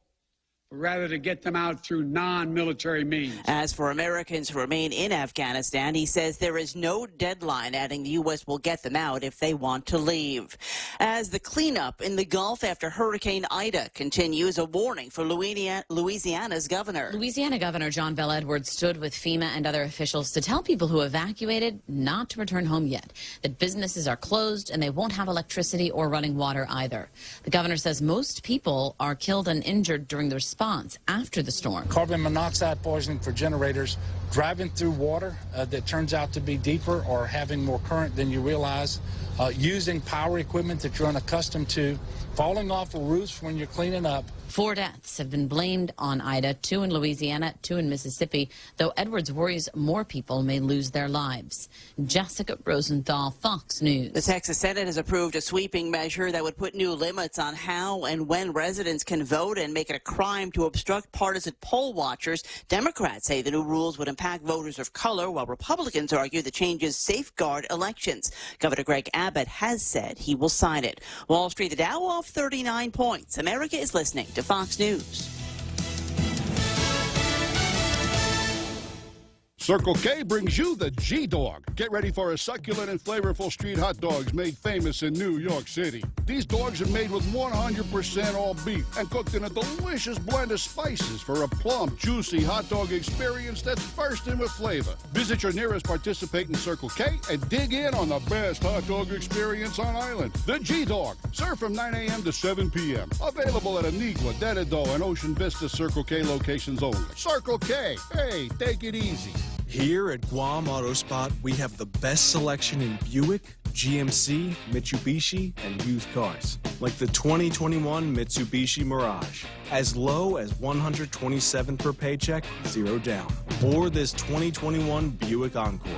but rather to get them out through non-military means. As for Americans who remain in Afghanistan, he says there is no deadline, adding the U.S. will get them out if they want to leave. As the cleanup in the Gulf after Hurricane Ida continues, a warning for Louisiana's governor. Louisiana Governor John Bel Edwards stood with FEMA and other officials to tell people who evacuated not to return home yet, that businesses are closed and they won't have electricity or running water either. The governor says most people are killed and injured during the response after the storm. Carbon monoxide poisoning for generators, driving through water that turns out to be deeper or having more current than you realize, using power equipment that you're unaccustomed to, falling off of roofs when you're cleaning up. 4 deaths have been blamed on Ida, 2 in Louisiana, 2 in Mississippi, though Edwards worries more people may lose their lives. Jessica Rosenthal, Fox News. The Texas Senate has approved a sweeping measure that would put new limits on how and when residents can vote and make it a crime to obstruct partisan poll watchers. Democrats say the new rules would impact voters of color, while Republicans argue the changes safeguard elections. Governor Greg Abbott has said he will sign it. Wall Street, the Dow off 39 points. America is listening to Fox News. Circle K brings you the G-Dog. Get ready for a succulent and flavorful street hot dogs made famous in New York City. These dogs are made with 100% all beef and cooked in a delicious blend of spices for a plump, juicy hot dog experience that's bursting with flavor. Visit your nearest participating Circle K and dig in on the best hot dog experience on island. The G-Dog, served from 9 a.m. to 7 p.m. Available at Anigua, Denado, and Ocean Vista Circle K locations only. Circle K, hey, take it easy. Here at Guam Auto Spot, we have the best selection in Buick, GMC, Mitsubishi, and used cars. Like the 2021 Mitsubishi Mirage. As low as $127 per paycheck, 0 down. Or this 2021 Buick Encore.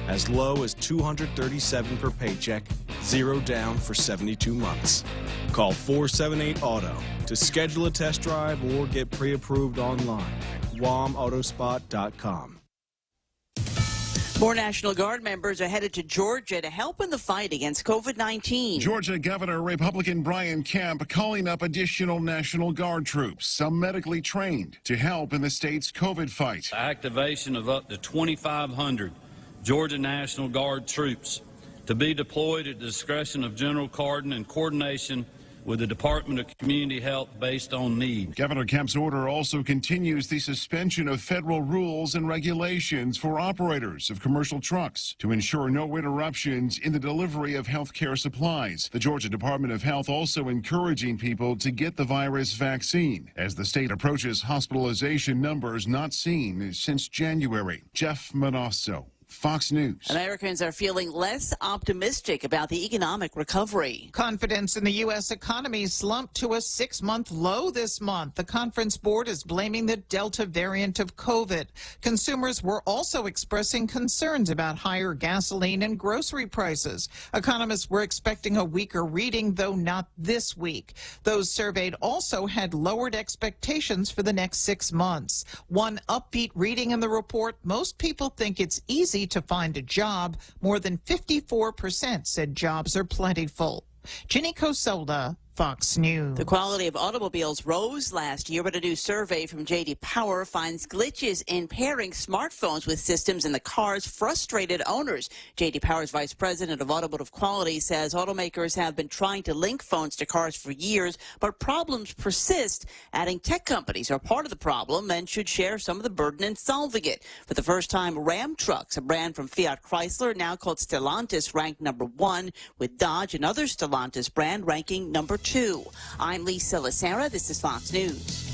as low as $237 per paycheck, 0 down for 72 months. Call 478-AUTO to schedule a test drive or get pre-approved online at guamautospot.com. More National Guard members are headed to Georgia to help in the fight against COVID-19. Georgia Governor Republican Brian Kemp calling up additional National Guard troops, some medically trained, to help in the state's COVID fight. Activation of up to 2,500 Georgia National Guard troops to be deployed at the discretion of General Cardin in coordination with the Department of Community Health based on need. Governor Kemp's order also continues the suspension of federal rules and regulations for operators of commercial trucks to ensure no interruptions in the delivery of health care supplies. The Georgia Department of Health also encouraging people to get the virus vaccine as the state approaches hospitalization numbers not seen since January. Jeff Manasso, Fox News. Americans are feeling less optimistic about the economic recovery. Confidence in the U.S. economy slumped to a 6-month low this month. The Conference Board is blaming the Delta variant of COVID. Consumers were also expressing concerns about higher gasoline and grocery prices. Economists were expecting a weaker reading, though not this week. Those surveyed also had lowered expectations for the next 6 months. One upbeat reading in the report: most people think it's easy to find a job. More than 54% said jobs are plentiful. Ginny Cosola, Fox News. The quality of automobiles rose last year, but a new survey from J.D. Power finds glitches in pairing smartphones with systems in the cars frustrated owners. J.D. Power's vice president of automotive quality says automakers have been trying to link phones to cars for years, but problems persist. Adding tech companies are part of the problem and should share some of the burden in solving it. For the first time, Ram trucks, a brand from Fiat Chrysler now called Stellantis, ranked #1, with Dodge, another Stellantis brand, ranking #2. I'm Lisa Lacera. This is Fox News.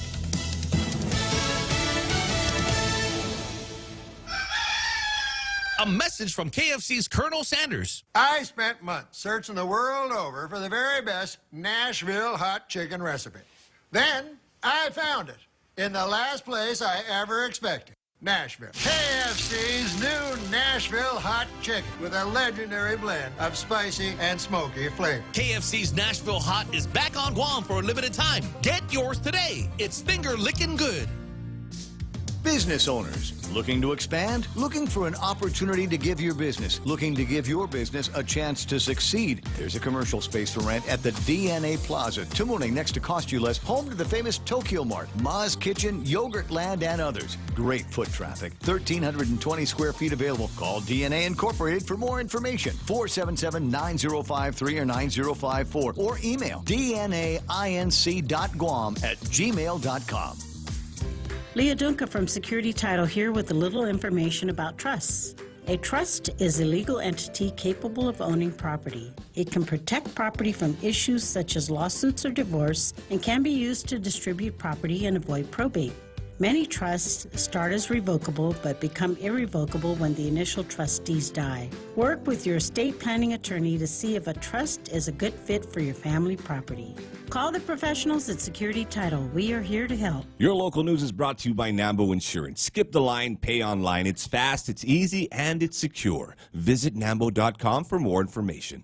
A message from KFC's Colonel Sanders. I spent months searching the world over for the very best Nashville hot chicken recipe. Then I found it in the last place I ever expected. Nashville. KFC's new Nashville hot chicken with a legendary blend of spicy and smoky flavor. KFC's Nashville Hot is back on Guam for a limited time. Get yours today. It's finger licking good. Business owners looking to expand, looking for an opportunity to give your business, looking to give your business a chance to succeed. There's a commercial space for rent at the DNA Plaza, Tumuning, next to Cost You Less, home to the famous Tokyo Mart, Ma's Kitchen, Yogurt Land, and others. Great foot traffic, 1,320 square feet available. Call DNA Incorporated for more information, 477-9053 or 9054, or email dnainc.guam@gmail.com. Leah Dunca from Security Title here with a little information about trusts. A trust is a legal entity capable of owning property. It can protect property from issues such as lawsuits or divorce and can be used to distribute property and avoid probate. Many trusts start as revocable but become irrevocable when the initial trustees die. Work with your estate planning attorney to see if a trust is a good fit for your family property. Call the professionals at Security Title. We are here to help. Your local news is brought to you by Nambo Insurance. Skip the line, pay online. It's fast, it's easy, and it's secure. Visit Nambo.com for more information.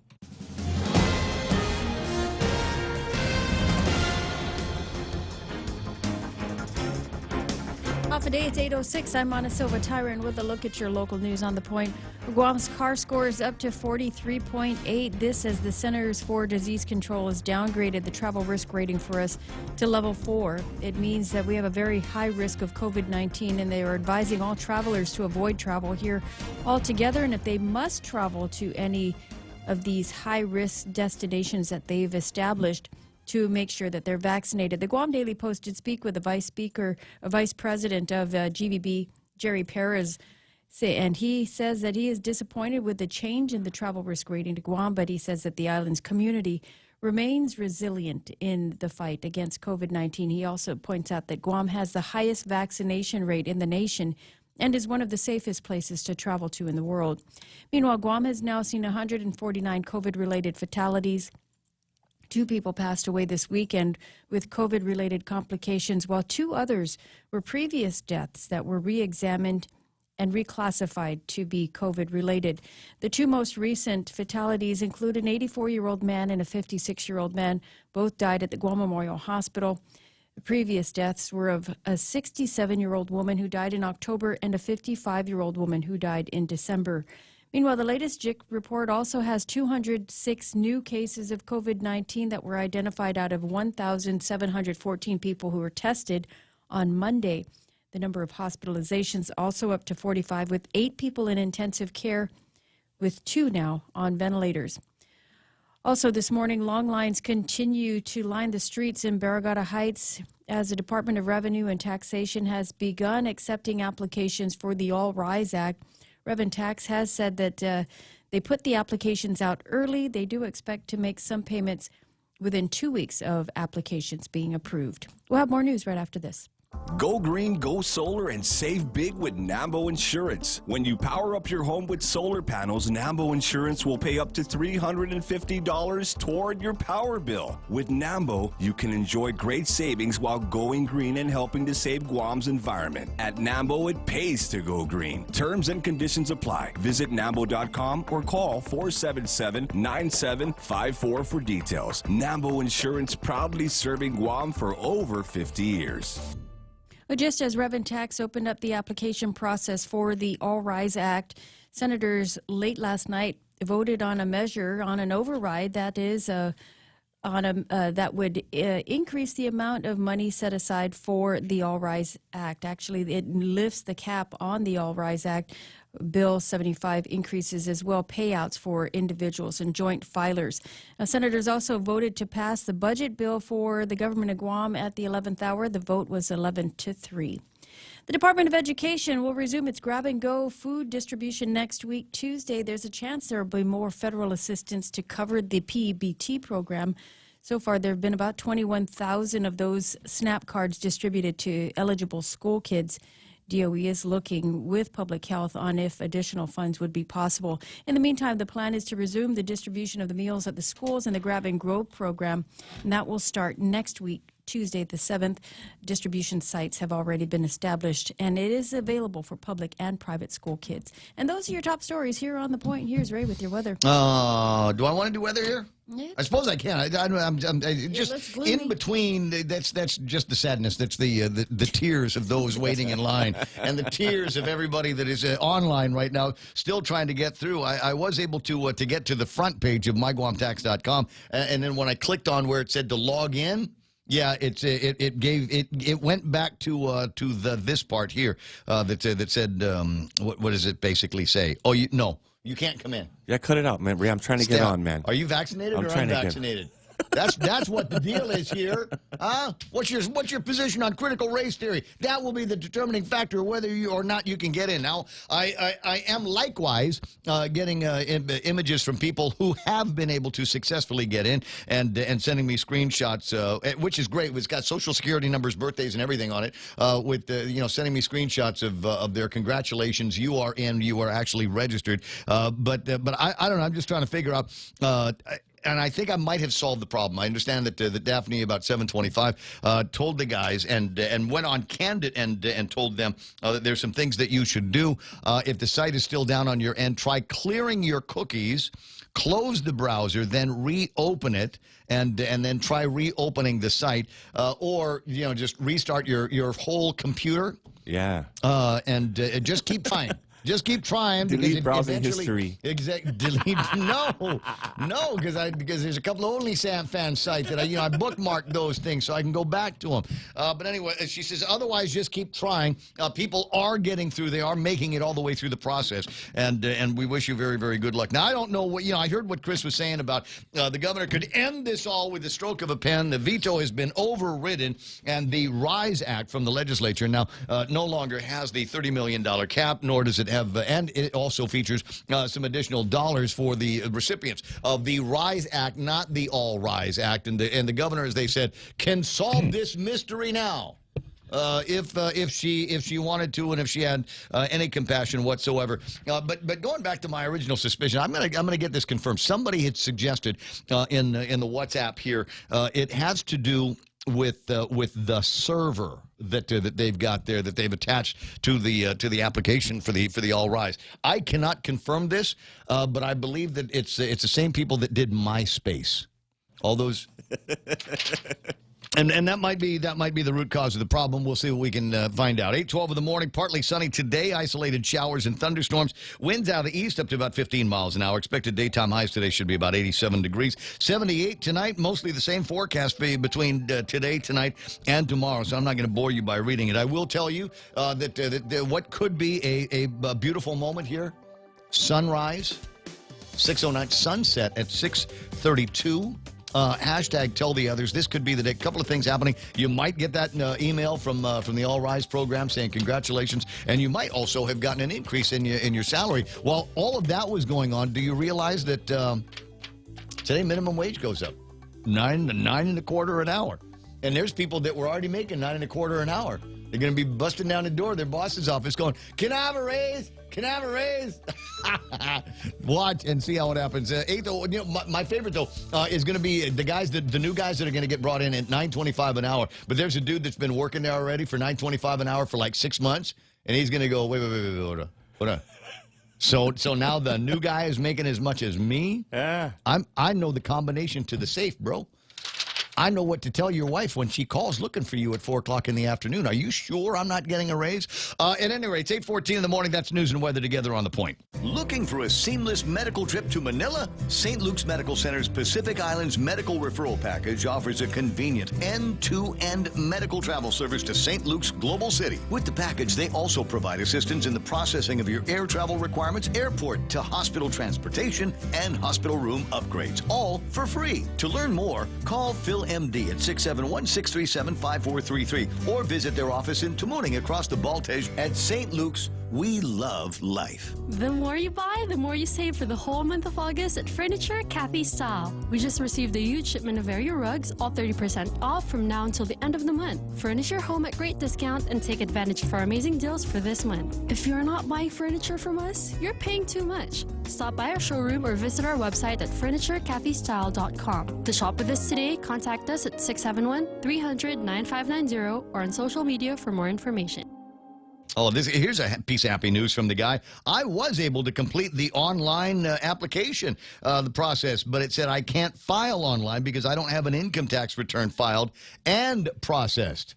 Off a day, it's 8:06. I'm Ana Silva Tyron with a look at your local news on the point. Guam's CAR score is up to 43.8. This as the Centers for Disease Control has downgraded the travel risk rating for us to level 4. It means that we have a very high risk of COVID-19, and they are advising all travelers to avoid travel here altogether. And if they must travel to any of these high-risk destinations that they've established, to make sure that they're vaccinated. The Guam Daily Post did speak with the vice president of GVB, Jerry Perez, and he says that he is disappointed with the change in the travel risk rating to Guam, but he says that the island's community remains resilient in the fight against COVID-19. He also points out that Guam has the highest vaccination rate in the nation and is one of the safest places to travel to in the world. Meanwhile, Guam has now seen 149 COVID-related fatalities. 2 people passed away this weekend with COVID-related complications, while 2 others were previous deaths that were re-examined and reclassified to be COVID-related. The two most recent fatalities include an 84-year-old man and a 56-year-old man. Both died at the Guam Memorial Hospital. The previous deaths were of a 67-year-old woman who died in October and a 55-year-old woman who died in December. Meanwhile, the latest JIC report also has 206 new cases of COVID-19 that were identified out of 1,714 people who were tested on Monday. The number of hospitalizations also up to 45, with 8 people in intensive care, with 2 now on ventilators. Also this morning, long lines continue to line the streets in Barragata Heights as the Department of Revenue and Taxation has begun accepting applications for the All Rise Act. Rev Tax has said that they put the applications out early. They do expect to make some payments within 2 weeks of applications being approved. We'll have more news right after this. Go green, go solar, and save big with Nambo Insurance. When you power up your home with solar panels, Nambo Insurance will pay up to $350 toward your power bill. With Nambo, you can enjoy great savings while going green and helping to save Guam's environment. At Nambo, it pays to go green. Terms and conditions apply. Visit Nambo.com or call 477-9754 for details. Nambo Insurance, proudly serving Guam for over 50 years. Well, just as Rev Tax opened up the application process for the All Rise Act, senators late last night voted on a measure, on an override that is that would increase the amount of money set aside for the All Rise Act. Actually, it lifts the cap on the All Rise Act. Bill 75 increases as well payouts for individuals and joint filers. Now, senators also voted to pass the budget bill for the government of Guam at the 11th hour. The vote was 11-3. The Department of Education will resume its grab-and-go food distribution next week, Tuesday. There's a chance there will be more federal assistance to cover the PEBT program. So far, there have been about 21,000 of those SNAP cards distributed to eligible school kids. DOE is looking with public health on if additional funds would be possible. In the meantime, the plan is to resume the distribution of the meals at the schools and the Grab and Go program, and that will start next week, Tuesday the 7th. Distribution sites have already been established, and it is available for public and private school kids. And those are your top stories here on The Point. Here's Ray with your weather. Do I want to do weather here? Yeah. I suppose I can. I'm just in between. That's just the sadness. That's the tears of those waiting in line, and the tears of everybody that is online right now, still trying to get through. I was able to get to the front page of myguamtax.com, and then when I clicked on where it said to log in, yeah, it went back to this part here that said what does it basically say? Oh, no. You can't come in. Yeah, cut it out, man. Ray, I'm trying to get on, man. Are you vaccinated or unvaccinated? That's what the deal is here. What's your position on critical race theory? That will be the determining factor whether you or not you can get in. Now, I am likewise getting images from people who have been able to successfully get in and sending me screenshots, which is great. It's got social security numbers, birthdays, and everything on it. With sending me screenshots of their congratulations. You are in. You are actually registered. But I don't know. I'm just trying to figure out. And I think I might have solved the problem. I understand that Daphne, about 7:25, told the guys and went on Candid and told them that there's some things that you should do. If the site is still down on your end, try clearing your cookies, close the browser, then reopen it, and then try reopening the site, or just restart your whole computer. Yeah. And just keep trying. Just keep trying. Delete browsing history. Delete. No, because there's a couple of OnlyFans sites that I bookmarked those things so I can go back to them. But anyway, she says otherwise just keep trying. People are getting through. They are making it all the way through the process, and we wish you very, very good luck. Now I don't know what I heard what Chris was saying about the governor could end this all with the stroke of a pen. The veto has been overridden, and the RISE Act from the legislature now no longer has the $30 million cap, nor does it have, and it also features some additional dollars for the recipients of the RISE Act, not the All Rise Act. And the governor, as they said, can solve this mystery now. If she wanted to, and if she had any compassion whatsoever. But going back to my original suspicion, I'm gonna get this confirmed. Somebody had suggested in the WhatsApp here, it has to do with the server. that they've got there that they've attached to the application for the All Rise. I cannot confirm this, but I believe that it's the same people that did MySpace. All those. And that might be the root cause of the problem. We'll see what we can find out. 8:12 in the morning, partly sunny today. Isolated showers and thunderstorms. Winds out of the east up to about 15 miles an hour. Expected daytime highs today should be about 87 degrees. 78 tonight. Mostly the same forecast between today, tonight, and tomorrow. So I'm not going to bore you by reading it. I will tell you that what could be a beautiful moment here: sunrise, 6:09, sunset at 6:32. Hashtag tell the others. This could be the day. A couple of things happening. You might get that email from the All Rise program saying congratulations, and you might also have gotten an increase in your salary. While all of that was going on, do you realize that today minimum wage goes up $9 to $9.25 an hour, and there's people that were already making $9.25 an hour. They're going to be busting down the door of their boss's office going, "Can I have a raise? Can I have a raise?" Watch and see how it happens. My favorite, though, is going to be the new guys that are going to get brought in at $9.25 an hour. But there's a dude that's been working there already for $9.25 an hour for like 6 months, and he's going to go, wait, hold on. So now the new guy is making as much as me? Yeah. I know the combination to the safe, bro. I know what to tell your wife when she calls looking for you at 4 o'clock in the afternoon. Are you sure I'm not getting a raise? At any rate, it's 8:14 in the morning. That's news and weather together on The Point. Looking for a seamless medical trip to Manila? St. Luke's Medical Center's Pacific Islands Medical Referral Package offers a convenient end-to-end medical travel service to St. Luke's Global City. With the package, they also provide assistance in the processing of your air travel requirements, airport to hospital transportation, and hospital room upgrades, all for free. To learn more, call Phil MD at 671-637-5433 or visit their office in Tamuning across the Baltej at St. Luke's. We love life. The more you buy, the more you save for the whole month of August at Furniture Cafe Style. We just received a huge shipment of Area rugs, all 30% off from now until the end of the month. Furnish your home at great discount and take advantage of our amazing deals for this month. If you're not buying furniture from us, you're paying too much. Stop by our showroom or visit our website at FurnitureCafeStyle.com. To shop with us today, contact us at 671-300-9590 or on social media for more information. Oh, here's a piece of happy news from the guy. I was able to complete the online application, the process, but it said I can't file online because I don't have an income tax return filed and processed.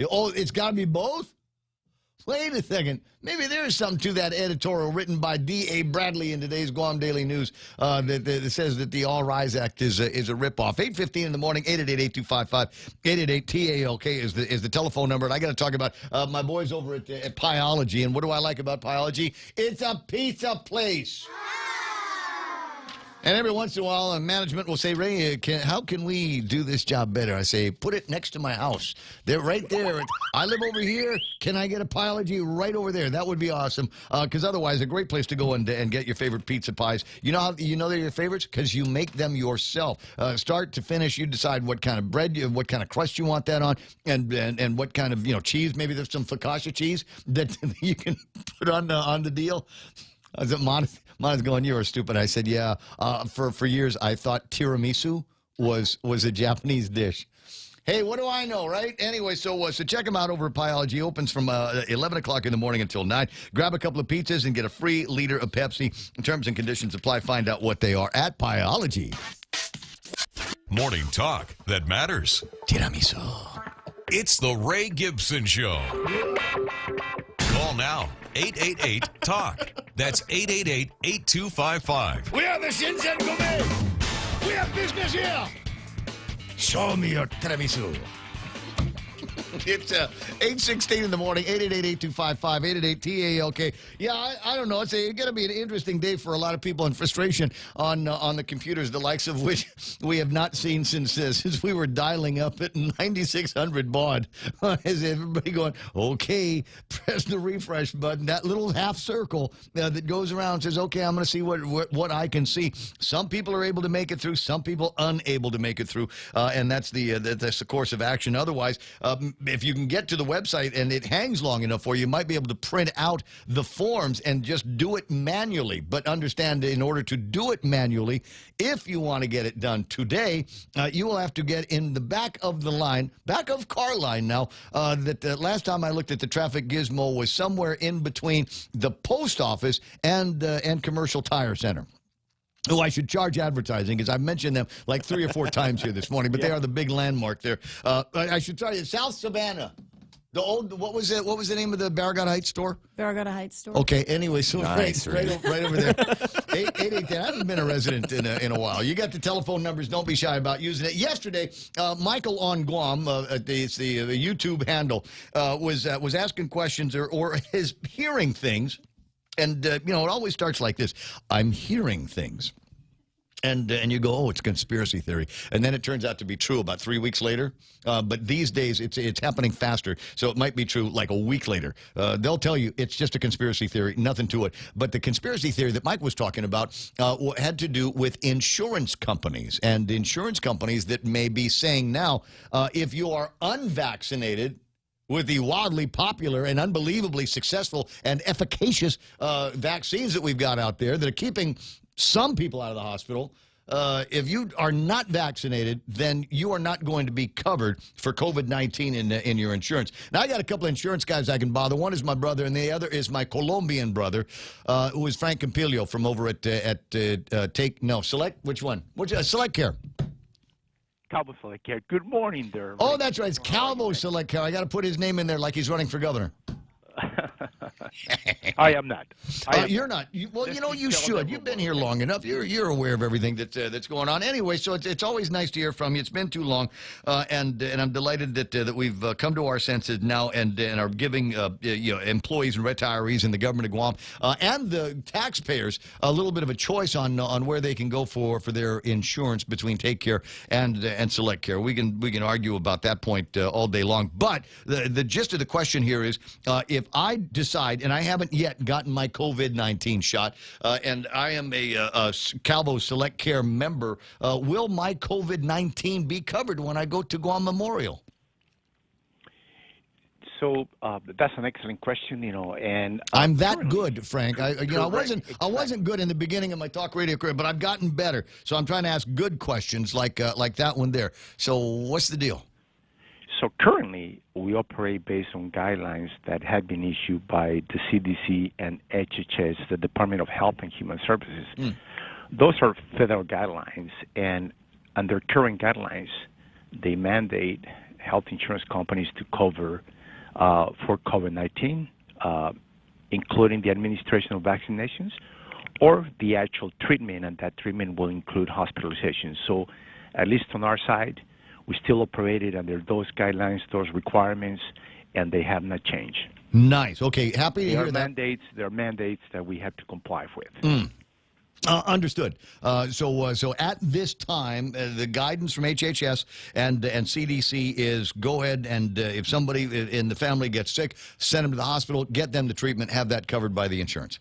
Oh, it's got to be both? Wait a second. Maybe there is something to that editorial written by D.A. Bradley in today's Guam Daily News that says that the All Rise Act is a ripoff. 8:15 in the morning, 888-8255, 888-TALK is the telephone number. And I got to talk about my boys over at Pyology. And what do I like about Pyology? It's a pizza place. And every once in a while, management will say, "Ray, how can we do this job better?" I say, "Put it next to my house. They're right there. I live over here. Can I get a Pyology right over there?" That would be awesome. Because otherwise, a great place to go and get your favorite pizza pies. You know how you know they're your favorites? Because you make them yourself. Start to finish, you decide what kind of bread, what kind of crust you want that on, and what kind of cheese. Maybe there's some focaccia cheese that you can put on the deal. Mana's going, "You're stupid." I said, "Yeah." For years, I thought tiramisu was a Japanese dish. Hey, what do I know, right? Anyway, so check them out over at Pyology. Opens from 11 o'clock in the morning until 9. Grab a couple of pizzas and get a free liter of Pepsi. Terms and conditions apply. Find out what they are at Pyology. Morning talk that matters. Tiramisu. It's the Ray Gibson Show. Call now. 888-TALK. That's 888-8255. We are the Shinsen-gumi. We have business here. Show me your tiramisu. It's 8:16 in the morning, 888-8255, 888-TALK. Yeah, I don't know. It's going to be an interesting day for a lot of people in frustration on the computers, the likes of which we have not seen since we were dialing up at 9600 baud. Is everybody going, okay, press the refresh button. That little half circle that goes around says, okay, I'm going to see what I can see. Some people are able to make it through, some people unable to make it through, and that's the course of action. Otherwise, if you can get to the website and it hangs long enough for you, you might be able to print out the forms and just do it manually. But understand, in order to do it manually, if you want to get it done today, you will have to get in the back of the line, back of car line now, last time I looked at the traffic gizmo was somewhere in between the post office and Commercial Tire Center. Oh, I should charge advertising because I've mentioned them like 3 or 4 times here this morning, but they are the big landmark there. I should tell you, South Savannah, the old, what was it? What was the name of the Barragata Heights store? Barragata Heights store. Okay, anyway, so Nice, right over there. 888. I haven't been a resident in a while. You got the telephone numbers. Don't be shy about using it. Yesterday, Michael on Guam, it's the YouTube handle, was asking questions or is hearing things. And, it always starts like this. I'm hearing things. And you go, oh, it's a conspiracy theory. And then it turns out to be true about 3 weeks later. But these days, it's happening faster. So it might be true like a week later. They'll tell you it's just a conspiracy theory, nothing to it. But the conspiracy theory that Mike was talking about had to do with insurance companies. And insurance companies that may be saying now, if you are unvaccinated, with the wildly popular and unbelievably successful and efficacious vaccines that we've got out there that are keeping some people out of the hospital, if you are not vaccinated, then you are not going to be covered for COVID-19 in your insurance. Now, I got a couple of insurance guys I can bother. One is my brother, and the other is my Colombian brother, who is Frank Campillo from over at Select. Which one? Select Care. Calvo Select Care. Good morning there. Oh, that's right. It's Calvo Select Care. I got to put his name in there like he's running for governor. I am not. You're not. You should. You've been here long enough. You're aware of everything that's going on. Anyway, so it's always nice to hear from you. It's been too long, and I'm delighted that we've come to our senses now and are giving employees and retirees in the government of Guam and the taxpayers a little bit of a choice on where they can go for their insurance between Take Care and Select Care. We can argue about that point all day long. But the gist of the question here is if I decide, and I haven't yet gotten my COVID-19 shot, and I am a Calvo Select Care member, will my COVID-19 be covered when I go to Guam Memorial? So that's an excellent question, and I'm that good, Frank. I wasn't good in the beginning of my talk radio career, but I've gotten better. So I'm trying to ask good questions like that one there. So what's the deal? So currently, we operate based on guidelines that had been issued by the CDC and HHS, the Department of Health and Human Services. Those are federal guidelines, and under current guidelines, they mandate health insurance companies to cover for COVID-19, including the administration of vaccinations or the actual treatment, and that treatment will include hospitalization. So at least on our side, we still operated under those guidelines, those requirements, and they have not changed. Nice. Okay, happy to hear that. There are mandates that we have to comply with. Understood. So at this time, the guidance from HHS and CDC is go ahead and if somebody in the family gets sick, send them to the hospital, get them the treatment, have that covered by the insurance.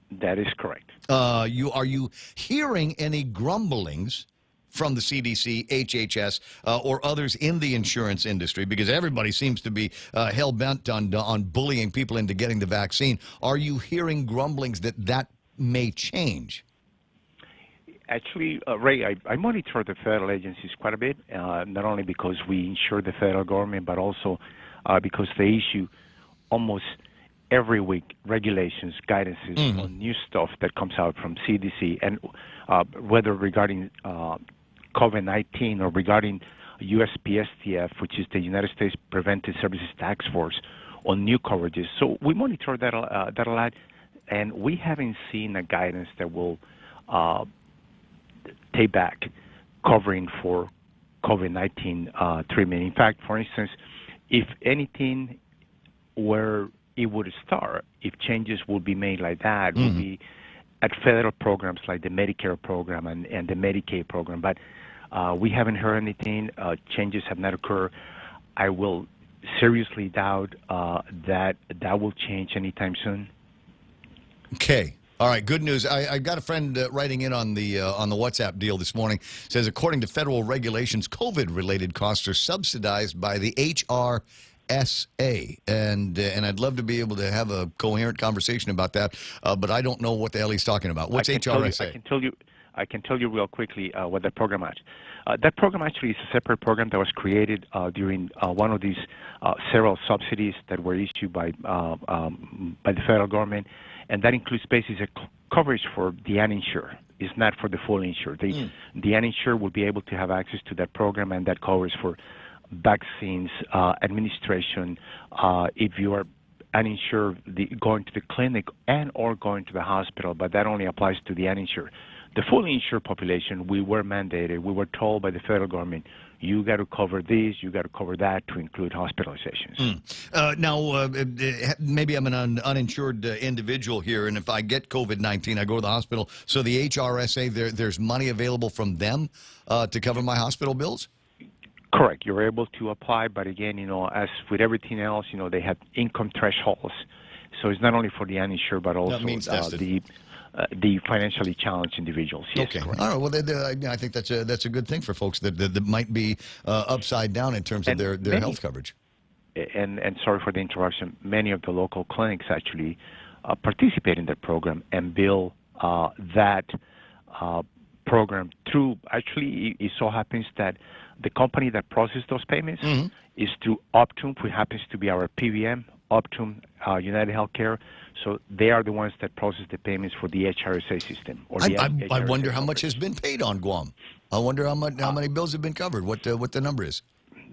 That is correct. Are you hearing any grumblings from the CDC, HHS, or others in the insurance industry, because everybody seems to be hell-bent on bullying people into getting the vaccine? Are you hearing grumblings that may change? Actually, Ray, I monitor the federal agencies quite a bit, not only because we insure the federal government, but also because they issue almost every week regulations, guidances on new stuff that comes out from CDC, and whether regarding COVID-19 or regarding USPSTF, which is the United States Preventive Services Task Force, on new coverages. So we monitor that a lot, and we haven't seen a guidance that will take back covering for COVID-19 treatment. In fact, for instance, if anything where it would start, if changes would be made like that, would be at federal programs like the Medicare program and the Medicaid program. But we haven't heard anything. Changes have not occurred. I will seriously doubt that will change anytime soon. Okay. All right, good news. I got a friend writing in on the WhatsApp deal this morning. Says, according to federal regulations, COVID-related costs are subsidized by the HR and I'd love to be able to have a coherent conversation about that, but I don't know what the hell he's talking about. What's HRSA? I can tell you real quickly what that program is. That program actually is a separate program that was created during one of these several subsidies that were issued by the federal government, and that includes basically coverage for the uninsured. It's not for the full insured. The uninsured will be able to have access to that program, and that covers for vaccines, administration, if you are uninsured, going to the clinic and or going to the hospital, but that only applies to the uninsured. The fully insured population, we were mandated, we were told by the federal government, you got to cover this, you got to cover that to include hospitalizations. Now, maybe I'm an uninsured individual here, and if I get COVID-19, I go to the hospital. So the HRSA, there's money available from them to cover my hospital bills? Correct. You're able to apply, but again, as with everything else, they have income thresholds. So it's not only for the uninsured, but also the financially challenged individuals. Yes, okay. Correct. All right. Well, I think that's a good thing for folks that might be upside down in terms of their health coverage. And sorry for the interruption. Many of the local clinics actually participate in that program and bill that program through. Actually, it so happens that the company that processes those payments is through Optum, which happens to be our PBM, Optum, United Healthcare. So they are the ones that process the payments for the HRSA system. Or I wonder how much has been paid on Guam. I wonder how many bills have been covered. What the number is.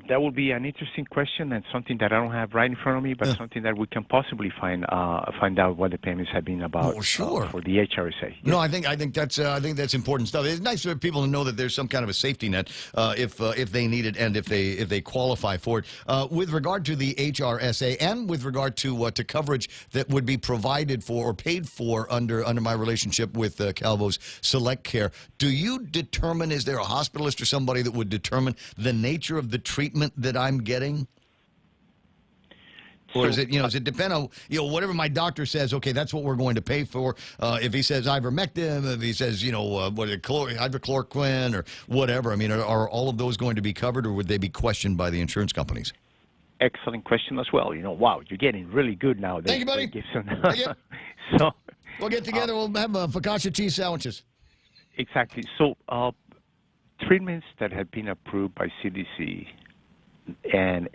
That would be an interesting question and something that I don't have right in front of me, but something that we can possibly find out what the payments have been about for the HRSA. No, I think that's important stuff. It's nice for people to know that there's some kind of a safety net if they need it and if they qualify for it. With regard to the HRSA and with regard to coverage that would be provided for or paid for under my relationship with Calvo's Select Care, do you determine, is there a hospitalist or somebody that would determine the nature of the treatment that I'm getting? Or is it, does it depend on, whatever my doctor says, okay, that's what we're going to pay for. If he says ivermectin, if he says, hydrochloroquine or whatever, I mean, are all of those going to be covered or would they be questioned by the insurance companies? Excellent question as well. Wow, you're getting really good now. Thank you, buddy. Gibson. Thank you. So, we'll get together. We'll have focaccia cheese sandwiches. Exactly. So treatments that have been approved by CDC and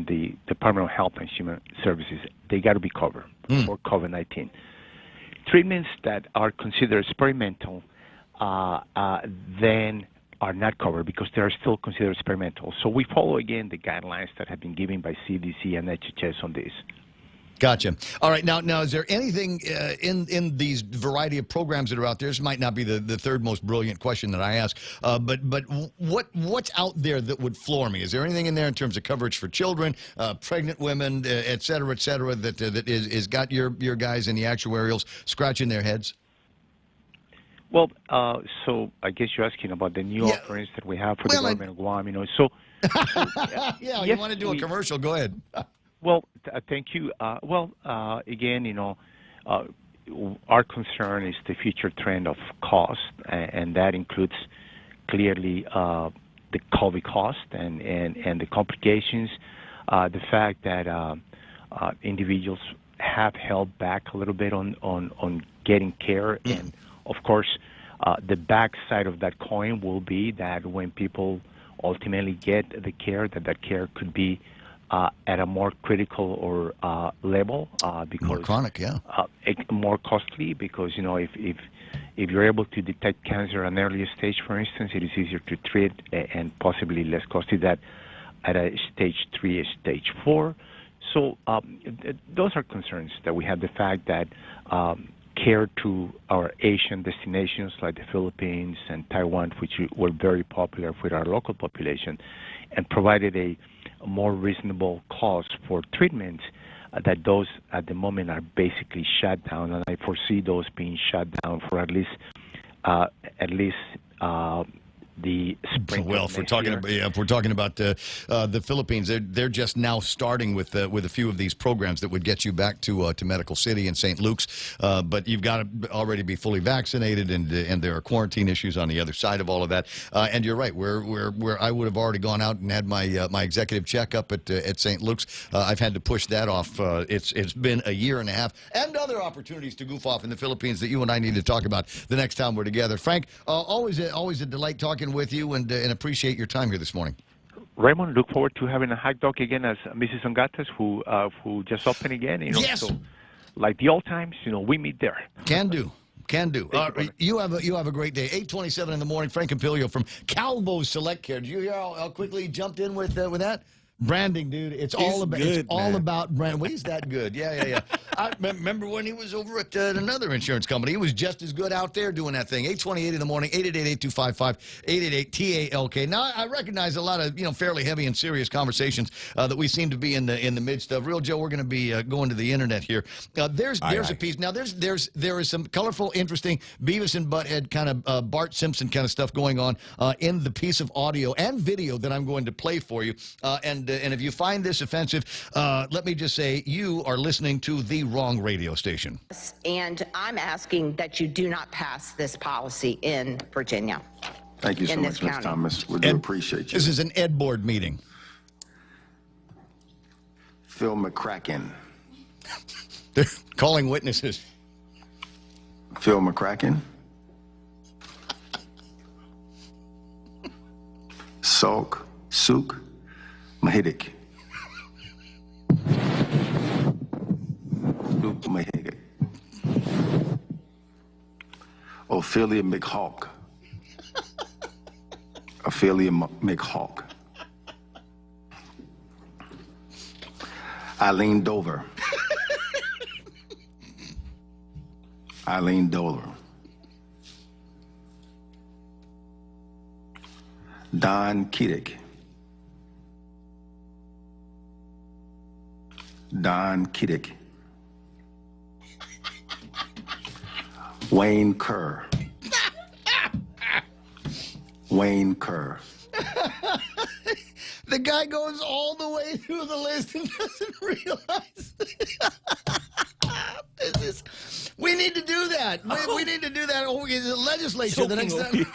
the Department of Health and Human Services, they got to be covered for COVID-19. Treatments that are considered experimental then are not covered because they are still considered experimental. So we follow, again, the guidelines that have been given by CDC and HHS on this. Gotcha. All right. Now, is there anything in these variety of programs that are out there? This might not be the third most brilliant question that I ask, but what's out there that would floor me? Is there anything in there in terms of coverage for children, pregnant women, et cetera, that is got your guys in the actuarials scratching their heads? Well, so I guess you're asking about the new offerings that we have for the government of Guam. Yeah, you want to do a commercial? Go ahead. Well, thank you. Again, our concern is the future trend of cost, and that includes clearly the COVID cost and the complications, the fact that individuals have held back a little bit on getting care, and of course, the backside of that coin will be that when people ultimately get the care, that care could be at a more critical or level because more chronic, more costly because if you're able to detect cancer at an earlier stage, for instance, it is easier to treat and possibly less costly than at a stage 3, stage 4. So those are concerns that we have. The fact that care to our Asian destinations like the Philippines and Taiwan, which were very popular with our local population, and provided a more reasonable cost for treatments, that those at the moment are basically shut down, and I foresee those being shut down for at least the spring. Well, if we're talking about the Philippines, they're just now starting with a few of these programs that would get you back to Medical City and St. Luke's, but you've got to already be fully vaccinated, and there are quarantine issues on the other side of all of that. And you're right, where I would have already gone out and had my executive checkup at St. Luke's. I've had to push that off. It's been a year and a half, and other opportunities to goof off in the Philippines that you and I need to talk about the next time we're together. Frank, always a delight talking with you, and appreciate your time here this morning. Raymond, look forward to having a hot dog again as Mrs. Ongatas, who just opened again. Yes. So, like the old times, we meet there. Can do. You have a great day. 8:27 in the morning. Frank Campilio from Calvo's Select Care. Did you hear how quickly he jumped in with that? Branding, dude. It's all about brand. Well, he's that good. Yeah. I remember when he was over at another insurance company. He was just as good out there doing that thing. 8:28 in the morning. 888-8255-888-TALK. Now I recognize a lot of fairly heavy and serious conversations that we seem to be in the midst of. Real Joe, we're going to be going to the internet here. There's a piece. Now there is some colorful, interesting Beavis and Butthead kind of Bart Simpson kind of stuff going on in the piece of audio and video that I'm going to play for you. And if you find this offensive, let me just say you are listening to the wrong radio station. And I'm asking that you do not pass this policy in Virginia. Thank you so much, Ms. Thomas. We do appreciate you. This is an Ed Board meeting. Phil McCracken. They're calling witnesses. Phil McCracken. Soak. Mahidik. Luke Mahidik. Ophelia McHawk. McHawk. Eileen Dover. Don Kiddick. Wayne Kerr. The guy goes all the way through the list and doesn't realize. We need to do that. We need to do that. The legislature the next time.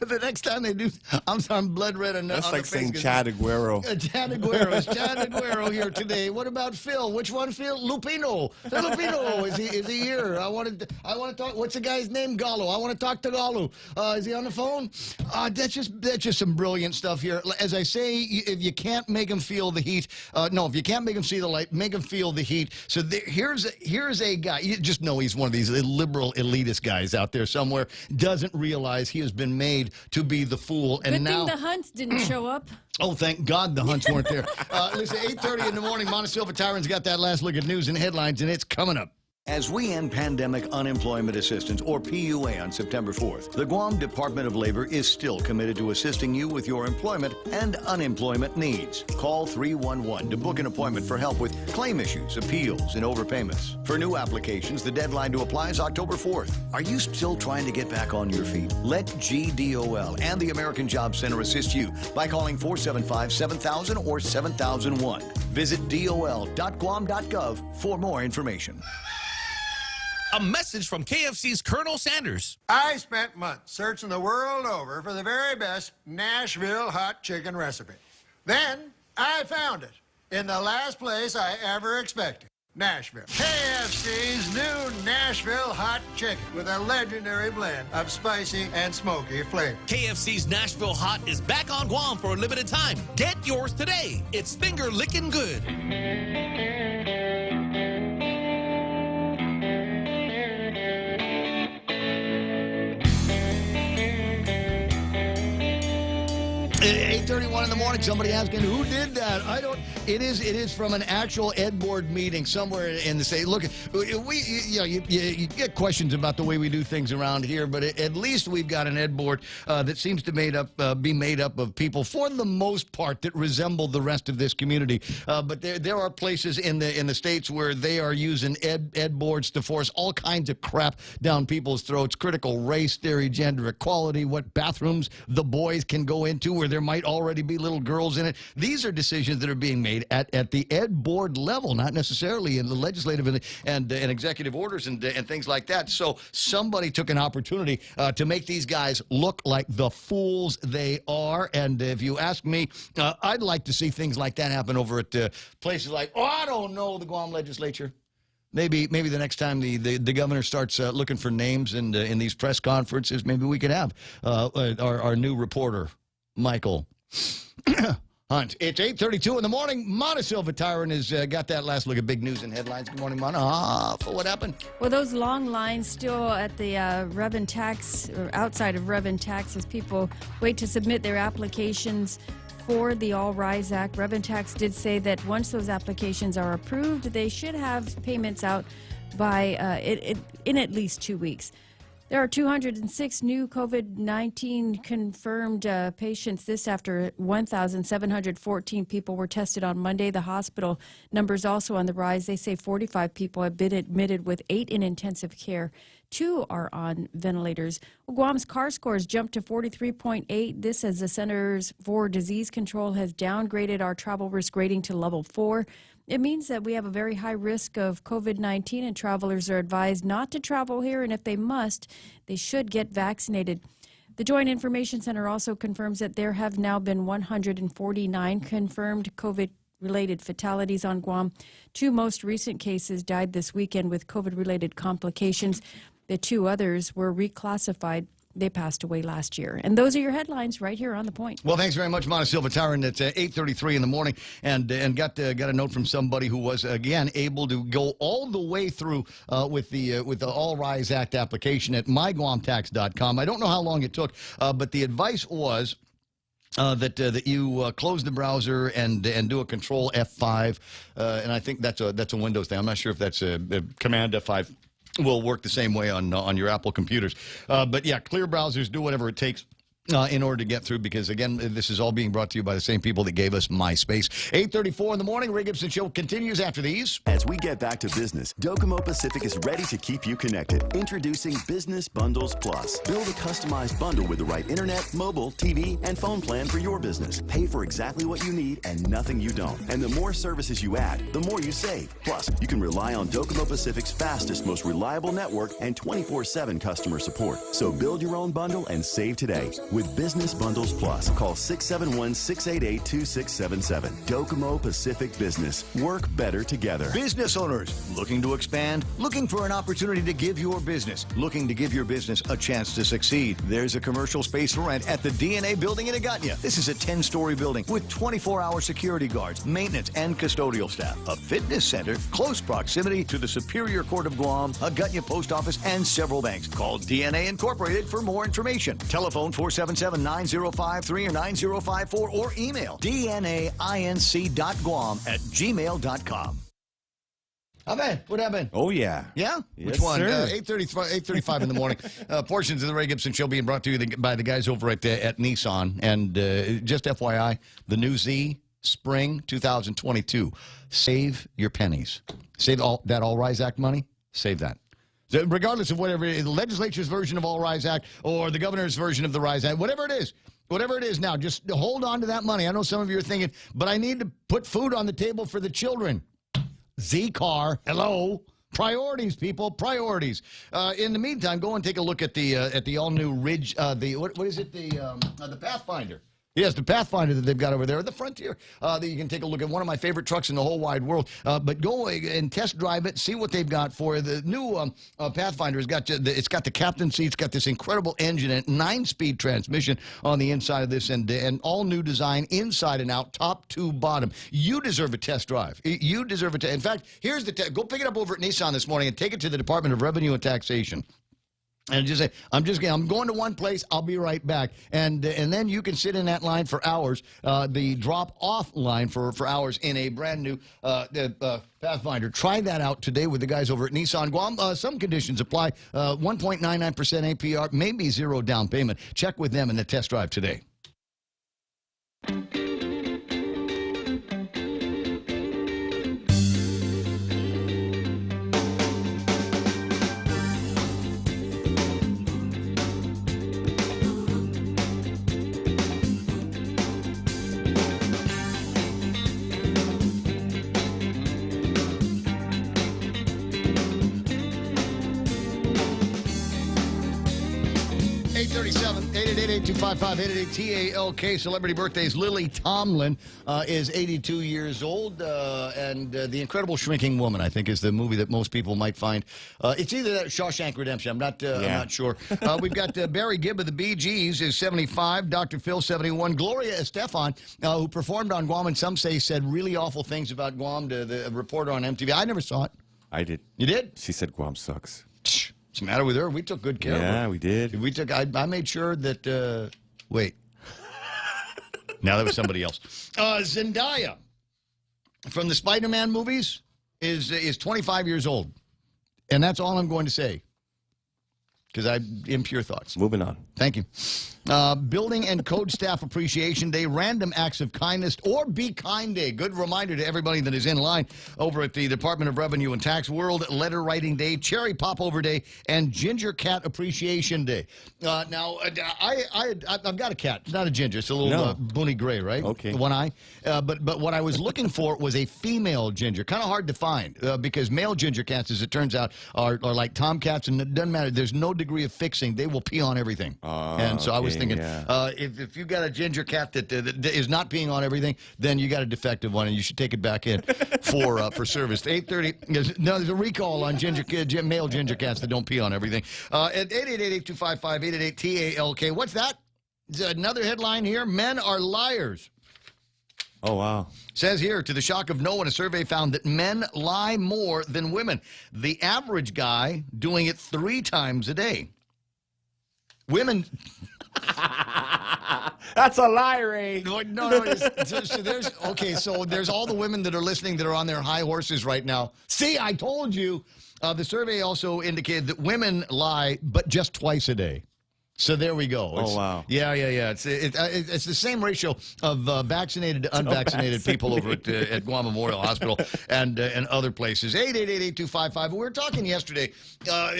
The next time they do. I'm sorry, I'm blood red. That's like saying Chad Aguero. Chad Aguero. It's Chad Aguero here today. What about Phil? Which one, Phil? Lupino. Filipino. Is he here? I want to talk. What's the guy's name? Gallo. I want to talk to Gallo. Is he on the phone? That's just some brilliant stuff here. As I say, if you can't make him feel the heat, if you can't make him see the light, make him feel the heat. So here's a guy. You just know he's one of these liberal elitist guys out there somewhere. Doesn't realize he has been made to be the fool. And Good now thing the Hunts didn't show up. Oh, thank God the Hunts weren't there. Listen, 8:30 in the morning. Montesilva Tyron's got that last look at news and headlines, and it's coming up. As we end pandemic unemployment assistance, or PUA, on September 4th, the Guam Department of Labor is still committed to assisting you with your employment and unemployment needs. Call 311 to book an appointment for help with claim issues, appeals, and overpayments. For new applications, the deadline to apply is October 4th. Are you still trying to get back on your feet? Let GDOL and the American Job Center assist you by calling 475-7000 or 7001. Visit dol.guam.gov for more information. A message from KFC's Colonel Sanders. I spent months searching the world over for the very best Nashville hot chicken recipe. Then I found it in the last place I ever expected. Nashville. KFC's new Nashville hot chicken with a legendary blend of spicy and smoky flavor. KFC's Nashville Hot is back on Guam for a limited time. Get yours today. It's finger licking good. 8:31 in the morning. Somebody asking who did that. I don't. It is from an actual Ed Board meeting somewhere in the state. Look, you get questions about the way we do things around here, but at least we've got an Ed Board that seems to be made up of people for the most part that resemble the rest of this community. But there are places in the states where they are using Ed Boards to force all kinds of crap down people's throats. Critical race theory, gender equality, what bathrooms the boys can go into where there might already be little girls in it. These are decisions that are being made at the Ed Board level, not necessarily in the legislative and executive orders and things like that. So somebody took an opportunity to make these guys look like the fools they are. And if you ask me, I'd like to see things like that happen over at places like, I don't know, the Guam legislature. Maybe the next time the governor starts looking for names in these press conferences, maybe we could have our new reporter, Michael Hunt. It's 8:32 in the morning. Mana Silva Tyron has got that last look at big news and headlines. Good morning, Mana. For what happened? Well, those long lines still at the Rev Tax, or outside of Rev Tax, as people wait to submit their applications for the All Rise Act. Rev Tax did say that once those applications are approved, they should have payments out by in at least 2 weeks. There are 206 new COVID-19 confirmed patients. This after 1,714 people were tested on Monday. The hospital numbers also on the rise. They say 45 people have been admitted, with 8 in intensive care. 2 are on ventilators. Guam's CAR scores jumped to 43.8. This as the Centers for Disease Control has downgraded our travel risk rating to level 4. It means that we have a very high risk of COVID-19, and travelers are advised not to travel here, and if they must, they should get vaccinated. The Joint Information Center also confirms that there have now been 149 confirmed COVID-related fatalities on Guam. 2 most recent cases died this weekend with COVID-related complications. The 2 others were reclassified. They passed away last year. And those are your headlines right here on The Point. Well, thanks very much, Mana Silva Tyron. It's 8:33 in the morning, and got a note from somebody who was, again, able to go all the way through with the All Rise Act application at myguamtax.com. I don't know how long it took, but the advice was that you close the browser and do a Control F5, and I think that's a Windows thing. I'm not sure if that's a Command F5. Will work the same way on your Apple computers. But yeah, clear browsers, do whatever it takes in order to get through, because, again, this is all being brought to you by the same people that gave us MySpace. 8:34 in the morning. Ray Gibson Show continues after these. As we get back to business, Docomo Pacific is ready to keep you connected. Introducing Business Bundles Plus. Build a customized bundle with the right internet, mobile, TV, and phone plan for your business. Pay for exactly what you need and nothing you don't. And the more services you add, the more you save. Plus, you can rely on Docomo Pacific's fastest, most reliable network and 24/7 customer support. So build your own bundle and save today with Business Bundles Plus. Call 671-688-2677. Docomo Pacific Business. Work better together. Business owners looking to expand, looking for an opportunity to give your business, looking to give your business a chance to succeed. There's a commercial space for rent at the DNA building in Agutya. This is a 10-story building with 24-hour security guards, maintenance, and custodial staff. A fitness center, close proximity to the Superior Court of Guam, Agutya Post Office, and several banks. Call DNA Incorporated for more information. Telephone 477-9053 or 9054, or email dnainc.guam@gmail.com. How bad? What happened? Oh, yeah. Yeah? Yes, Which one? sir. 8:35 in the morning. Portions of the Ray Gibson Show being brought to you by the guys over at Nissan. And just FYI, the new Z, Spring 2022. Save your pennies. Save that All Rise Act money. Save that. Regardless of whatever it is, the legislature's version of All Rise Act or the governor's version of the Rise Act, whatever it is now, just hold on to that money. I know some of you are thinking, but I need to put food on the table for the children. Z-Car, hello. Priorities, people, priorities. In the meantime, go and take a look at the all-new Ridge, what is it, the Pathfinder. Yes, the Pathfinder that they've got over there, the Frontier, that you can take a look at. One of my favorite trucks in the whole wide world. But go and test drive it, see what they've got for it. The new Pathfinder has got it's got the captain seat, it's got this incredible engine and 9-speed transmission on the inside of this, and all new design inside and out, top to bottom. You deserve a test drive. You deserve it. In fact, here's go pick it up over at Nissan this morning and take it to the Department of Revenue and Taxation. And just say, I'm going to one place. I'll be right back, and then you can sit in that line for hours. The drop-off line for hours in a brand new Pathfinder. Try that out today with the guys over at Nissan Guam. Some conditions apply. 1.99% APR, maybe 0 down payment. Check with them in the test drive today. 888-255-88-TALK. Celebrity birthdays. Lily Tomlin is 82 years old. And The Incredible Shrinking Woman, I think, is the movie that most people might find. It's either that or Shawshank Redemption. I'm not sure. We've got Barry Gibb of the Bee Gees is 75. Dr. Phil, 71. Gloria Estefan, who performed on Guam and some say said really awful things about Guam to the reporter on MTV. I never saw it. I did. You did? She said Guam sucks. What's the matter with her? We took good care of her. Yeah, we did. I made sure that, wait. Now that was somebody else. Zendaya from the Spider-Man movies is 25 years old. And that's all I'm going to say. Because I impure thoughts. Moving on. Thank you. Building and Code Staff Appreciation Day, Random Acts of Kindness, or Be Kind Day. Good reminder to everybody that is in line over at the Department of Revenue and Tax. World Letter Writing Day, Cherry Popover Day, and Ginger Cat Appreciation Day. Now, I've got a cat. It's not a ginger. It's a little boony gray, right? Okay. One eye. But what I was looking for was a female ginger. Kind of hard to find because male ginger cats, as it turns out, are like tomcats, and it doesn't matter. There's no degree of fixing. They will pee on everything. And so I was thinking, if you've got a ginger cat that is not peeing on everything, then you got a defective one, and you should take it back in for service. 8:30. No, there's a recall on male ginger cats that don't pee on everything. At 888-825-88-TALK. What's that? Another headline here. Men are liars. Oh, wow. Says here, to the shock of no one, a survey found that men lie more than women. The average guy doing it 3 times a day. Women... That's a lie, Ray. No. So there's all the women that are listening that are on their high horses right now. See, I told you. The survey also indicated that women lie, but just twice a day. So there we go. Wow. Yeah. It's the same ratio of vaccinated to unvaccinated people over at Guam Memorial Hospital and other places. 888-8255. We were talking yesterday,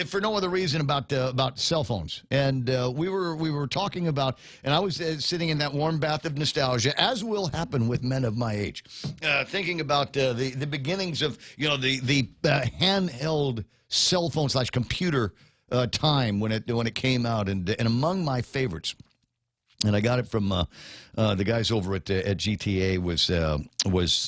for no other reason, about cell phones, and we were talking about, and I was sitting in that warm bath of nostalgia, as will happen with men of my age, thinking about the beginnings of the handheld cell phone / computer. Time when it came out, and among my favorites, and I got it from the guys over at GTA was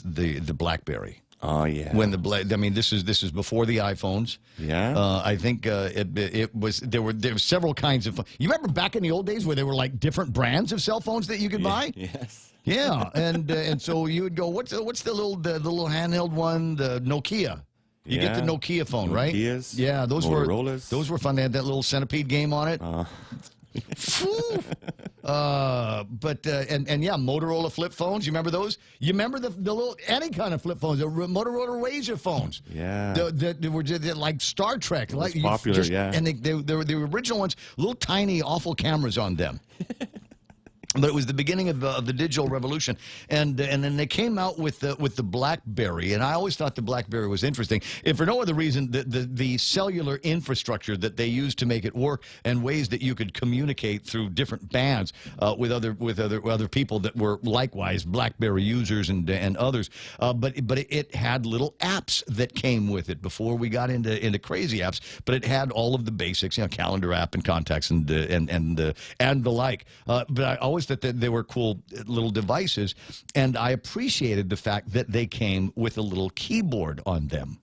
the BlackBerry. Oh yeah. When this is before the iPhones. Yeah. I think it was there were several kinds of. You remember back in the old days where there were like different brands of cell phones that you could buy? Yes. Yeah, and so you would go, what's the little handheld one, the Nokia. You get the Nokia phone, right? Nokias, yeah, those were fun. They had that little centipede game on it. Motorola flip phones. You remember those? You remember the little any kind of flip phones? The Motorola Razr phones. Yeah, they were just like Star Trek. Like popular, And they were the original ones. Little tiny awful cameras on them. But it was the beginning of the digital revolution, and then they came out with the BlackBerry, and I always thought the BlackBerry was interesting, if for no other reason the cellular infrastructure that they used to make it work, and ways that you could communicate through different bands with other people that were likewise BlackBerry users and others. But it had little apps that came with it before we got into crazy apps. But it had all of the basics, calendar app and contacts and the like. But I always that they were cool little devices, and I appreciated the fact that they came with a little keyboard on them.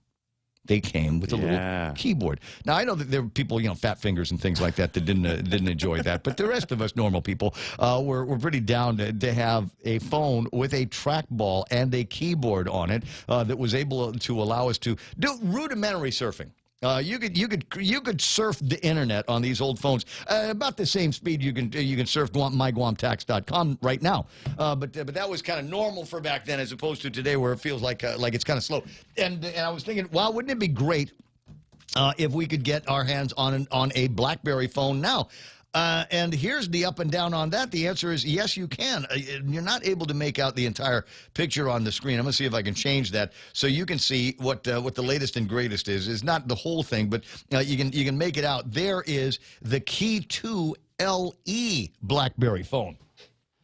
They came with a little keyboard. Now, I know that there were people, fat fingers and things like that didn't enjoy that, but the rest of us normal people were pretty down to have a phone with a trackball and a keyboard on it that was able to allow us to do rudimentary surfing. You could surf the internet on these old phones about the same speed you can surf myguamtax.com right now. But that was kind of normal for back then, as opposed to today, where it feels like it's kind of slow. And I was thinking, wow, wouldn't it be great if we could get our hands on a BlackBerry phone now? And here's the up and down on that. The answer is yes, you can. You're not able to make out the entire picture on the screen. I'm going to see if I can change that so you can see what the latest and greatest is. It's not the whole thing, but you can make it out. There is the Key 2 LE BlackBerry phone.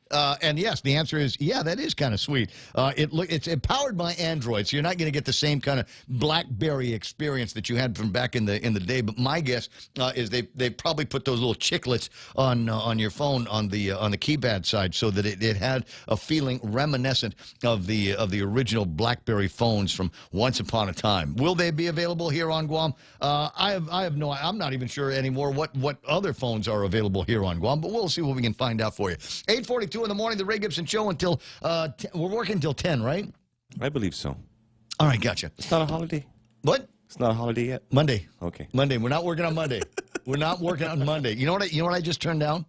And yes, the answer is, yeah, that is kind of sweet. It's powered by Android, so you're not going to get the same kind of BlackBerry experience that you had from back in the day. But my guess is they probably put those little chiclets on your phone on the keypad side, so that it had a feeling reminiscent of the original BlackBerry phones from once upon a time. Will they be available here on Guam? I'm not even sure anymore what other phones are available here on Guam, but we'll see what we can find out for you. 8:42 in the morning, the Ray Gibson Show until we're working until 10, right? I believe so. All right, gotcha. It's not a holiday. What? It's not a holiday yet. Monday. Okay. Monday. We're not working on Monday. We're not working on Monday. You know what I just turned down?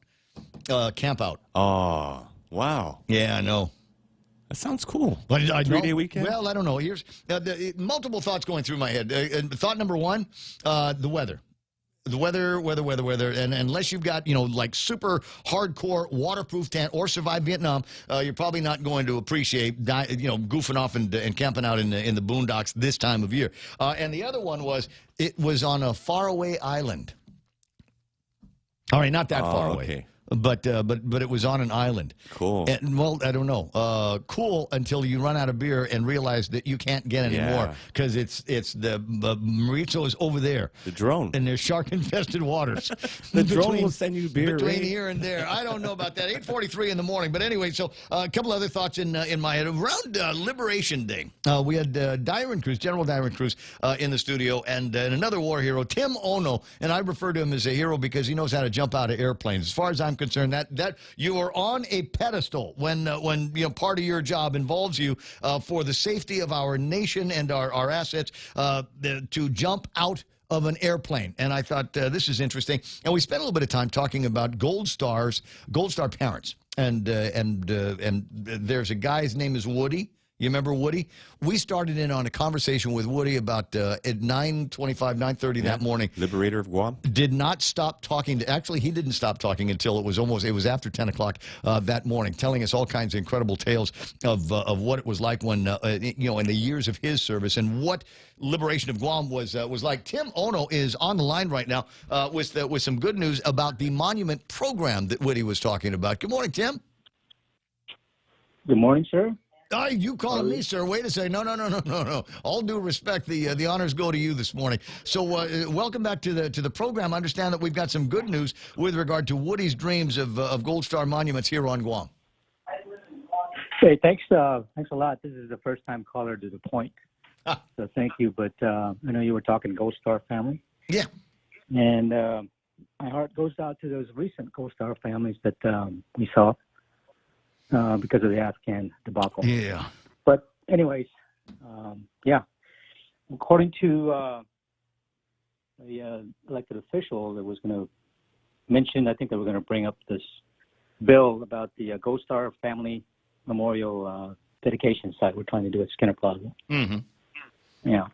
Camp out. Oh, wow. Yeah, I know. That sounds cool. But 3-day weekend? Well, I don't know. Here's multiple thoughts going through my head. Thought number one, the weather. The weather, and unless you've got, like super hardcore waterproof tent or survive Vietnam, you're probably not going to appreciate, goofing off and camping out in the boondocks this time of year. And the other one was, it was on a faraway island. All right, not that far away. Okay. But it was on an island. Cool. And, well, I don't know. Cool until you run out of beer and realize that you can't get any more because it's the Mauricio is over there. The drone. And there's shark-infested waters. The drone will send you beer. Between here and there. I don't know about that. 8:43 in the morning. But anyway, so a couple other thoughts in my head. Around Liberation Day, we had General Dyron Cruz in the studio, and another war hero, Tim Ono. And I refer to him as a hero because he knows how to jump out of airplanes. As far as I'm concerned, that you are on a pedestal when part of your job involves you for the safety of our nation and our assets to jump out of an airplane. And I thought this is interesting. And we spent a little bit of time talking about Gold Star parents. And there's a guy, his name is Woody. You remember Woody? We started in on a conversation with Woody about at 9:25, 9:30 that morning. Liberator of Guam. Did not stop talking. Actually, he didn't stop talking until it was after 10 o'clock that morning, telling us all kinds of incredible tales of what it was like when, in the years of his service and what liberation of Guam was like. Tim Ono is on the line right now with some good news about the monument program that Woody was talking about. Good morning, Tim. Good morning, sir. You calling me, sir? Wait a second. No. All due respect, the honors go to you this morning. So welcome back to the program. I understand that we've got some good news with regard to Woody's dreams of Gold Star monuments here on Guam. Hey, thanks a lot. This is the first time caller to the point, so thank you. But I know you were talking Gold Star family. Yeah. And my heart goes out to those recent Gold Star families that we saw. Because of the Afghan debacle. Yeah. But anyways, according to the elected official that was going to mention, I think they were going to bring up this bill about the Gold Star Family Memorial dedication site we're trying to do at Skinner Plaza. Mm-hmm. Yeah.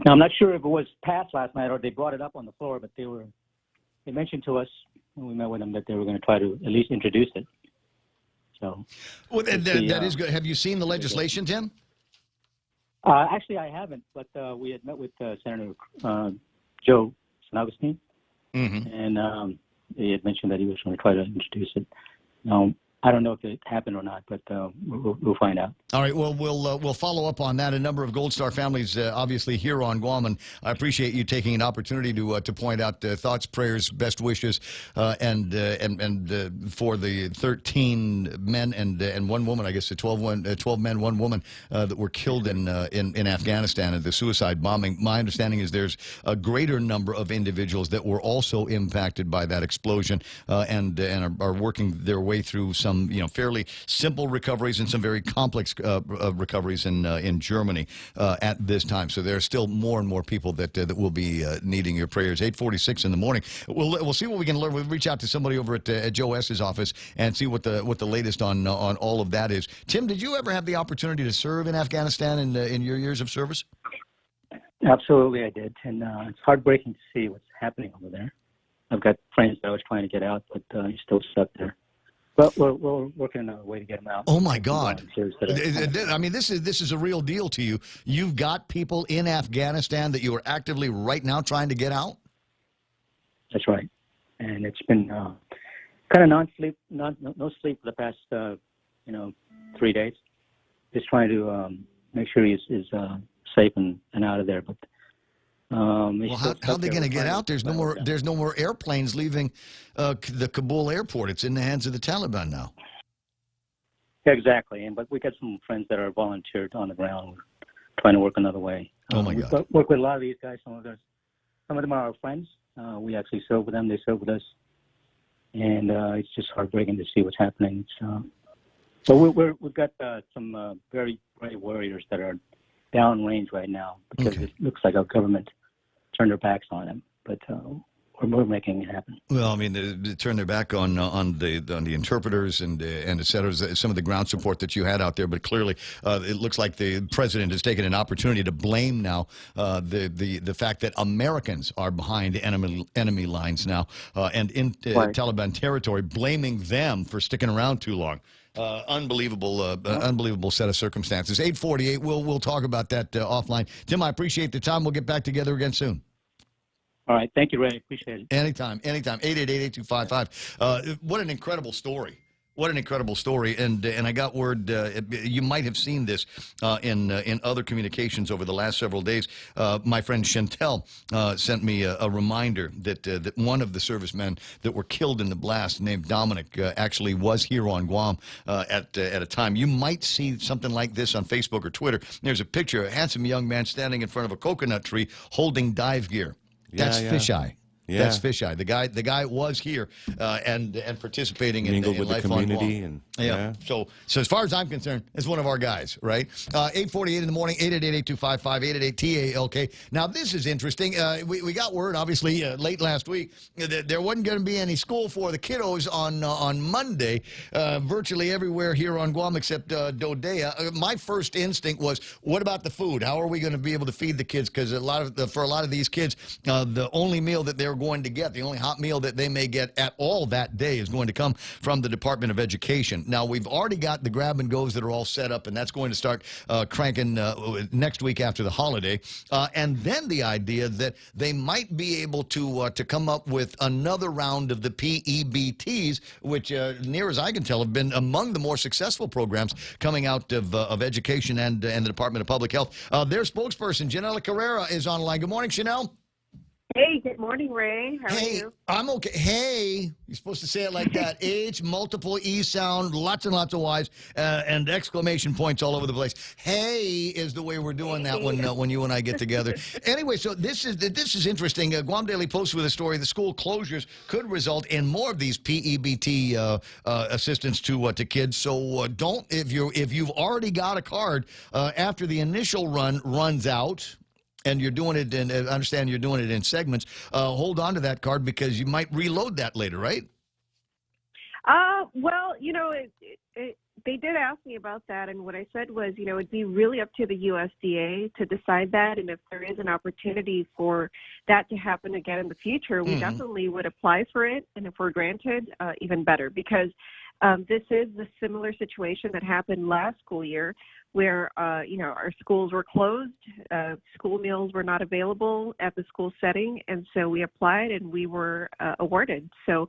Now, I'm not sure if it was passed last night or they brought it up on the floor, but they mentioned to us when we met with them that they were going to try to at least introduce it. So, well, that is good. Have you seen the legislation, Tim? Actually, I haven't, but we had met with Senator Joe San Agustin, and he had mentioned that he was going to try to introduce it. I don't know if it happened or not, but we'll find out. All right. Well, we'll follow up on that. A number of Gold Star families, obviously, here on Guam, and I appreciate you taking an opportunity to point out thoughts, prayers, best wishes, and for the 13 men and one woman, I guess, the 12 men, one woman that were killed in Afghanistan in the suicide bombing. My understanding is there's a greater number of individuals that were also impacted by that explosion and are working their way through some some fairly simple recoveries and some very complex recoveries in Germany at this time. So there are still more and more people that will be needing your prayers. 8:46 in the morning. We'll see what we can learn. We'll reach out to somebody over at Joe S.'s office and see what the latest on all of that is. Tim, did you ever have the opportunity to serve in Afghanistan in your years of service? Absolutely, I did, and it's heartbreaking to see what's happening over there. I've got friends that I was trying to get out, but he's still stuck there. But we're working on a way to get him out. Oh my God! I mean, this is a real deal to you. You've got people in Afghanistan that you are actively right now trying to get out. That's right, and it's been kind of no sleep for the past 3 days. Just trying to make sure he's safe and out of there. But how are they going to get out? There's no more airplanes leaving the Kabul airport. It's in the hands of the Taliban now. Yeah, exactly. But we got some friends that are volunteered on the ground. We're trying to work another way. Oh my God! We work with a lot of these guys. Some of them are our friends. We actually serve with them. They serve with us, and it's just heartbreaking to see what's happening. But we've got some very brave warriors that are downrange right now because it looks like our government turned their backs on them. But we're making it happen. Well, I mean, they turn their back on the interpreters and et cetera, some of the ground support that you had out there. But clearly, it looks like the president has taken an opportunity to blame now the fact that Americans are behind enemy lines now and in Taliban territory, blaming them for sticking around too long. Unbelievable set of circumstances. 8:48. We'll talk about that offline. Tim, I appreciate the time. We'll get back together again soon. All right. Thank you, Ray. Appreciate it. Anytime. 888-8255. What an incredible story. What an incredible story. And I got word, you might have seen this in other communications over the last several days. My friend Chantel sent me a reminder that one of the servicemen that were killed in the blast, named Dominic, actually was here on Guam at a time. You might see something like this on Facebook or Twitter. There's a picture, a handsome young man standing in front of a coconut tree holding dive gear. That's fisheye. Yeah. That's fisheye. The guy was here and participating in life the community on Guam. So as far as I'm concerned, it's one of our guys, right? 8:48 in the morning, 888-8255, 888-TALK. Now this is interesting. We got word, obviously, late last week that there wasn't going to be any school for the kiddos on Monday. Virtually everywhere here on Guam except Dodea. My first instinct was, what about the food? How are we going to be able to feed the kids? Because for a lot of these kids, the only meal that they're going to get, the only hot meal that they may get at all that day is going to come from the Department of Education. Now, we've already got the grab and goes that are all set up, and that's going to start cranking next week after the holiday. And then the idea that they might be able to come up with another round of the PEBTs, which, near as I can tell, have been among the more successful programs coming out of education and the Department of Public Health. Their spokesperson, Janella Carrera, is on the line. Good morning, Chanel. Hey, good morning, Ray. How are you? I'm okay. Hey, you're supposed to say it like that. H, multiple E sound, lots and lots of Y's, and exclamation points all over the place. Hey is the way we're doing that when you and I get together. Anyway, so this is interesting. Guam Daily Post with a story: the school closures could result in more of these PEBT assistance to kids. So don't, if you've already got a card after the initial run runs out. And you're doing it, and I understand you're doing it in segments. Hold on to that card because you might reload that later, right? Well, they did ask me about that, and what I said was, it'd be really up to the USDA to decide that, and if there is an opportunity for that to happen again in the future, we definitely would apply for it, and if we're granted, even better, because this is the similar situation that happened last school year, where, our schools were closed, school meals were not available at the school setting, and so we applied and we were awarded. So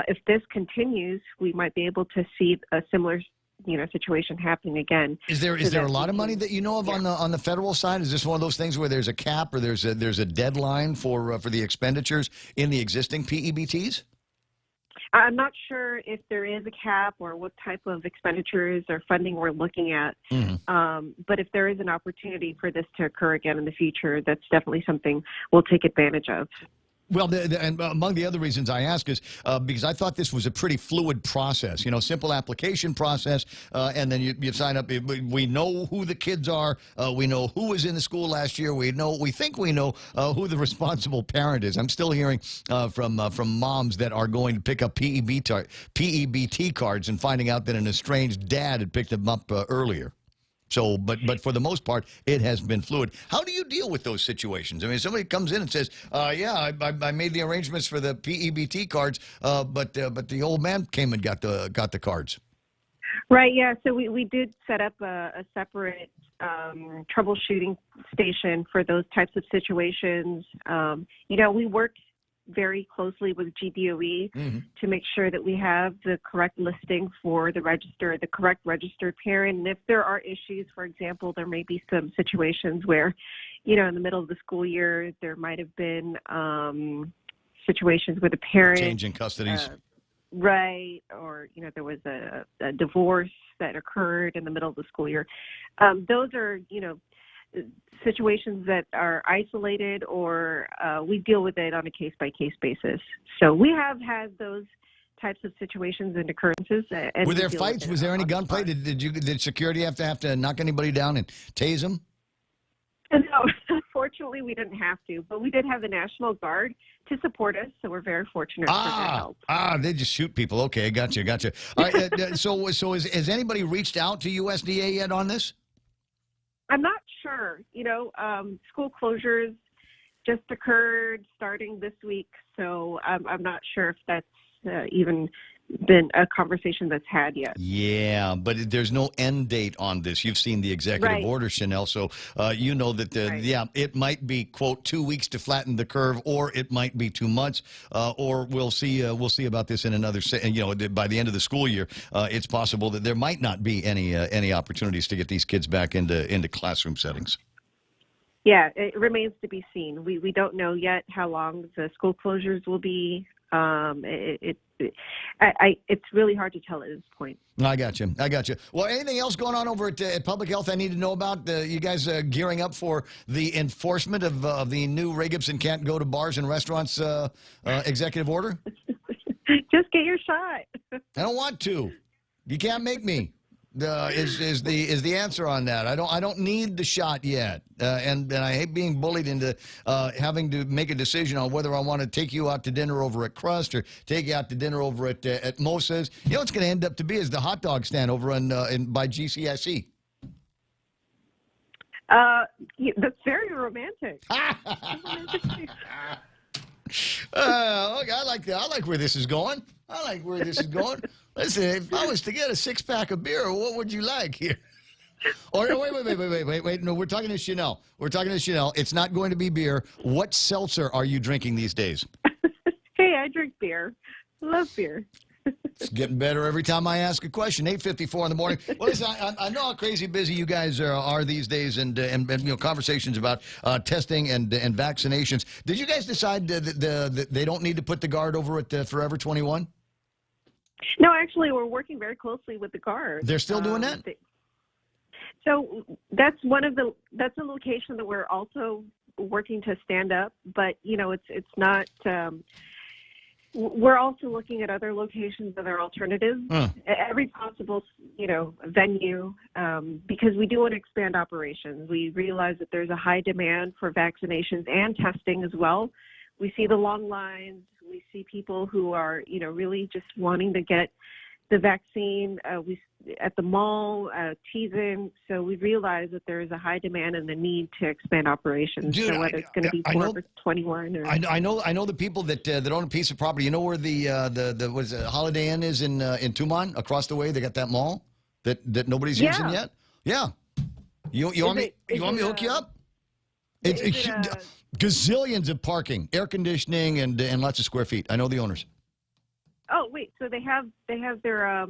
if this continues, we might be able to see a similar situation happening again. Is there a lot of money that you know of on the federal side? Is this one of those things where there's a cap or there's a deadline for the expenditures in the existing PEBTs? I'm not sure if there is a cap or what type of expenditures or funding we're looking at. But if there is an opportunity for this to occur again in the future, that's definitely something we'll take advantage of. Well, and among the other reasons I ask is because I thought this was a pretty fluid process, simple application process, and then you sign up. We know who the kids are. We know who was in the school last year. We think we know who the responsible parent is. I'm still hearing from moms that are going to pick up PEBT cards and finding out that an estranged dad had picked them up earlier. So, but for the most part, it has been fluid. How do you deal with those situations? I mean, somebody comes in and says, "Yeah, I made the arrangements for the PEBT cards, but the old man came and got the cards." Right. Yeah. So we did set up a separate troubleshooting station for those types of situations. We worked very closely with GDOE to make sure that we have the correct listing for the correct registered parent. And if there are issues, for example, there may be some situations where, in the middle of the school year, there might have been situations where the parent changing custodies. Right. Or, there was a divorce that occurred in the middle of the school year. Those are, situations that are isolated, or we deal with it on a case-by-case basis. So we have had those types of situations and occurrences. And were there fights? Was there any gunplay? Did security have to knock anybody down and tase them? No, unfortunately, we didn't have to, but we did have the National Guard to support us, so we're very fortunate for their help. They just shoot people. Okay, gotcha. All right, so has anybody reached out to USDA yet on this? I'm not sure. School closures just occurred starting this week, so I'm not sure if that's even been a conversation that's had yet. Yeah, but there's no end date on this. You've seen the executive order, Chanel, so you know that it might be, quote, 2 weeks to flatten the curve, or it might be 2 months, or we'll see about this in another. By the end of the school year, it's possible that there might not be any opportunities to get these kids back into classroom settings. Yeah, it remains to be seen. We don't know yet how long the school closures will be. It's really hard to tell at this point. I got you. Well, anything else going on over at Public Health I need to know about? You guys gearing up for the enforcement of the new Ray Gibson can't go to bars and restaurants executive order? Just get your shot. I don't want to. You can't make me. Is the answer on that? I don't need the shot yet, and I hate being bullied into having to make a decision on whether I want to take you out to dinner over at Crust or take you out to dinner over at Mosa's. You know what's going to end up to be is the hot dog stand over by GCSE. That's very romantic. Okay, I like where this is going. Listen, if I was to get a 6-pack of beer, what would you like here? Or wait. No, we're talking to Chanel. It's not going to be beer. What seltzer are you drinking these days? Hey, I drink beer. I love beer. It's getting better every time I ask a question. 8:54 in the morning. Well, listen, I know how crazy busy you guys are these days, and conversations about testing and vaccinations. Did you guys decide that they don't need to put the Guard over at Forever 21? No, actually, we're working very closely with the Guard. They're still doing that? So that's a location that we're also working to stand up, but it's not. We're also looking at other locations, other alternatives, every possible venue, because we do want to expand operations. We realize that there's a high demand for vaccinations and testing as well. We see the long lines. We see people who are really just wanting to get the vaccine. We at the mall, teasing. So we realize that there is a high demand and the need to expand operations. Dude, so whether it's going to be Forever 21 or I know the people that own a piece of property. You know where the what is it, Holiday Inn is in Tumon, across the way. They got that mall that nobody's using yet. Yeah. You want me to hook you up? It's gazillions of parking, air conditioning, and lots of square feet. I know the owners. Oh wait, so they have their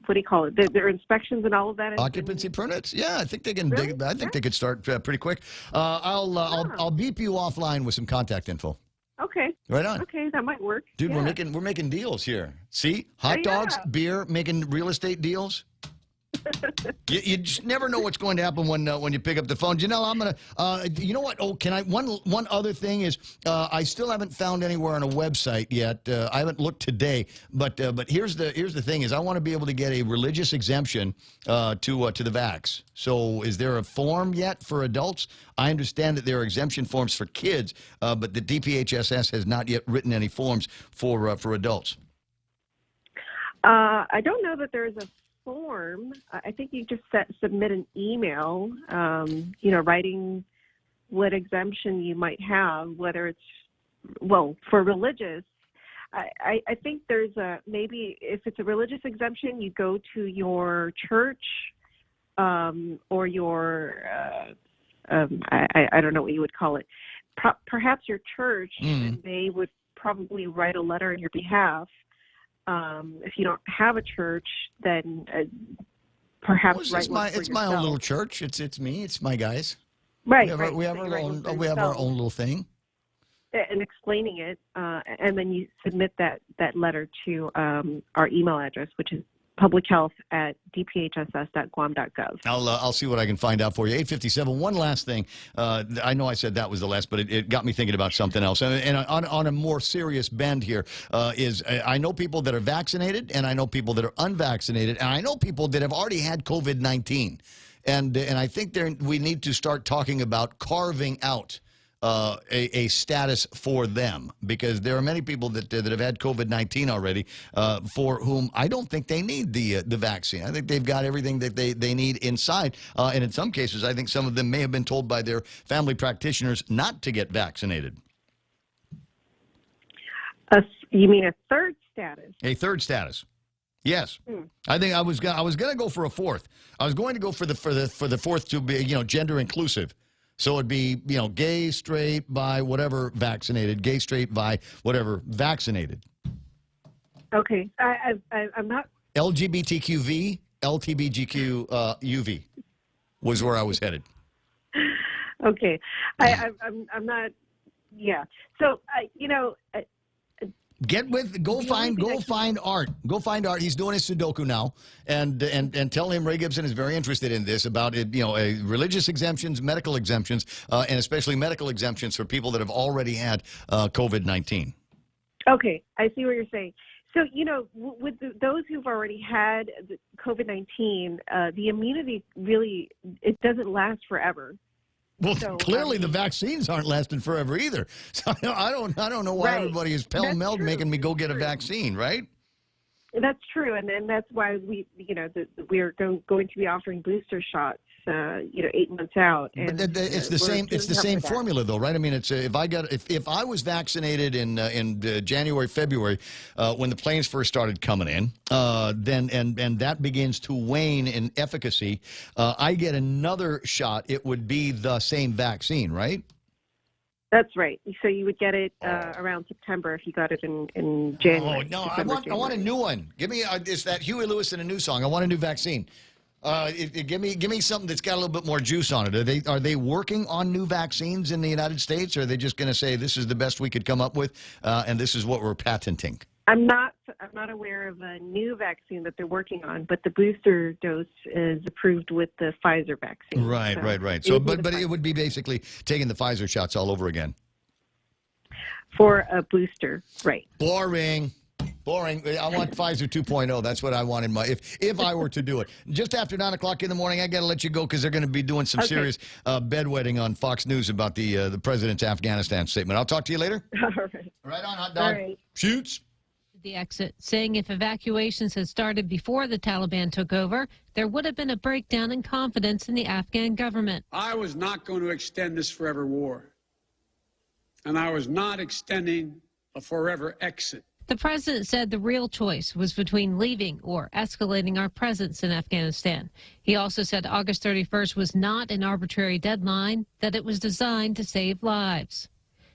what do you call it? Their inspections and all of that. Occupancy permits? Yeah, I think they can. Really? I think they could start pretty quick. I'll beep you offline with some contact info. Okay. Right on. Okay, that might work. Dude, we're making deals here. See, hot dogs, beer, making real estate deals. You just never know what's going to happen when you pick up the phone. Janelle, I'm gonna. You know what? Oh, can I? One other thing is, I still haven't found anywhere on a website yet. I haven't looked today, but here's the thing: is I want to be able to get a religious exemption to the vax. So, is there a form yet for adults? I understand that there are exemption forms for kids, but the DPHSS has not yet written any forms for adults. I don't know that there's a form. I think you just submit an email, writing what exemption you might have, whether it's, well, for religious. I think there's maybe if it's a religious exemption, you go to your church or your, I don't know what you would call it, perhaps your church, and they would probably write a letter on your behalf. If you don't have a church, then perhaps it's my own little church. It's me. It's my guys. Right. We have our own little thing. And explaining it, and then you submit that letter to our email address, which is publichealth@dphss.guam.gov. I'll see what I can find out for you. 8:57. One last thing. I know I said that was the last, but it got me thinking about something else. And on a more serious bend here is I know people that are vaccinated, and I know people that are unvaccinated, and I know people that have already had COVID-19. And I think we need to start talking about carving out a status for them, because there are many people that have had COVID-19 already for whom I don't think they need the vaccine. I think they've got everything that they need inside. And in some cases, I think some of them may have been told by their family practitioners not to get vaccinated. You mean a third status? A third status. Yes, I think I was gonna go for a fourth. I was going to go for the fourth to be gender inclusive. So it'd be, gay, straight, bi, whatever, vaccinated, gay, straight, bi, whatever, vaccinated. Okay. I'm not. LGBTQV, LTBGQ, was where I was headed. Okay. I'm not. Yeah. So, Go find Art. Go find Art. He's doing his Sudoku now, and tell him Ray Gibson is very interested in this about religious exemptions, medical exemptions, and especially medical exemptions for people that have already had COVID-19. Okay, I see what you're saying. So with those who've already had COVID-19, the immunity really it doesn't last forever. Well, clearly the vaccines aren't lasting forever either. So I don't know why everybody is pell-mell making me go get a vaccine, right? That's true, and that's why we are going to be offering booster shots, 8 months out. And but it's the same. It's the same formula, though, right? I mean, it's if I was vaccinated in January, February, when the planes first started coming in, then that begins to wane in efficacy. I get another shot. It would be the same vaccine, right? That's right. So you would get it around September if you got it in January. Oh no, I want a new one. Give me it's that Huey Lewis in a new song. I want a new vaccine. Give me something that's got a little bit more juice on it. Are they working on new vaccines in the United States, or are they just going to say this is the best we could come up with, and this is what we're patenting? I'm not aware of a new vaccine that they're working on, but the booster dose is approved with the Pfizer vaccine. Right. So, but it would be basically taking the Pfizer shots all over again. For a booster, right. Boring. I want Pfizer 2.0. That's what I want in my if I were to do it. Just after 9 o'clock in the morning, I got to let you go because they're going to be doing some serious bedwetting on Fox News about the president's Afghanistan statement. I'll talk to you later. All right. Right on, hot dog. Right. Shoots. The exit, saying if evacuations had started before the Taliban took over, there would have been a breakdown in confidence in the Afghan government. I was not going to extend this forever war, and I was not extending a forever exit. The president said the real choice was between leaving or escalating our presence in Afghanistan. He also said August 31st was not an arbitrary deadline, that it was designed to save lives.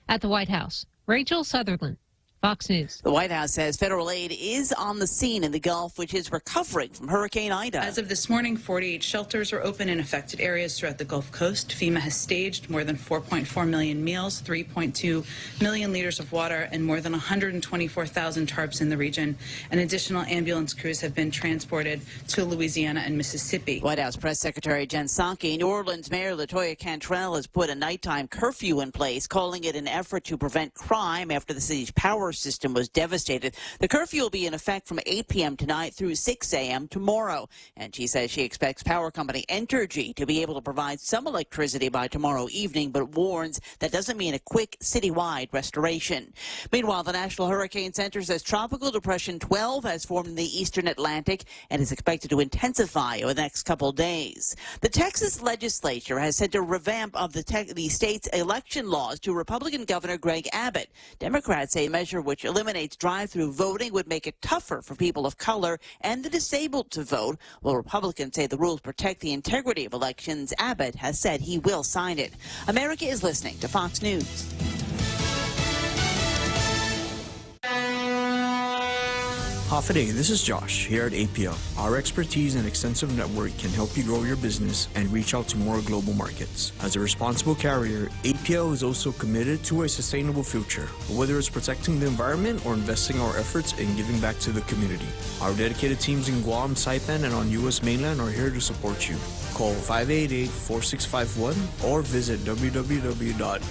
At the White House, Rachel Sutherland, Fox News. The White House says federal aid is on the scene in the Gulf, which is recovering from Hurricane Ida. As of this morning, 48 shelters are open in affected areas throughout the Gulf Coast. FEMA has staged more than 4.4 million meals, 3.2 million liters of water, and more than 124,000 tarps in the region. And additional ambulance crews have been transported to Louisiana and Mississippi. White House Press Secretary Jen Psaki, New Orleans Mayor LaToya Cantrell has put a nighttime curfew in place, calling it an effort to prevent crime after the city's power system was devastated. The curfew will be in effect from 8 p.m. tonight through 6 a.m. tomorrow. And she says she expects power company Entergy to be able to provide some electricity by tomorrow evening, but warns that doesn't mean a quick citywide restoration. Meanwhile, the National Hurricane Center says Tropical Depression 12 has formed in the eastern Atlantic and is expected to intensify over the next couple days. The Texas legislature has sent a revamp of the state's election laws to Republican Governor Greg Abbott. Democrats say a measure which eliminates drive-through voting would make it tougher for people of color and the disabled to vote, while Republicans say the rules protect the integrity of elections. Abbott has said he will sign it. America is listening to Fox News. Hafide, this is Josh here at APL. Our expertise and extensive network can help you grow your business and reach out to more global markets. As a responsible carrier, APL is also committed to a sustainable future, whether it's protecting the environment or investing our efforts in giving back to the community. Our dedicated teams in Guam, Saipan, and on U.S. mainland are here to support you. Call 588-4651 or visit www.apl.com.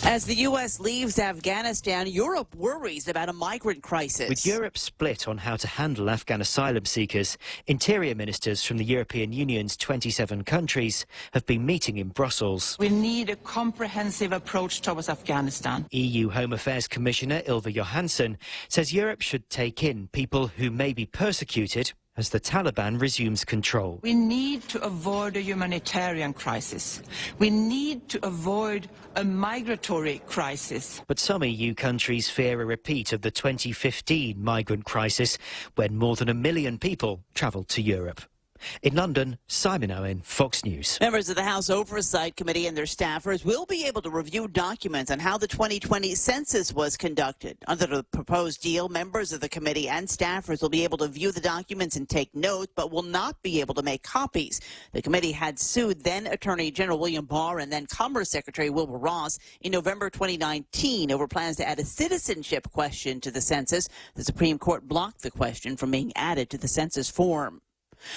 As the U.S. leaves Afghanistan, Europe worries about a migrant crisis. With Europe split on how to handle Afghan asylum seekers, interior ministers from the European Union's 27 countries have been meeting in Brussels. We need a comprehensive approach towards Afghanistan. EU Home Affairs Commissioner Ylva Johansson says Europe should take in people who may be persecuted as the Taliban resumes control. We need to avoid a humanitarian crisis. We need to avoid a migratory crisis. But some EU countries fear a repeat of the 2015 migrant crisis, when more than 1 million people travelled to Europe. In London, Simon Owen, Fox News. Members of the House Oversight Committee and their staffers will be able to review documents on how the 2020 census was conducted. Under the proposed deal, members of the committee and staffers will be able to view the documents and take notes, but will not be able to make copies. The committee had sued then Attorney General William Barr and then Commerce Secretary Wilbur Ross in November 2019 over plans to add a citizenship question to the census. The Supreme Court blocked the question from being added to the census form.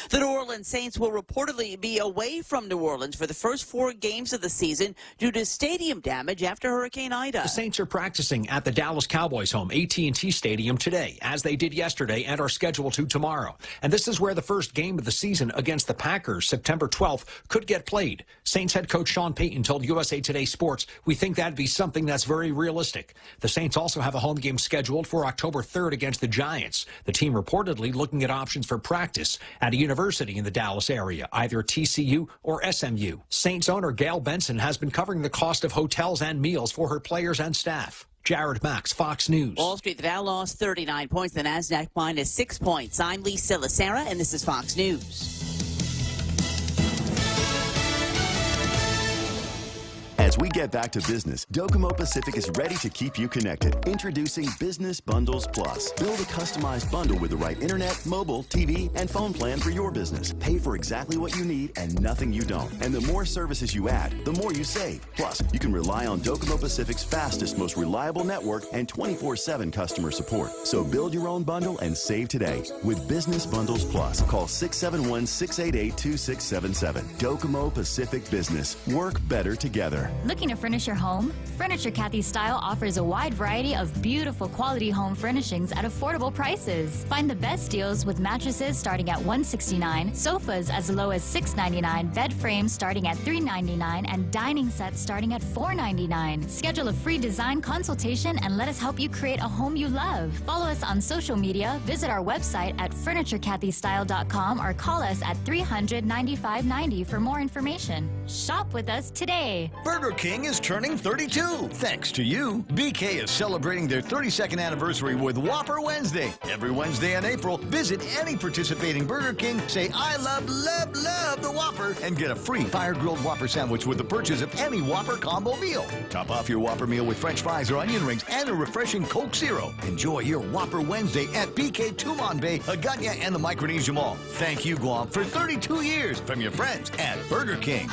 The New Orleans Saints will reportedly be away from New Orleans for the first 4 games of the season due to stadium damage after Hurricane Ida. The Saints are practicing at the Dallas Cowboys' home, AT&T Stadium, today, as they did yesterday and are scheduled to tomorrow. And this is where the first game of the season against the Packers, September 12th, could get played. Saints head coach Sean Payton told USA Today Sports, "We think that'd be something that's very realistic." The Saints also have a home game scheduled for October 3rd against the Giants. The team reportedly looking at options for practice at a university in the Dallas area, either TCU or SMU. Saints owner Gail Benson has been covering the cost of hotels and meals for her players and staff. Jared Max, Fox News. Wall Street, the Dow lost 39 points, the NASDAQ minus 6 points. I'm Lisa Lacera, and this is Fox News. As we get back to business, Docomo Pacific is ready to keep you connected. Introducing Business Bundles Plus. Build a customized bundle with the right internet, mobile, TV, and phone plan for your business. Pay for exactly what you need and nothing you don't. And the more services you add, the more you save. Plus, you can rely on Docomo Pacific's fastest, most reliable network and 24/7 customer support. So build your own bundle and save today with Business Bundles Plus. Call 671-688-2677. Docomo Pacific Business. Work better together. Looking to furnish your home? Furniture Kathy's Style offers a wide variety of beautiful quality home furnishings at affordable prices. Find the best deals with mattresses starting at $169, sofas as low as $699, bed frames starting at $399, and dining sets starting at $499. Schedule a free design consultation and let us help you create a home you love. Follow us on social media, visit our website at FurnitureKathyStyle.com or call us at 300-9590 for more information. Shop with us today. Burger King is turning 32. Thanks to you, BK is celebrating their 32nd anniversary with Whopper Wednesday. Every Wednesday in April, visit any participating Burger King, say, I love, love, love the Whopper, and get a free fire-grilled Whopper sandwich with the purchase of any Whopper combo meal. Top off your Whopper meal with French fries or onion rings and a refreshing Coke Zero. Enjoy your Whopper Wednesday at BK Tumon Bay, Agutya, and the Micronesia Mall. Thank you, Guam, for 32 years from your friends at Burger King.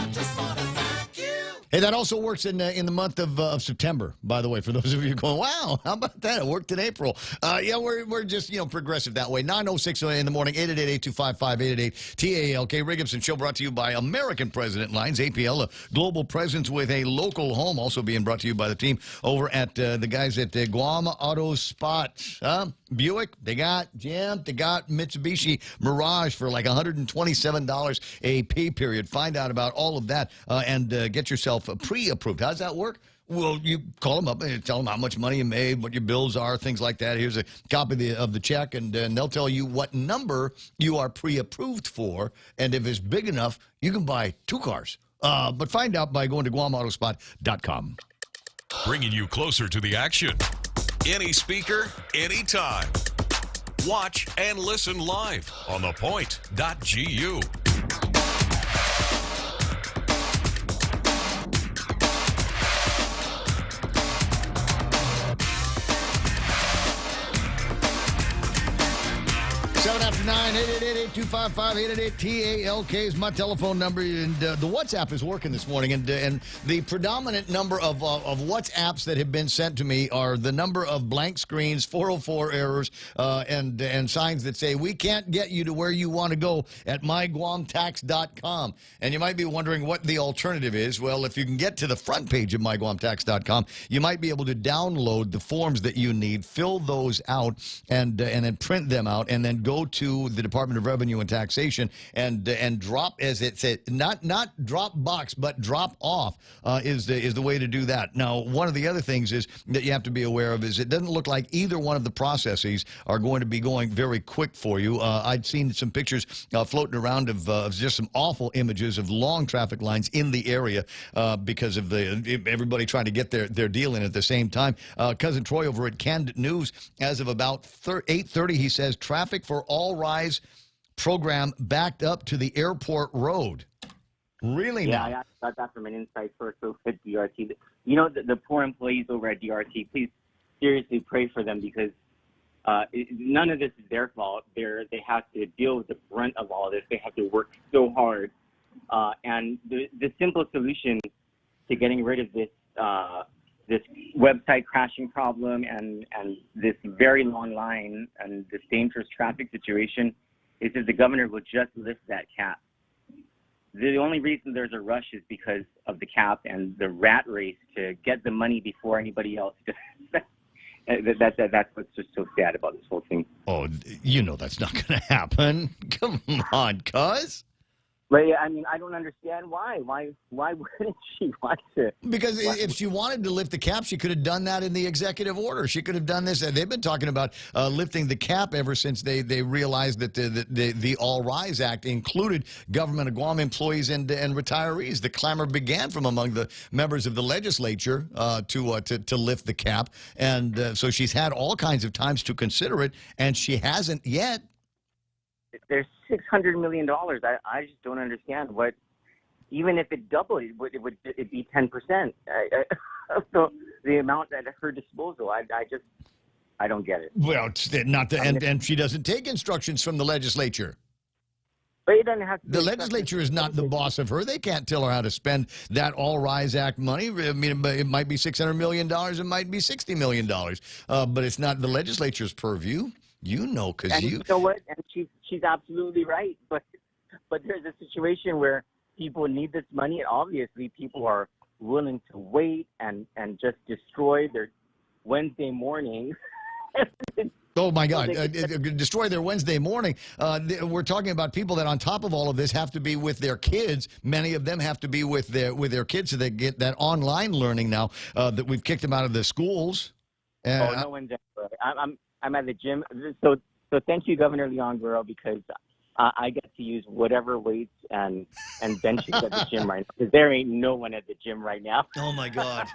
Hey, that also works in the month of September, by the way, for those of you going, wow, how about that? It worked in April. Yeah, we're just, progressive that way. 9:06 in the morning, 888-825-888, TALK. Ray Gibson Show brought to you by American President Lines, APL, a global presence with a local home. Also being brought to you by the team over at the guys at Guam Auto Spot. Buick, they got Jim, they got Mitsubishi Mirage for like $127 a pay period. Find out about all of that and get yourself pre-approved. How's that work? Well, you call them up and tell them how much money you made, what your bills are, things like that. Here's a copy of the check, and they'll tell you what number you are pre-approved for, and if it's big enough, you can buy 2 cars. But find out by going to GuamAutospot.com. Bringing you closer to the action. Any speaker, anytime. Watch and listen live on thepoint.gu. After 9, 888-825-5888, TALK is my telephone number, and the WhatsApp is working this morning, and the predominant number of WhatsApps that have been sent to me are the number of blank screens, 404 errors, and signs that say, we can't get you to where you want to go at myguamtax.com. And you might be wondering what the alternative is. Well, if you can get to the front page of myguamtax.com, you might be able to download the forms that you need, fill those out, and then print them out, and then go to the Department of Revenue and Taxation and drop, as it said, not drop box, but drop off is the way to do that. Now, one of the other things is that you have to be aware of is it doesn't look like either one of the processes are going to be going very quick for you. I'd seen some pictures floating around of just some awful images of long traffic lines in the area because of everybody trying to get their deal in at the same time. Cousin Troy over at Candid News, as of about 8:30, he says traffic for All Rise program backed up to the airport road. Really? Yeah, now? I got that from an inside source over at DRT. You know, the poor employees over at DRT, please seriously pray for them because none of this is their fault. They have to deal with the brunt of all of this. They have to work so hard. And the simple solution to getting rid of this website crashing problem and this very long line and this dangerous traffic situation is if the governor will just lift that cap. The only reason there's a rush is because of the cap and the rat race to get the money before anybody else does. That's what's just so sad about this whole thing. Oh, that's not going to happen. Come on, cuz. But I mean, I don't understand why. Why wouldn't she want to? Because if she wanted to lift the cap, she could have done that in the executive order. She could have done this. They've been talking about lifting the cap ever since they realized that the All Rise Act included government of Guam employees and retirees. The clamor began from among the members of the legislature to lift the cap, and so she's had all kinds of times to consider it, and she hasn't yet. There's $600 million. I just don't understand what, even if it doubled, it'd be 10%. So the amount at her disposal, I don't get it. Well, and she doesn't take instructions from the legislature. But it doesn't have to. The legislature is not the boss of her. They can't tell her how to spend that All Rise Act money. I mean, it might be $600 million. It might be $60 million. But it's not the legislature's purview. Because you know what? And she's absolutely right. But there's a situation where people need this money, and obviously people are willing to wait and just destroy their Wednesday mornings. Oh, my God. Destroy their Wednesday morning. We're talking about people that on top of all of this have to be with their kids. Many of them have to be with their kids so they get that online learning now that we've kicked them out of the schools. No one does. I'm at the gym. So thank you, Governor Leon Guerrero, because I get to use whatever weights and benches at the gym right now, because there ain't no one at the gym right now. Oh, my God.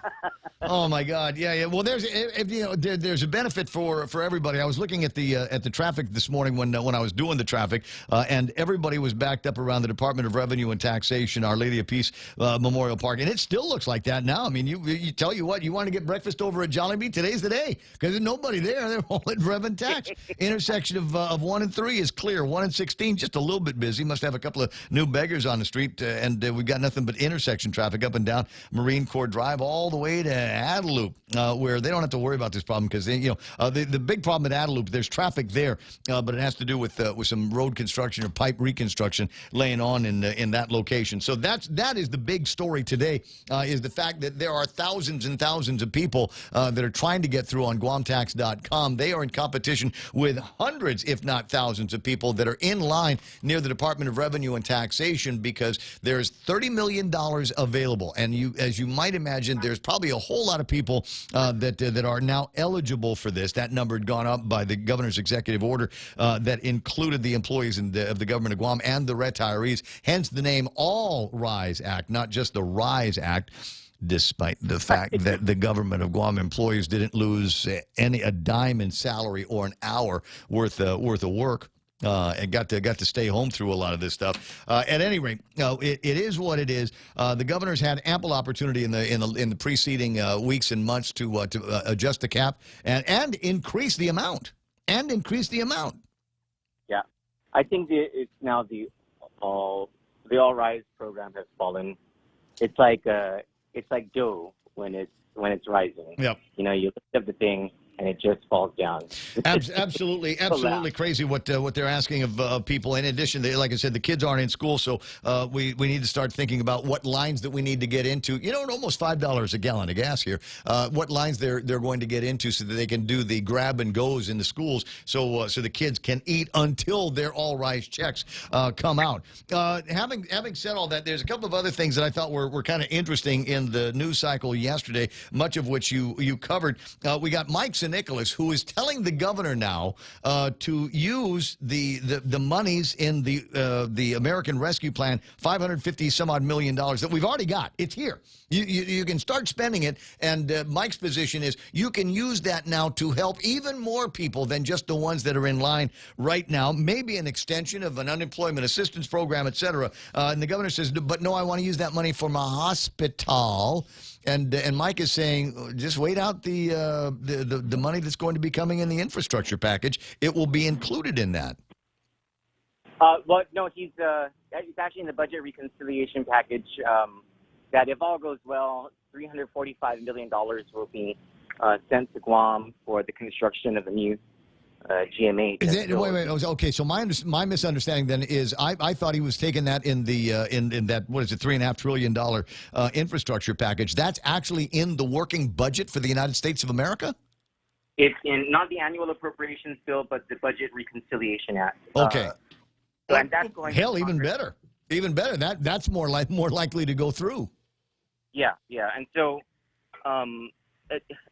Oh, my God. Yeah. Well, there's a benefit for everybody. I was looking at the traffic this morning when I was doing the traffic, and everybody was backed up around the Department of Revenue and Taxation, Our Lady of Peace Memorial Park, and it still looks like that now. I mean, you tell you what, you want to get breakfast over at Jollibee, today's the day, because there's nobody there. They're all at Rev and Tax. Intersection of 1 and 3 is clear. 1 and 16 just a little bit busy. Must have a couple of new beggars on the street, and we've got nothing but intersection traffic up and down Marine Corps Drive all the way to Adelup, where they don't have to worry about this problem because the big problem at Adelup, there's traffic there, but it has to do with some road construction or pipe reconstruction laying on in that location. So that is the big story today, is the fact that there are thousands and thousands of people that are trying to get through on GuamTax.com. They are in competition with hundreds, if not thousands, of people that are in line near the Department of Revenue and Taxation because there's $30 million available. And as you might imagine, there's probably a whole lot of people that are now eligible for this. That number had gone up by the governor's executive order that included the employees of the government of Guam and the retirees, hence the name All Rise Act, not just the Rise Act, despite the fact that the government of Guam employees didn't lose a dime in salary or an hour worth of work. And got to stay home through a lot of this stuff. At any rate, it is what it is. The governor's had ample opportunity in the preceding weeks and months to adjust the cap and increase the amount. Yeah, I think it's now the All Rise program has fallen. It's like dough when it's rising. Yep. You lift up the thing and it just falls down. Absolutely crazy what they're asking of people. In addition, like I said, the kids aren't in school, so we need to start thinking about what lines that we need to get into. Almost $5 a gallon of gas here. What lines they're going to get into so that they can do the grab and goes in the schools, so the kids can eat until their all rise checks come out. Having said all that, there's a couple of other things that I thought were kind of interesting in the news cycle yesterday, much of which you covered. We got Mike Nicholas, who is telling the governor now to use the monies in the American Rescue Plan, $550 some odd million that we've already got. It's here. You can start spending it, and Mike's position is you can use that now to help even more people than just the ones that are in line right now. Maybe an extension of an unemployment assistance program, et cetera. And the governor says, but no, I want to use that money for my hospital. And Mike is saying, just wait out the money that's going to be coming in the infrastructure package. It will be included in that. Well, no, he's actually in the budget reconciliation package. That if all goes well, $345 million will be sent to Guam for the construction of the new GMH. Wait. Okay, so my misunderstanding then is I thought he was taking that in that, what is it, $3.5 trillion infrastructure package. That's actually in the working budget for the United States of America? It's in not the annual appropriations bill, but the Budget Reconciliation Act. Okay. And that's going even better. Even better. That's more likely to go through. Yeah. And so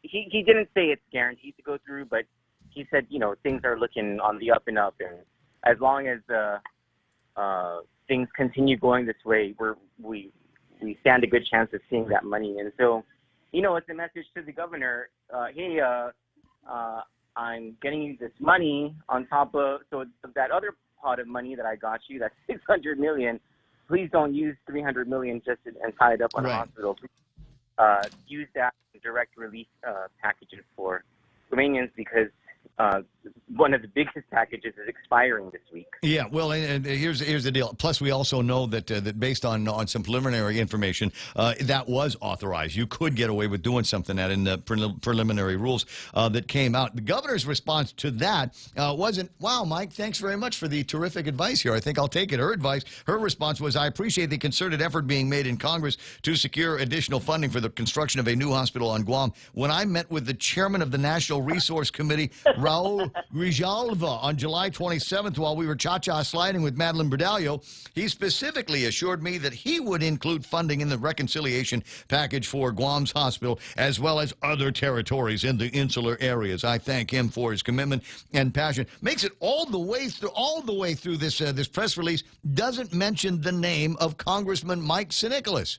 he didn't say it's guaranteed to go through, but he said, things are looking on the up and up, and as long as things continue going this way, we stand a good chance of seeing that money. And so, it's a message to the governor. Hey, I'm getting you this money on top of that other pot of money that I got you. That's $600 million. Please don't use $300 million just and tie it up on a hospital. Use that in direct relief packages for Romanians because one of the biggest packages is expiring this week. Yeah, well, and here's the deal. Plus, we also know that that based on some preliminary information, that was authorized. You could get away with doing something that in the preliminary rules that came out. The governor's response to that wasn't, "Wow, Mike, thanks very much for the terrific advice here. I think I'll take it." Her response was, "I appreciate the concerted effort being made in Congress to secure additional funding for the construction of a new hospital on Guam. When I met with the chairman of the National Resource Committee, Raul Grijalva, on July 27th while we were cha-cha sliding with Madeline Bradalio, he specifically assured me that he would include funding in the reconciliation package for Guam's hospital as well as other territories in the insular areas. I thank him for his commitment and passion." Makes it all the way through this this press release, doesn't mention the name of Congressman Mike Sinicolas.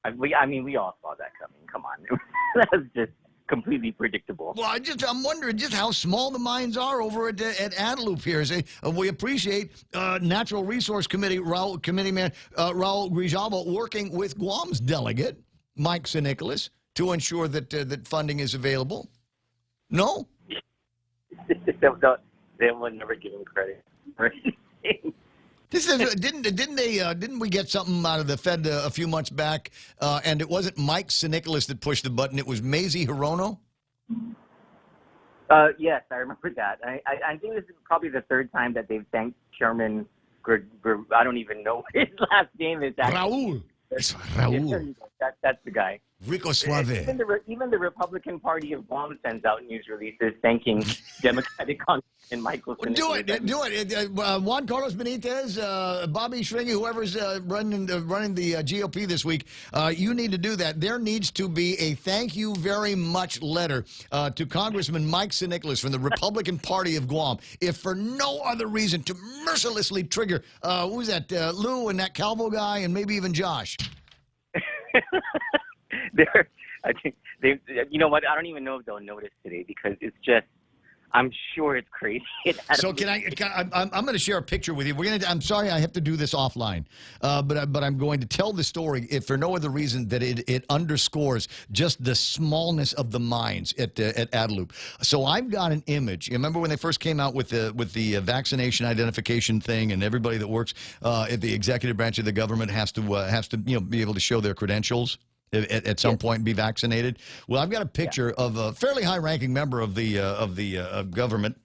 I mean, we all saw that coming. Come on. That was just completely predictable. Well, I'm wondering just how small the minds are over at Adelup here. We appreciate Natural Resource Committee Committeeman Raul Grijalva working with Guam's delegate, Mike Sinicolas, to ensure that that funding is available. No? They would never give him credit for anything. This is, didn't we get something out of the Fed a few months back, and it wasn't Mike Sinicolas that pushed the button, it was Mazie Hirono? Yes, I remember that. I think this is probably the third time that they've thanked Chairman I don't even know what his last name is. Raul. It's Raul. That's the guy. Rico Suave. Even the Republican Party of Guam sends out news releases thanking Democratic Congressman Michael Sinicolas. Do it. Juan Carlos Benitez, Bobby Shringy, whoever's running the GOP this week, you need to do that. There needs to be a thank you very much letter to Congressman Mike Sinicolas from the Republican Party of Guam, if for no other reason to mercilessly trigger, who was that, Lou and that Calvo guy and maybe even Josh. I think you know what? I don't even know if they'll notice today because it's just, I'm sure it's crazy. So I'm going to share a picture with you. I'm sorry I have to do this offline, but I'm going to tell the story if for no other reason that it underscores just the smallness of the minds at Adelup. So I've got an image. You remember when they first came out with the vaccination identification thing, and everybody that works at the executive branch of the government has to be able to show their credentials at some point and be vaccinated. Well, I've got a picture of a fairly high-ranking member of the government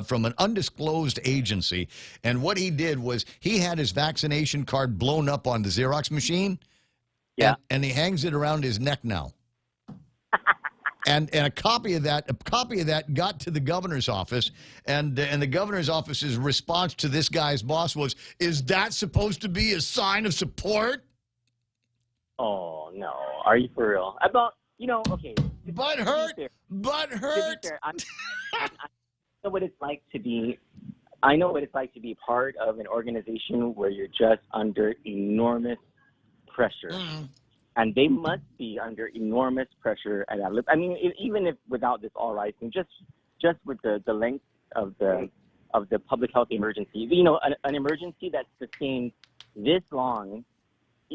from an undisclosed agency, and what he did was he had his vaccination card blown up on the Xerox machine, and he hangs it around his neck now. And a copy of that got to the governor's office, and the governor's office's response to this guy's boss was, "Is that supposed to be a sign of support?" Oh, no. Are you for real? Okay. Butt hurt. I know what it's like to be part of an organization where you're just under enormous pressure. And they must be under enormous pressure at Adelup. I mean, even if without this all rising, just with the length of the public health emergency, an emergency that's sustained this long.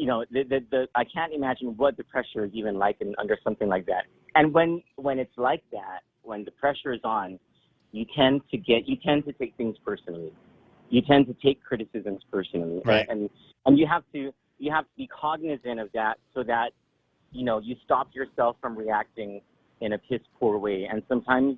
I can't imagine what the pressure is even like under something like that. And when it's like that, when the pressure is on, you tend to take things personally. You tend to take criticisms personally, right? And you have to be cognizant of that so that you stop yourself from reacting in a piss poor way. And sometimes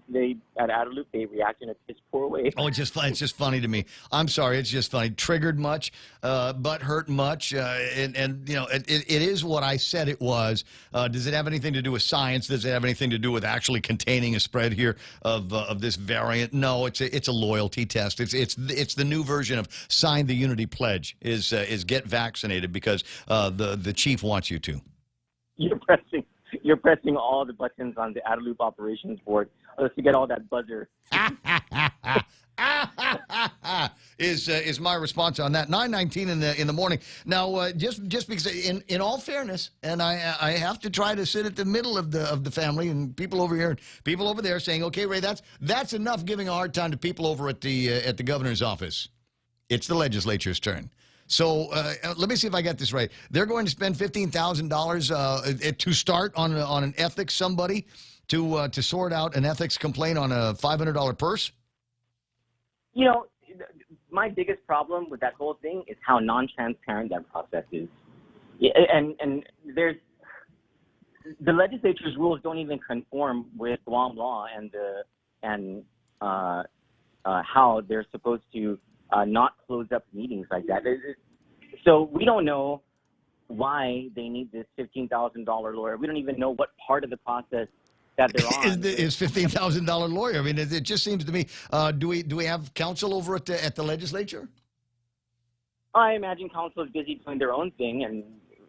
at Adelup they react in a piss poor way. Oh, it's just funny to me. I'm sorry, it's just funny. Triggered much, but hurt much, and it is what I said it was. Does it have anything to do with science? Does it have anything to do with actually containing a spread here of this variant? No, it's a loyalty test. It's the new version of sign the unity pledge. Is get vaccinated because the chief wants you to. You're pressing all the buttons on the Adelup operations board to get all that buzzer. Is my response on that. 9:19 in the morning. Now, just because in all fairness, and I have to try to sit at the middle of the family and people over here and people over there saying, okay, Ray, that's enough giving a hard time to people over at the governor's office. It's the legislature's turn. So let me see if I got this right. They're going to spend $15,000 to start on an ethics somebody to sort out an ethics complaint on a $500 purse? You know, my biggest problem with that whole thing is how non-transparent that process is. Yeah, and there's the legislature's rules don't even conform with Guam law and how they're supposed to not close up meetings like that. So we don't know why they need this $15,000 lawyer. We don't even know what part of the process that they're on. Is $15,000 lawyer? I mean, it just seems to me. Do we have counsel over at the legislature? I imagine counsel is busy doing their own thing,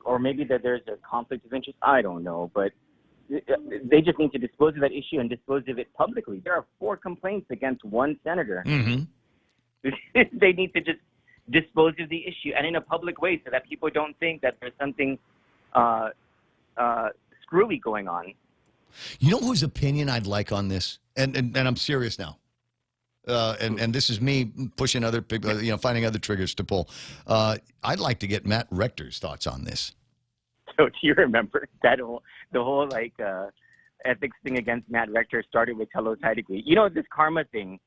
or maybe that there's a conflict of interest. I don't know, but they just need to dispose of that issue and dispose of it publicly. There are 4 complaints against one senator. Mm-hmm. They need to just dispose of the issue and in a public way so that people don't think that there's something screwy going on. You know whose opinion I'd like on this? And I'm serious now. And this is me pushing other people, finding other triggers to pull. I'd like to get Matt Rector's thoughts on this. So do you remember the whole ethics thing against Matt Rector started with Tello Taitigui? You know, this karma thing,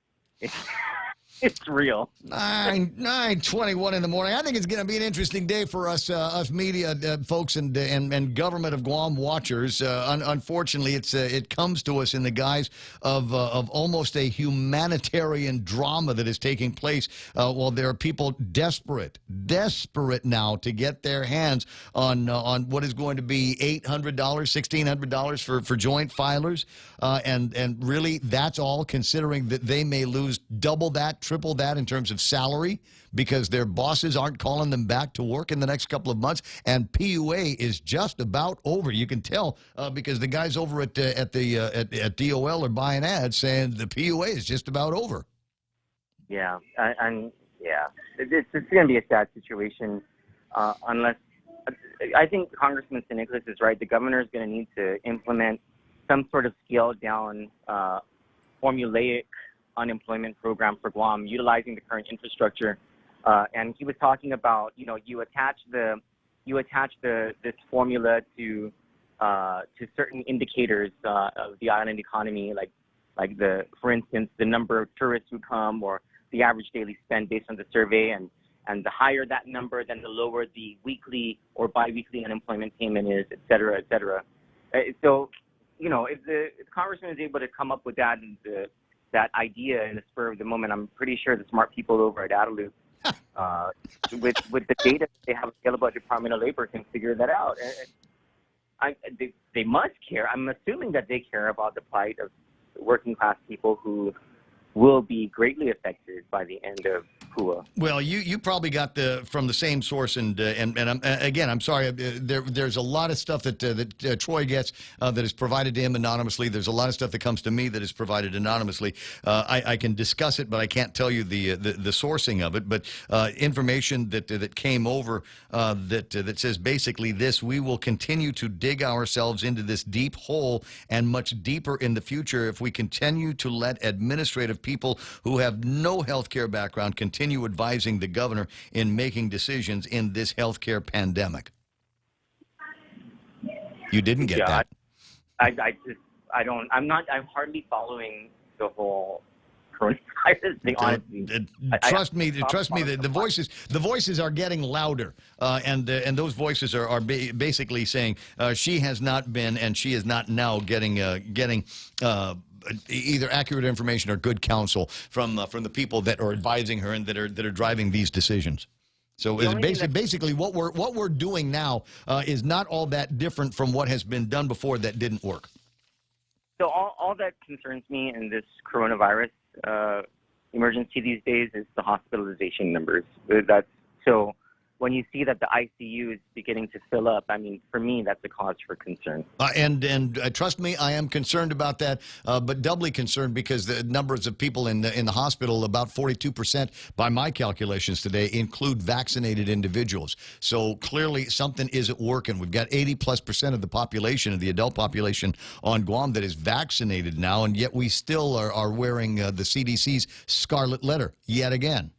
it's real. 9:21 in the morning. I think it's going to be an interesting day for us media folks and government of Guam watchers. Unfortunately, it comes to us in the guise of almost a humanitarian drama that is taking place. While there are people desperate now to get their hands on what is going to be $800, $1,600 for joint filers, and really that's all considering that they may lose double that, triple that in terms of salary because their bosses aren't calling them back to work in the next couple of months, and PUA is just about over. You can tell because the guys over at DOL are buying ads saying the PUA is just about over. Yeah, it's going to be a sad situation unless I think Congressman St. Nicholas is right. The governor is going to need to implement some sort of scaled down formulaic unemployment program for Guam, utilizing the current infrastructure. And he was talking about, you attach this formula to certain indicators of the island economy, like for instance, the number of tourists who come or the average daily spend based on the survey, and the higher that number, then the lower the weekly or biweekly unemployment payment is, et cetera, et cetera. So, if the congressman is able to come up with that idea in the spur of the moment, I'm pretty sure the smart people over at Adelup, with the data they have available at the Department of Labor, can figure that out. They must care. I'm assuming that they care about the plight of working class people who will be greatly affected by the end of PUA. Well, you probably got from the same source, and I'm sorry. There's a lot of stuff that Troy gets that is provided to him anonymously. There's a lot of stuff that comes to me that is provided anonymously. I can discuss it, but I can't tell you the sourcing of it. But information that came over that says basically this: we will continue to dig ourselves into this deep hole and much deeper in the future if we continue to let administrative people who have no health care background continue advising the governor in making decisions in this healthcare pandemic. You didn't get that. I'm hardly following the whole coronavirus thing, honestly. Trust me, the voices are getting louder, and those voices are basically saying she has not been and she is not now getting either accurate information or good counsel from the people that are advising her and that are driving these decisions. So basically what we're doing now is not all that different from what has been done before that didn't work. So all that concerns me in this coronavirus emergency these days is the hospitalization numbers. So when you see that the ICU is beginning to fill up, I mean, for me, that's a cause for concern. And trust me, I am concerned about that, but doubly concerned because the numbers of people in the hospital, about 42% by my calculations today, include vaccinated individuals. So clearly something isn't working. We've got 80+% of the population, of the adult population on Guam that is vaccinated now, and yet we still are wearing the CDC's scarlet letter yet again.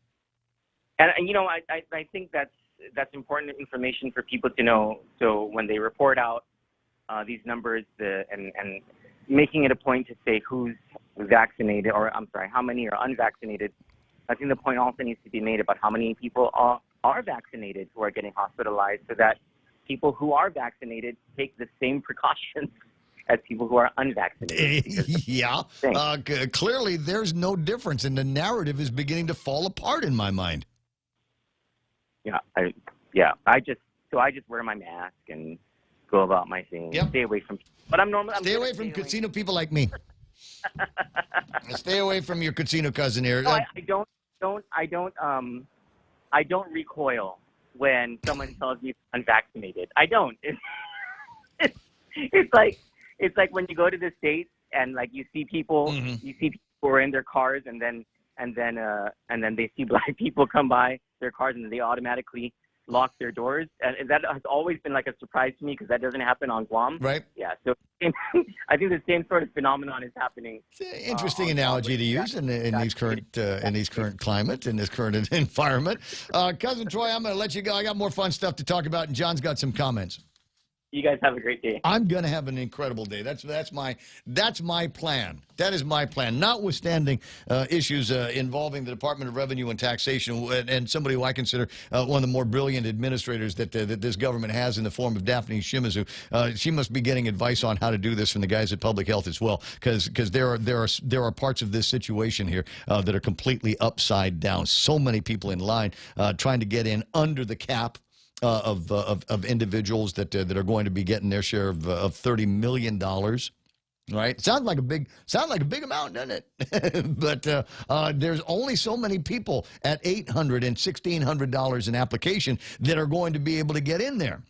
And I think that's important information for people to know. So when they report out these numbers, and making it a point to say who's vaccinated, or I'm sorry, how many are unvaccinated. I think the point also needs to be made about how many people are vaccinated who are getting hospitalized, so that people who are vaccinated take the same precautions as people who are unvaccinated. Yeah. Clearly, there's no difference, and the narrative is beginning to fall apart in my mind. Yeah, I just wear my mask and go about my thing. Yep. Stay away from. But I'm normally stay away from casino people like me. Stay away from your casino cousin here. No, I don't recoil when someone tells me unvaccinated. I don't. It's like when you go to the States and like you see people who are in their cars and then they see black people come by their cars and they automatically lock their doors. And that has always been like a surprise to me because that doesn't happen on Guam. Right. Yeah. So I think the same sort of phenomenon is happening. Interesting analogy to use in these current climate, in this current environment. Cousin Troy, I'm going to let you go. I got more fun stuff to talk about, and John's got some comments. You guys have a great day. I'm going to have an incredible day. That's my plan. That is my plan. Notwithstanding issues involving the Department of Revenue and Taxation, and somebody who I consider one of the more brilliant administrators that this government has in the form of Daphne Shimizu. She must be getting advice on how to do this from the guys at Public Health as well, because there are parts of this situation here that are completely upside down. So many people in line trying to get in under the cap. Of individuals that are going to be getting their share of $30 million, right? Sounds like a big amount, doesn't it? But there's only so many people at $800 and $1,600 an application that are going to be able to get in there.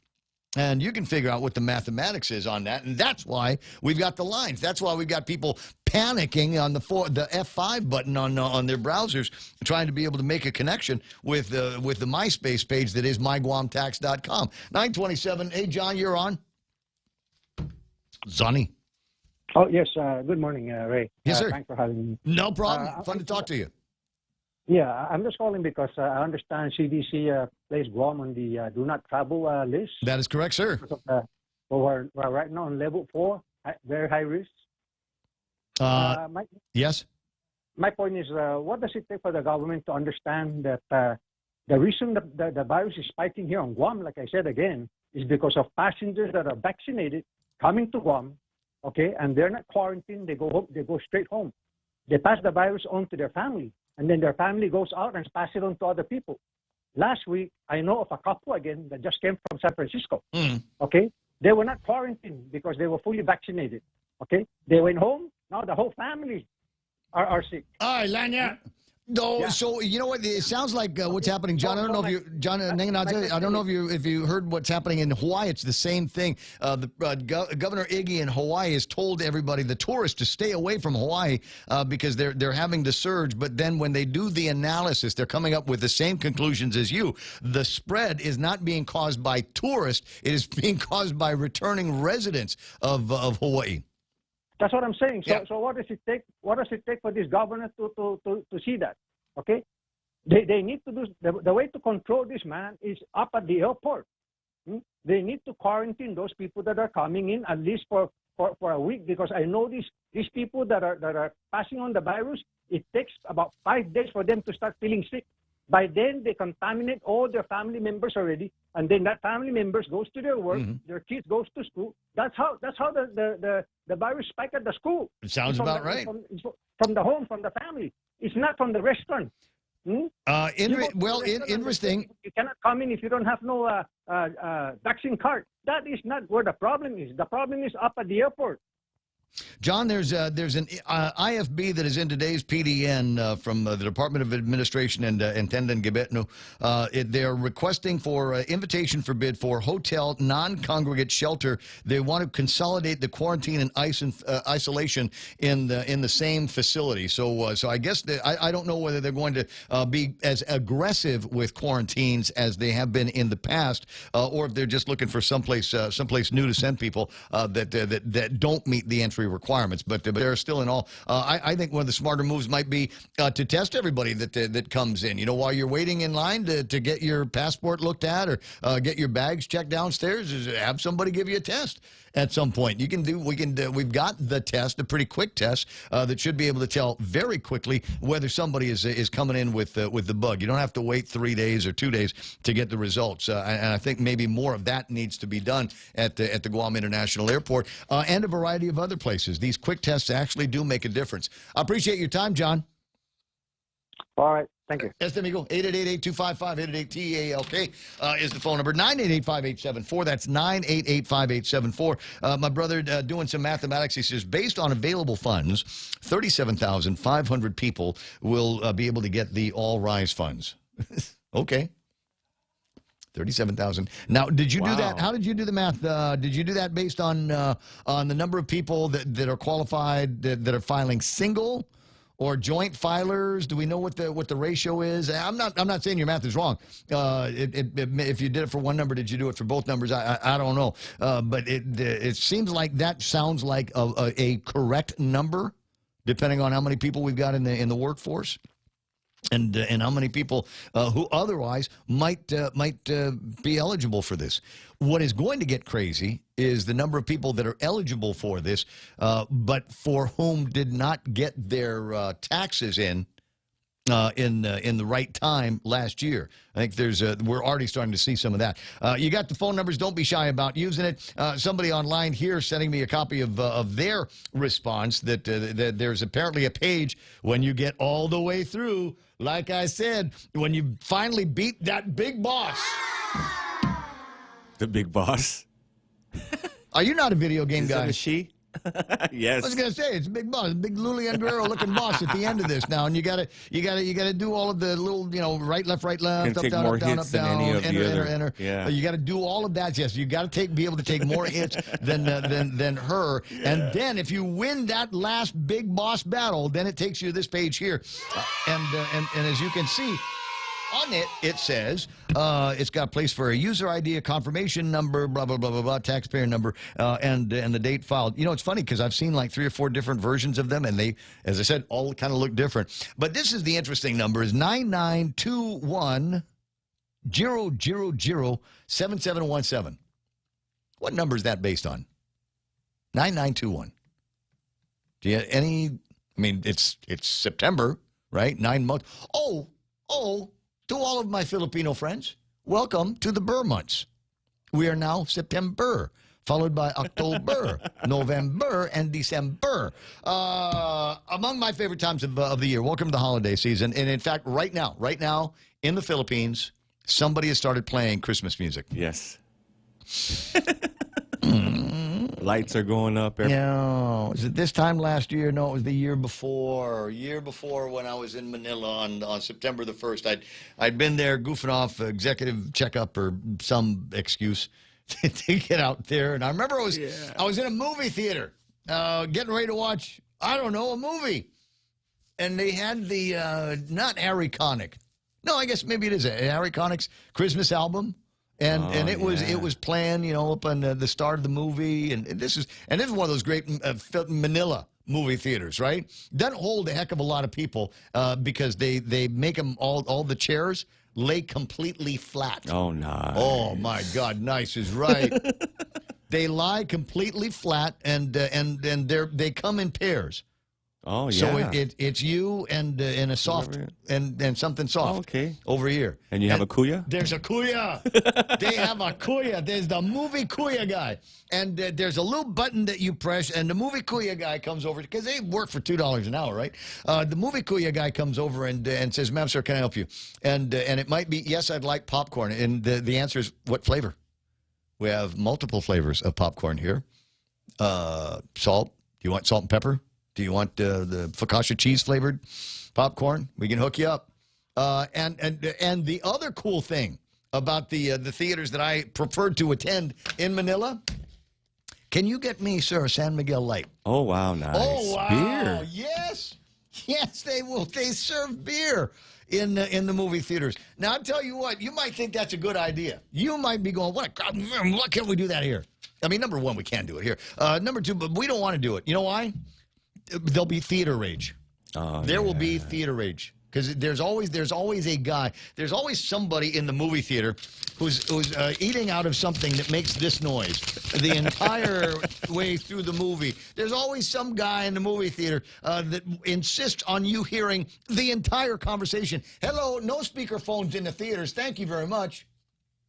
And you can figure out what the mathematics is on that, and that's why we've got the lines. That's why we've got people panicking on the F5 button on their browsers, trying to be able to make a connection with the MySpace page that is myguamtax.com. 927. Hey, John, you're on. Zonny. Oh, yes. Good morning, Ray. Yes, sir. Thanks for having me. No problem. Fun to talk to you. Yeah, I'm just calling because I understand CDC placed Guam on the do not travel list. That is correct, sir. We're right now on level 4, very high risk. Yes. My point is, what does it take for the government to understand that the reason the virus is spiking here on Guam, like I said again, is because of passengers that are vaccinated coming to Guam, okay, and they're not quarantined. They go home, they go straight home. They pass the virus on to their family. And then their family goes out and passes it on to other people. Last week, I know of a couple again that just came from San Francisco. Okay, they were not quarantined because they were fully vaccinated. Okay, they went home. Now the whole family are sick. All right, Lanya. No, Yeah. so you know what? It sounds like what's happening, John. I don't know if you, John. I don't know if you heard what's happening in Hawaii. It's the same thing. Governor Iggy in Hawaii has told everybody, the tourists, to stay away from Hawaii because they're having the surge. But then when they do the analysis, they're coming up with the same conclusions as you. The spread is not being caused by tourists; it is being caused by returning residents of Hawaii. That's what I'm saying. So, Yeah. so what does it take? What does it take for this governor to see that? Okay, they need to do the way to control this, man, is up at the airport. They need to quarantine those people that are coming in at least for a week, because I know these people that are passing on the virus. It takes about 5 days for them to start feeling sick. By then, they contaminate all their family members already, and then that family members goes to their work, their kids goes to school. That's how the virus spike at the school. It sounds about right. From the home, from the family. It's not from the restaurant. Interesting. You cannot come in if you don't have no vaccine card. That is not where the problem is. The problem is up at the airport. John, there's an IFB that is in today's PDN from the Department of Administration and Intendant Gibson. They're requesting for invitation for bid for hotel non-congregate shelter. They want to consolidate the quarantine and isolation in the same facility. So I guess I don't know whether they're going to be as aggressive with quarantines as they have been in the past, or if they're just looking for someplace new to send people that don't meet the entry requirements, but they're still in all. I think one of the smarter moves might be to test everybody that comes in. You know, while you're waiting in line to get your passport looked at or get your bags checked downstairs, is have somebody give you a test. at some point. We've got the test, a pretty quick test that should be able to tell very quickly whether somebody is coming in with the bug. You don't have to wait 3 days or 2 days to get the results. And I think maybe more of that needs to be done at the Guam International Airport and a variety of other places. These quick tests actually do make a difference. I appreciate your time, John. All right. Thank you. Este amigo, 888-8255-888-TALK is the phone number. 988-5874. That's 988-5874. My brother doing some mathematics. He says, based on available funds, 37,500 people will be able to get the All Rise funds. Okay. 37,000. Now, did you do that? How did you do the math? Did you do that based on the number of people that are qualified, that are filing single or joint filers? Do we know what the ratio is? I'm not saying your math is wrong. If you did it for one number, did you do it for both numbers? I don't know. But it seems like that sounds like a correct number, depending on how many people we've got in the workforce. And how many people who otherwise might be eligible for this. What is going to get crazy is the number of people that are eligible for this, but for whom did not get their taxes in the right time last year. I think we're already starting to see some of that. You got the phone numbers. Don't be shy about using it. Somebody online here sending me a copy of their response that there's apparently a page when you get all the way through. Like I said, when you finally beat that big boss. The big boss? Are you not a video game guy? Is that a she? Yes. I was gonna say it's a big boss, a big Lulian Guerrero looking boss at the end of this now, and you gotta do all of the little right, left, up, down, up, down, up, down, enter. Yeah. You got to do all of that. Yes, you got to be able to take more hits than her, yeah. And then if you win that last big boss battle, then it takes you to this page here, and as you can see. On it says it's got a place for a user ID, a confirmation number, blah, blah, blah, blah, blah, taxpayer number, and the date filed. It's funny because I've seen like 3 or 4 different versions of them, and they, as I said, all kind of look different. But this is the interesting number, is 9921-000-7717. What number is that based on? 9921. Do you have any, I mean, it's September, right? 9 months. Oh, to all of my Filipino friends, welcome to the Burr months. We are now September, followed by October, November, and December. Among my favorite times of the year. Welcome to the holiday season. And in fact, right now, in the Philippines, somebody has started playing Christmas music. Yes. Lights are going up. No. Was it this time last year? No, it was the year before. Year before when I was in Manila on September the 1st. I'd been there goofing off, executive checkup or some excuse to get out there. And I remember I was in a movie theater getting ready to watch, I don't know, a movie. And they had the, not Harry Connick. No, I guess maybe it is Harry Connick's Christmas album. And it was playing, up on the start of the movie, and this is one of those great Manila movie theaters, right? Doesn't hold a heck of a lot of people because they make them all the chairs lay completely flat. Oh, nice. Oh my God, nice is right. They lie completely flat, and they come in pairs. Oh, yeah. So it's you and a soft and something soft over here. And you have a kuya? There's a kuya. They have a kuya. There's the movie kuya guy. And there's a little button that you press, and the movie kuya guy comes over, because they work for $2 an hour, right? The movie kuya guy comes over and says, "Ma'am, sir, can I help you?" And it might be, "Yes, I'd like popcorn." And the answer is, "What flavor?" We have multiple flavors of popcorn here. Salt. Do you want salt and pepper? Do you want the focaccia cheese flavored popcorn? We can hook you up. And the other cool thing about the theaters that I preferred to attend in Manila, can you get me, sir, a San Miguel Light? Oh, wow, nice. Oh, wow. Beer. Yes, they will. They serve beer in the movie theaters. Now, I'll tell you what, you might think that's a good idea. You might be going, why can't we do that here? I mean, number one, we can do it here. Number two, but we don't want to do it. You know why? There'll be theater rage. There will be theater rage. because there's always a guy, there's always somebody in the movie theater who's eating out of something that makes this noise the entire way through the movie. There's always some guy in the movie theater that insists on you hearing the entire conversation. Hello, no speaker phones in the theaters. Thank you very much.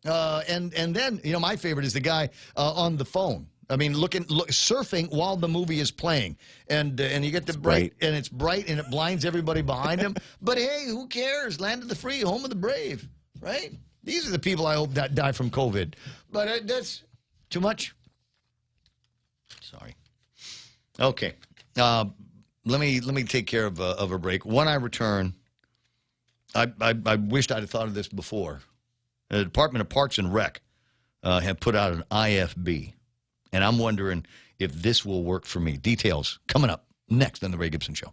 And then, you know, my favorite is the guy on the phone. I mean, surfing while the movie is playing, and you get the bright, and it's bright, and it blinds everybody behind him. But hey, who cares? Land of the free, home of the brave, right? These are the people I hope that die from COVID. But that's too much. Sorry. Okay. Let me take care of a break. When I return, I wished I'd have thought of this before. The Department of Parks and Rec have put out an IFB. And I'm wondering if this will work for me. Details coming up next on The Ray Gibson Show.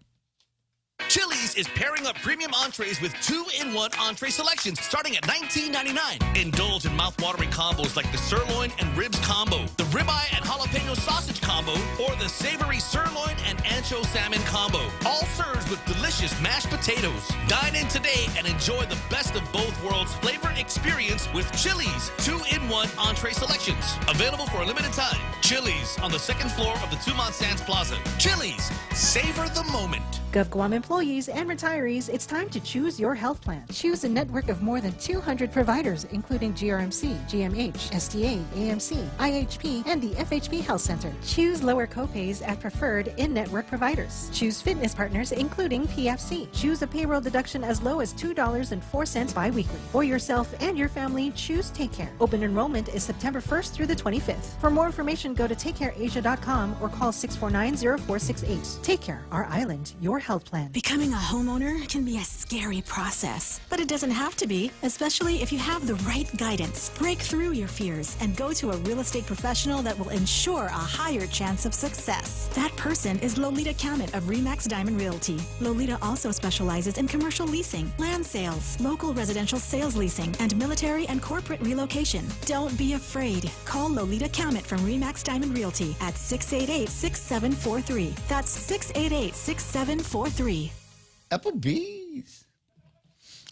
Chili's is pairing up premium entrees with 2-in-1 entree selections starting at $19.99. Indulge in mouth-watering combos like the sirloin and ribs combo, the ribeye and jalapeno sausage combo, or the savory sirloin and ancho salmon combo. All served with delicious mashed potatoes. Dine in today and enjoy the best of both worlds flavor experience with Chili's 2-in-1 entree selections. Available for a limited time. Chili's on the second floor of the Tumont Sands Plaza. Chili's, savor the moment. GovGuam employees and retirees, it's time to choose your health plan. Choose a network of more than 200 providers, including GRMC, GMH, SDA, AMC, IHP, and the FHP Health Center. Choose lower copays at preferred in-network providers. Choose fitness partners, including PFC. Choose a payroll deduction as low as $2.04 biweekly. For yourself and your family, choose Take Care. Open enrollment is September 1st through the 25th. For more information, go to takecareasia.com or call 649-0468. Take Care, our island, your health plan. Becoming a homeowner can be a scary process, but it doesn't have to be, especially if you have the right guidance. Break through your fears and go to a real estate professional that will ensure a higher chance of success. That person is Lolita Kamet of Remax Diamond Realty. Lolita also specializes in commercial leasing, land sales, local residential sales leasing, and military and corporate relocation. Don't be afraid. Call Lolita Kamet from Remax Diamond Realty at 688-6743. That's 688-6743.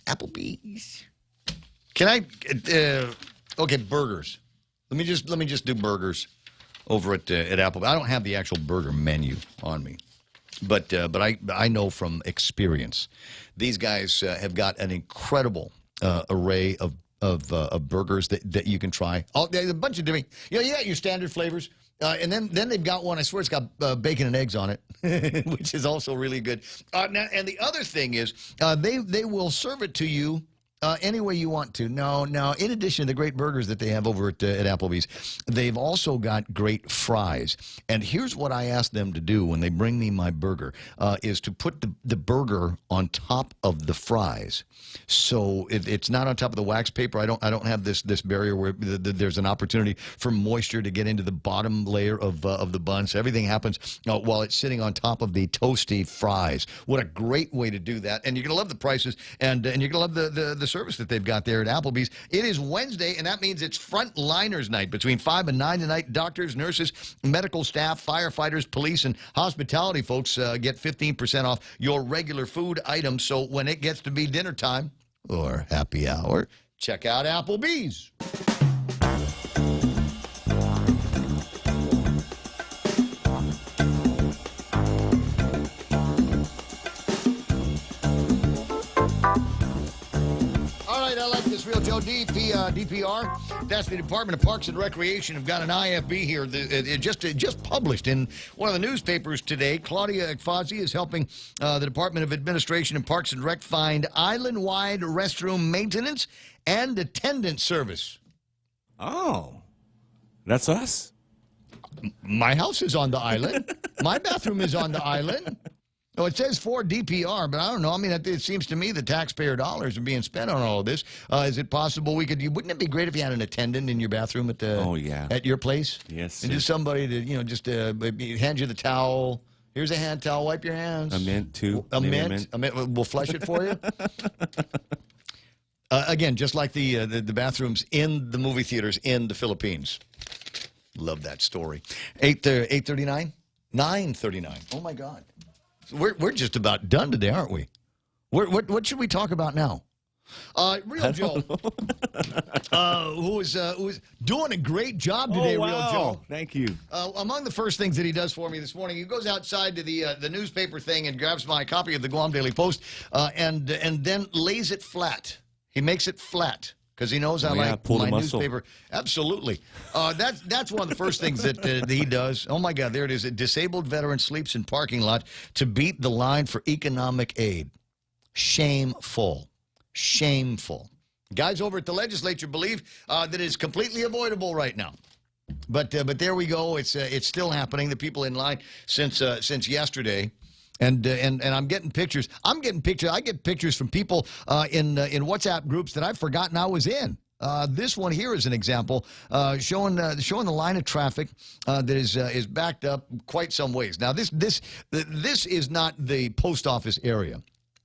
Applebee's. Can I? Okay, burgers. Let me just do burgers over at Applebee's. I don't have the actual burger menu on me, but I know from experience, these guys have got an incredible array of burgers that you can try. There's a bunch of different. You got your standard flavors. And then they've got one, I swear it's got bacon and eggs on it, which is also really good. Now, and the other thing is they will serve it to you any way you want to. Now, in addition to the great burgers that they have over at Applebee's, they've also got great fries. And here's what I ask them to do when they bring me my burger, is to put the burger on top of the fries. So it's not on top of the wax paper. I don't have this barrier where there's an opportunity for moisture to get into the bottom layer of the bun. So everything happens while it's sitting on top of the toasty fries. What a great way to do that. And you're going to love the prices, and you're going to love the service that they've got there at Applebee's. It is Wednesday, and that means it's Frontliners Night between 5 and 9 tonight. Doctors, nurses, medical staff, firefighters, police, and hospitality folks get 15% off your regular food items. So when it gets to be dinner time or happy hour, check out Applebee's. I like this real Joe. DPR. That's the Department of Parks and Recreation. Have got an IFB here. It just published in one of the newspapers today. Claudia Ekfazi is helping the Department of Administration and Parks and Rec find island-wide restroom maintenance and attendance service. Oh, that's us? My house is on the island. My bathroom is on the island. Oh, it says for DPR, but I don't know. I mean, it seems to me the taxpayer dollars are being spent on all of this. Is it possible wouldn't it be great if you had an attendant in your bathroom at your place? Yes. And just somebody to, just hand you the towel. Here's a hand towel. Wipe your hands. A mint, too. A mint. We'll flush it for you. Again, just like the bathrooms in the movie theaters in the Philippines. Love that story. 8:39? 9:39. Oh, my God. We're just about done today, aren't we? What should we talk about now? Real Joe, who is doing a great job today, wow. Real Joe. Thank you. Among the first things that he does for me this morning, he goes outside to the newspaper thing and grabs my copy of the Guam Daily Post and then lays it flat. He makes it flat because he knows I like my newspaper. Absolutely. That's one of the first things that he does. Oh, my God, there it is. A disabled veteran sleeps in parking lot to beat the line for economic aid. Shameful. Shameful. Guys over at the legislature believe that it's completely avoidable right now. But there we go. It's still happening. The people in line since yesterday. And I'm getting pictures. I get pictures from people in WhatsApp groups that I've forgotten I was in. This one here is an example showing the line of traffic that is backed up quite some ways. Now this is not the post office area.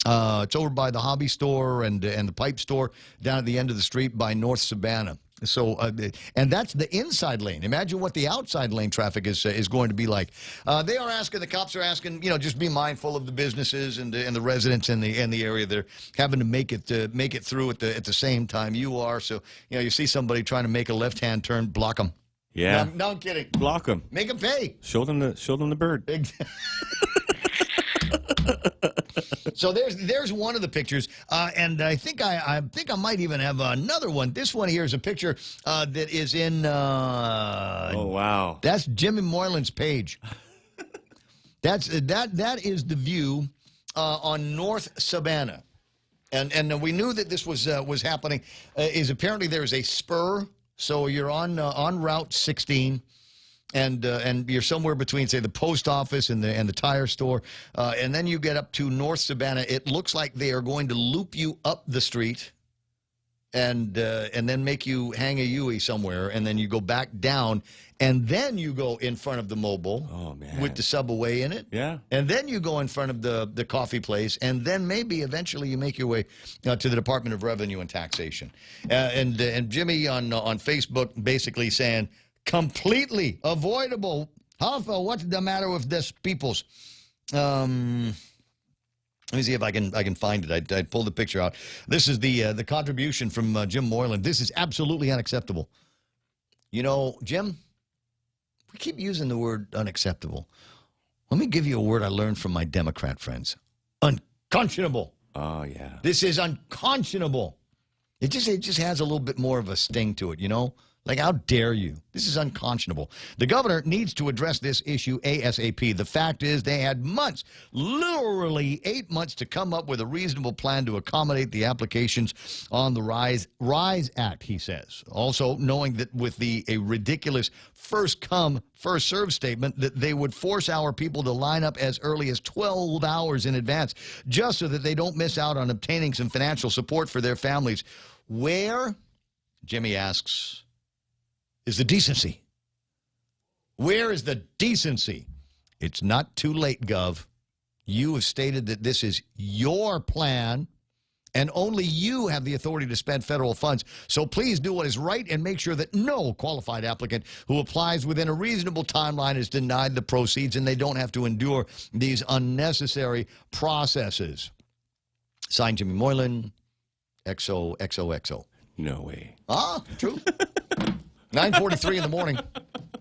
It's over by the hobby store and the pipe store down at the end of the street by North Savannah. So, and that's the inside lane. Imagine what the outside lane traffic is going to be like. The cops are asking, just be mindful of the businesses and the residents in the area that are having to make it through at the same time you are. So, you see somebody trying to make a left-hand turn, block them. Yeah. No, I'm kidding. Block them. Make them pay. Show them the bird. So there's one of the pictures, and I think I might even have another one. This one here is a picture that is in. Oh wow! That's Jimmy Moylan's page. That is the view on North Savannah, and we knew that this was happening. Is apparently there is a spur, so you're on Route 16. And you're somewhere between, say, the post office and the tire store, and then you get up to North Savannah. It looks like they are going to loop you up the street, and then make you hang a U-ey somewhere, and then you go back down, and then you go in front of the mobile with the subway in it. Yeah. And then you go in front of the coffee place, and then maybe eventually you make your way to the Department of Revenue and Taxation. And Jimmy on Facebook basically saying, completely avoidable. Alpha, what's the matter with this people's? Let me see if I can find it. I pulled the picture out. This is the contribution from Jim Moylan. This is absolutely unacceptable. Jim, we keep using the word unacceptable. Let me give you a word I learned from my Democrat friends. Unconscionable. Oh, yeah. This is unconscionable. It just has a little bit more of a sting to it, Like, how dare you? This is unconscionable. The governor needs to address this issue ASAP. The fact is they had months, literally 8 months, to come up with a reasonable plan to accommodate the applications on the RISE Act, he says. Also, knowing that with a ridiculous first-come, first-served statement that they would force our people to line up as early as 12 hours in advance just so that they don't miss out on obtaining some financial support for their families. Where, Jimmy asks, is the decency? Where is the decency? It's not too late, Gov. You have stated that this is your plan, and only you have the authority to spend federal funds. So please do what is right and make sure that no qualified applicant who applies within a reasonable timeline is denied the proceeds and they don't have to endure these unnecessary processes. Signed, Jimmy Moylan, XOXOXO. No way. Ah, true. 9:43 in the morning.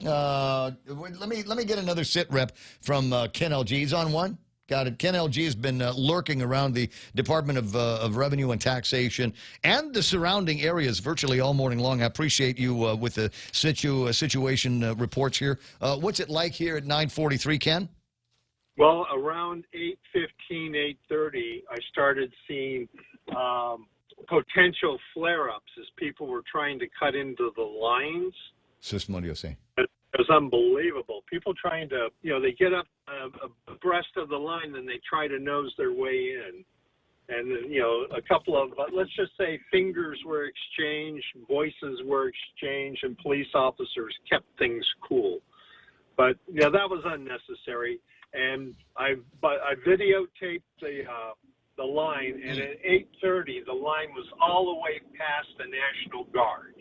Let me get another sit rep from Ken LG. He's on one. Got it. Ken LG has been lurking around the Department of Revenue and Taxation and the surrounding areas virtually all morning long. I appreciate you with the situation reports here. What's it like here at 9:43, Ken? Well, around 8:15, 8:30, I started seeing potential flare-ups as people were trying to cut into the lines. It was unbelievable. People trying to, they get up abreast of the line and they try to nose their way in. And, a couple of, let's just say, fingers were exchanged, voices were exchanged, and police officers kept things cool. But, that was unnecessary. And I videotaped the line, and at 8:30, the line was all the way past the National Guard.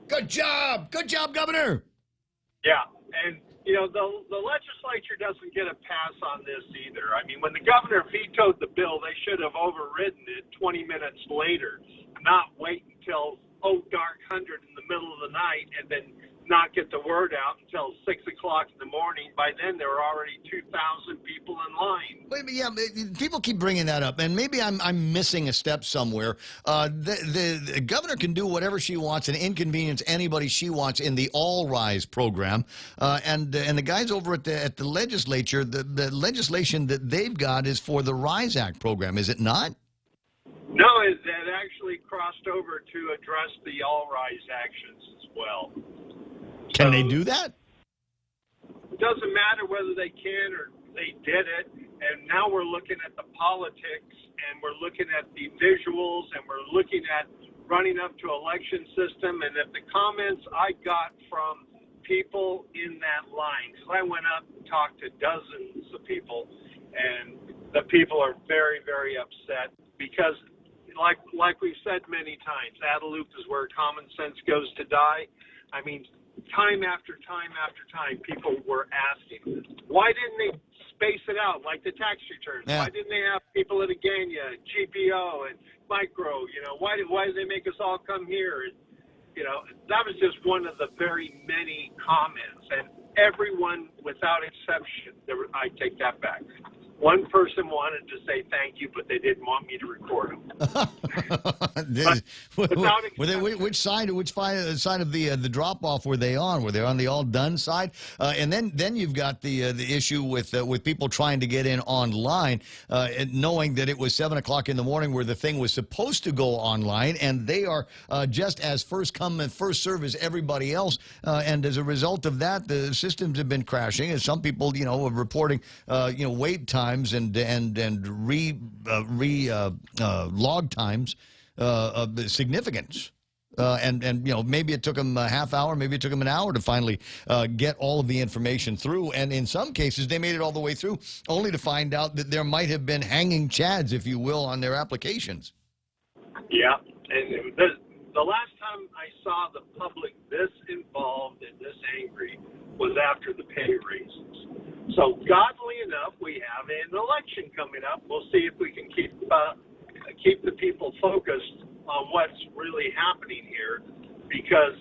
Good job, Governor. Yeah, and the legislature doesn't get a pass on this either. I mean, when the governor vetoed the bill, they should have overridden it 20 minutes later, not wait until dark 100 in the middle of the night and then not get the word out until 6 o'clock in the morning. By then, there were already 2,000 people in line. Wait, yeah, people keep bringing that up, and maybe I'm missing a step somewhere. The governor can do whatever she wants and inconvenience anybody she wants in the All Rise program, and the guys over at the legislature, the legislation that they've got is for the Rise Act program, is it not? No, it actually crossed over to address the All Rise actions as well. Can they do that? It doesn't matter whether they can or they did it. And now we're looking at the politics, and we're looking at the visuals, and we're looking at running up to election system. And if the comments I got from people in that line, because I went up and talked to dozens of people, and the people are very, very upset because, like we've said many times, Adelup is where common sense goes to die. I mean, time after time after time, people were asking, why didn't they space it out like the tax returns? Yeah. Why didn't they have people at Agania, GPO, and Micro? Why did they make us all come here? And, that was just one of the very many comments. And everyone, without exception, I take that back. One person wanted to say thank you, but they didn't want me to record them. Which side of the drop off were they on? Were they on the all done side? And then you've got the issue with people trying to get in online, and knowing that it was 7 o'clock in the morning where the thing was supposed to go online, and they are just as first come and first serve as everybody else. And as a result of that, the systems have been crashing, and some people, are reporting, wait times and log times of significance. And maybe it took them a half hour, maybe it took them an hour to finally get all of the information through. And in some cases, they made it all the way through, only to find out that there might have been hanging chads, if you will, on their applications. Yeah, and the last time I saw the public this involved and this angry was after the pay raises. So, godly enough, we have an election coming up. We'll see if we can keep the people focused on what's really happening here, because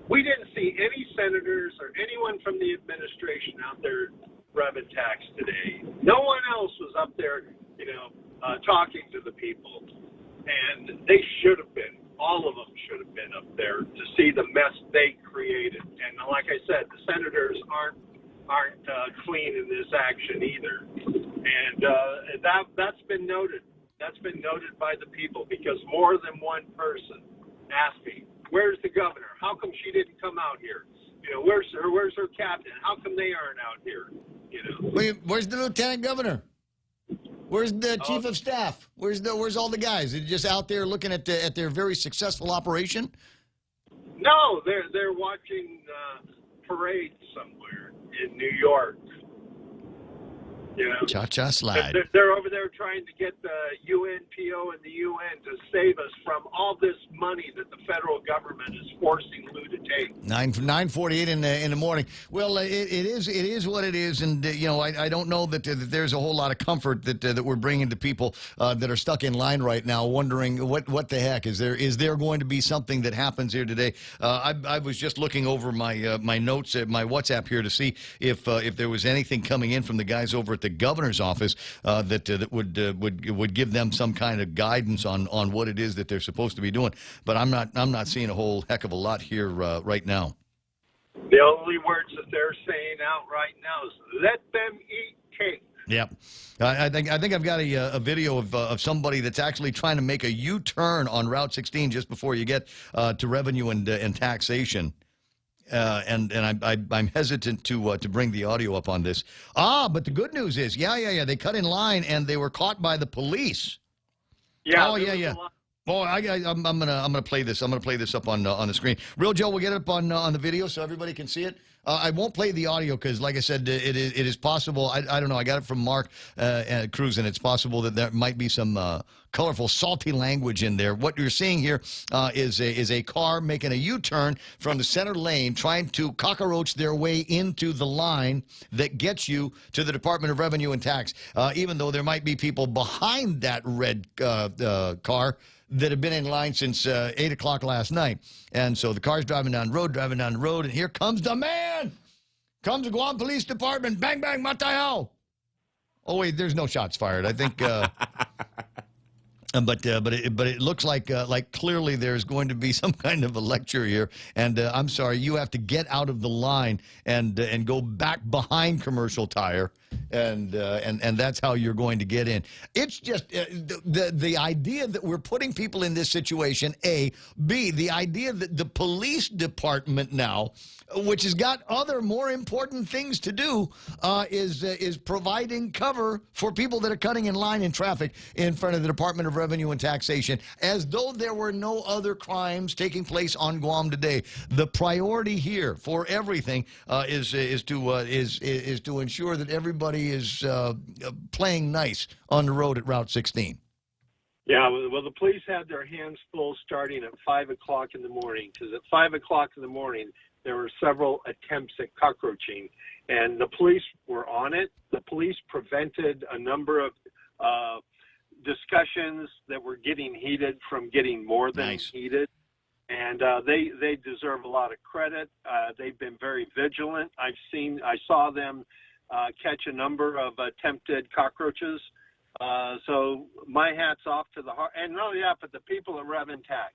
we didn't see any senators or anyone from the administration out there revving tax today. No one else was up there, talking to the people, and they should have been. All of them should have been up there to see the mess they created. And like I said, the senators aren't clean in this action either. And that's been noted. That's been noted by the people, because more than one person asked me, "Where's the governor? How come she didn't come out here? Where's her cabinet? How come they aren't out here? Where's the lieutenant governor? Where's the chief of staff? Where's all the guys? They're just out there looking at their very successful operation? No, they're watching parades somewhere in New York. Cha-cha slide. They're over there trying to get the UNPO and the UN to save us from all this money that the federal government is forcing Lou to take. 9:48 in the morning. Well, it is what it is, and I don't know that there's a whole lot of comfort that we're bringing to people that are stuck in line right now, wondering what the heck is there going to be something that happens here today. I was just looking over my notes at my WhatsApp here to see if there was anything coming in from the guys over at the governor's office that would give them some kind of guidance on what it is that they're supposed to be doing. But I'm not seeing a whole heck of a lot here right now. The only words that they're saying out right now is "let them eat cake." Yeah, I think I've got a video of somebody that's actually trying to make a U-turn on Route 16 just before you get to revenue and taxation. And I'm hesitant to bring the audio up on this. But the good news is, yeah, they cut in line and they were caught by the police. Yeah. Oh, yeah. Oh, I'm gonna play this. I'm gonna play this up on the screen. Real Joe, we'll get it up on the video so everybody can see it. I won't play the audio because, like I said, it is possible. I don't know. I got it from Mark Cruz, and it's possible that there might be some colorful, salty language in there. What you're seeing here is a car making a U-turn from the center lane, trying to cockroach their way into the line that gets you to the Department of Revenue and Tax, even though there might be people behind that red car that have been in line since 8 o'clock last night. And so the car's driving down the road, and here comes the man! Comes the Guam Police Department, bang, bang, matayao! Oh, wait, there's no shots fired. I think... But it looks like clearly there's going to be some kind of a lecture here, and I'm sorry, you have to get out of the line and go back behind Commercial Tire, and that's how you're going to get in. It's just the idea that we're putting people in this situation. A, B, the idea that the police department now, which has got other more important things to do, is providing cover for people that are cutting in line in traffic in front of the Department of Revenue and Taxation, as though there were no other crimes taking place on Guam today. The priority here for everything is to ensure that everybody is playing nice on the road at Route 16. Yeah, well, the police had their hands full starting at 5 o'clock in the morning, because at 5 o'clock in the morning, there were several attempts at cockroaching, and the police were on it. The police prevented a number of discussions that were getting heated from getting more than heated, and they deserve a lot of credit. They've been very vigilant. I saw them catch a number of attempted cockroaches. So my hat's off to the heart. And not only that, but the people at Rev and Tax.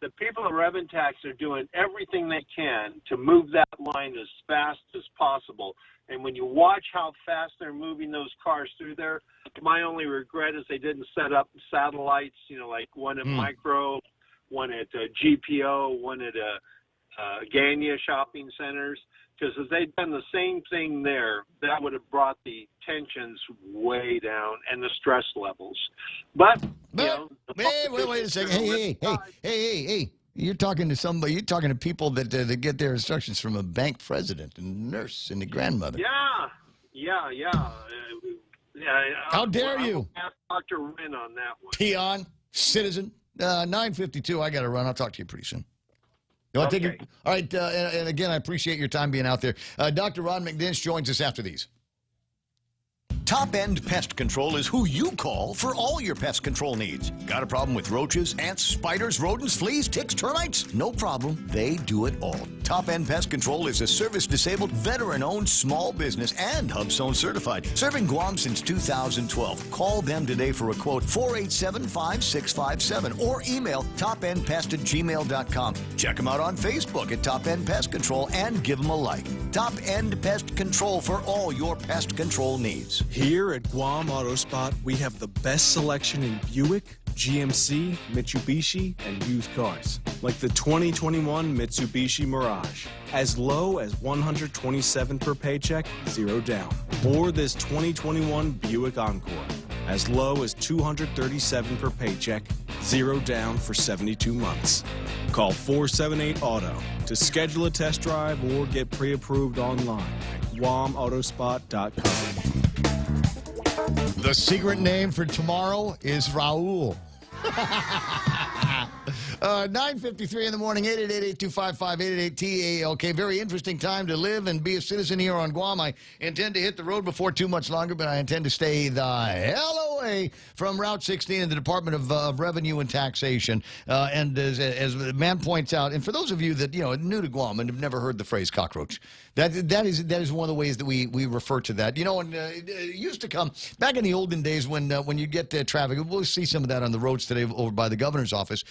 The people at Rev and Tax are doing everything they can to move that line as fast as possible. And when you watch how fast they're moving those cars through there, my only regret is they didn't set up satellites, like one at Micro, one at GPO, one at Ganya shopping centers. Because if they'd done the same thing there, that would have brought the tensions way down and the stress levels. But wait a second. Hey. You're talking to somebody. You're talking to people that get their instructions from a bank president and nurse and a grandmother. Yeah. How dare you? I'll ask Dr. Wynn on that one. Peon, citizen, 9:52. I got to run. I'll talk to you pretty soon. You want to take your, all right, and again, I appreciate your time being out there. Dr. Ron McNish joins us after these. Top End Pest Control is who you call for all your pest control needs. Got a problem with roaches, ants, spiders, rodents, fleas, ticks, termites? No problem. They do it all. Top End Pest Control is a service-disabled, veteran-owned small business and HubZone certified, serving Guam since 2012. Call them today for a quote, 487-5657, or email topendpest@gmail.com. Check them out on Facebook at Top End Pest Control and give them a like. Top End Pest Control for all your pest control needs. Here at Guam Auto Spot, we have the best selection in Buick, GMC, Mitsubishi, and used cars. Like the 2021 Mitsubishi Mirage, as low as $127 per paycheck, 0 down. Or this 2021 Buick Encore, as low as $237 per paycheck, 0 down for 72 months. Call 478-AUTO to schedule a test drive or get pre-approved online at guamautospot.com. The secret name for tomorrow is Raul. 9:53 in the morning, 888-825-5888-TALK. Very interesting time to live and be a citizen here on Guam. I intend to hit the road before too much longer, but I intend to stay the hell away from Route 16 in the Department of Revenue and Taxation. And as the man points out, and for those of you that are new to Guam and have never heard the phrase cockroach, that is one of the ways that we refer to that. And it used to come back in the olden days when you get traffic. We'll see some of that on the roads today over by the governor's office.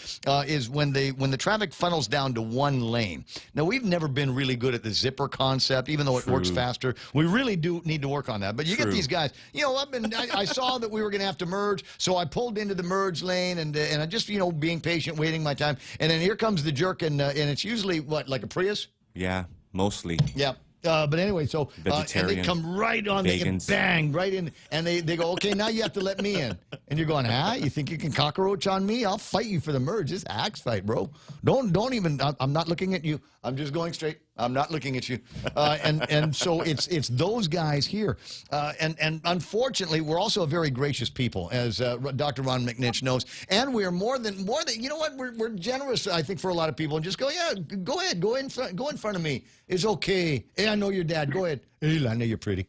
Is when the traffic funnels down to one lane. Now, we've never been really good at the zipper concept, even though it works faster. We really do need to work on that. But you get these guys, I saw that we were going to have to merge, so I pulled into the merge lane, and I just, being patient, waiting my time. And then here comes the jerk, and it's usually, like a Prius? Yeah, mostly. Yeah. But anyway, so and they come right on vegans. Bang, right in, and they go, okay, now you have to let me in. And you're going, you think you can cockroach on me? I'll fight you for the merge. It's a axe fight, bro. Don't even, I'm not looking at you. I'm just going straight. I'm not looking at you. And so it's those guys here. And unfortunately, we're also a very gracious people, as Dr. Ron McNitch knows. And we are more than you know what? We're generous, I think, for a lot of people, and just go, yeah, go ahead, go in front of me. It's okay. Hey, I know your dad. Go ahead. Hey, I know you're pretty.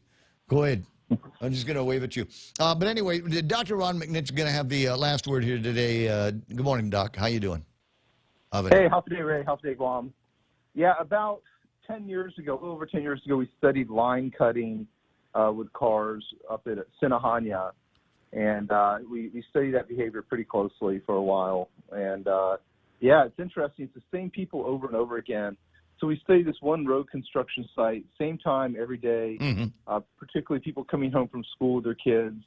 Go ahead. I'm just going to wave at you. But anyway, Dr. Ron McNitch is going to have the last word here today. Good morning, Doc. How you doing? Hey, how's the day, Ray? How's the day, Guam? Yeah, about 10 years ago, a little over 10 years ago, we studied line cutting with cars up at Sinahanya. And we studied that behavior pretty closely for a while. And, yeah, it's interesting. It's the same people over and over again. So we studied this one road construction site, same time every day, particularly people coming home from school with their kids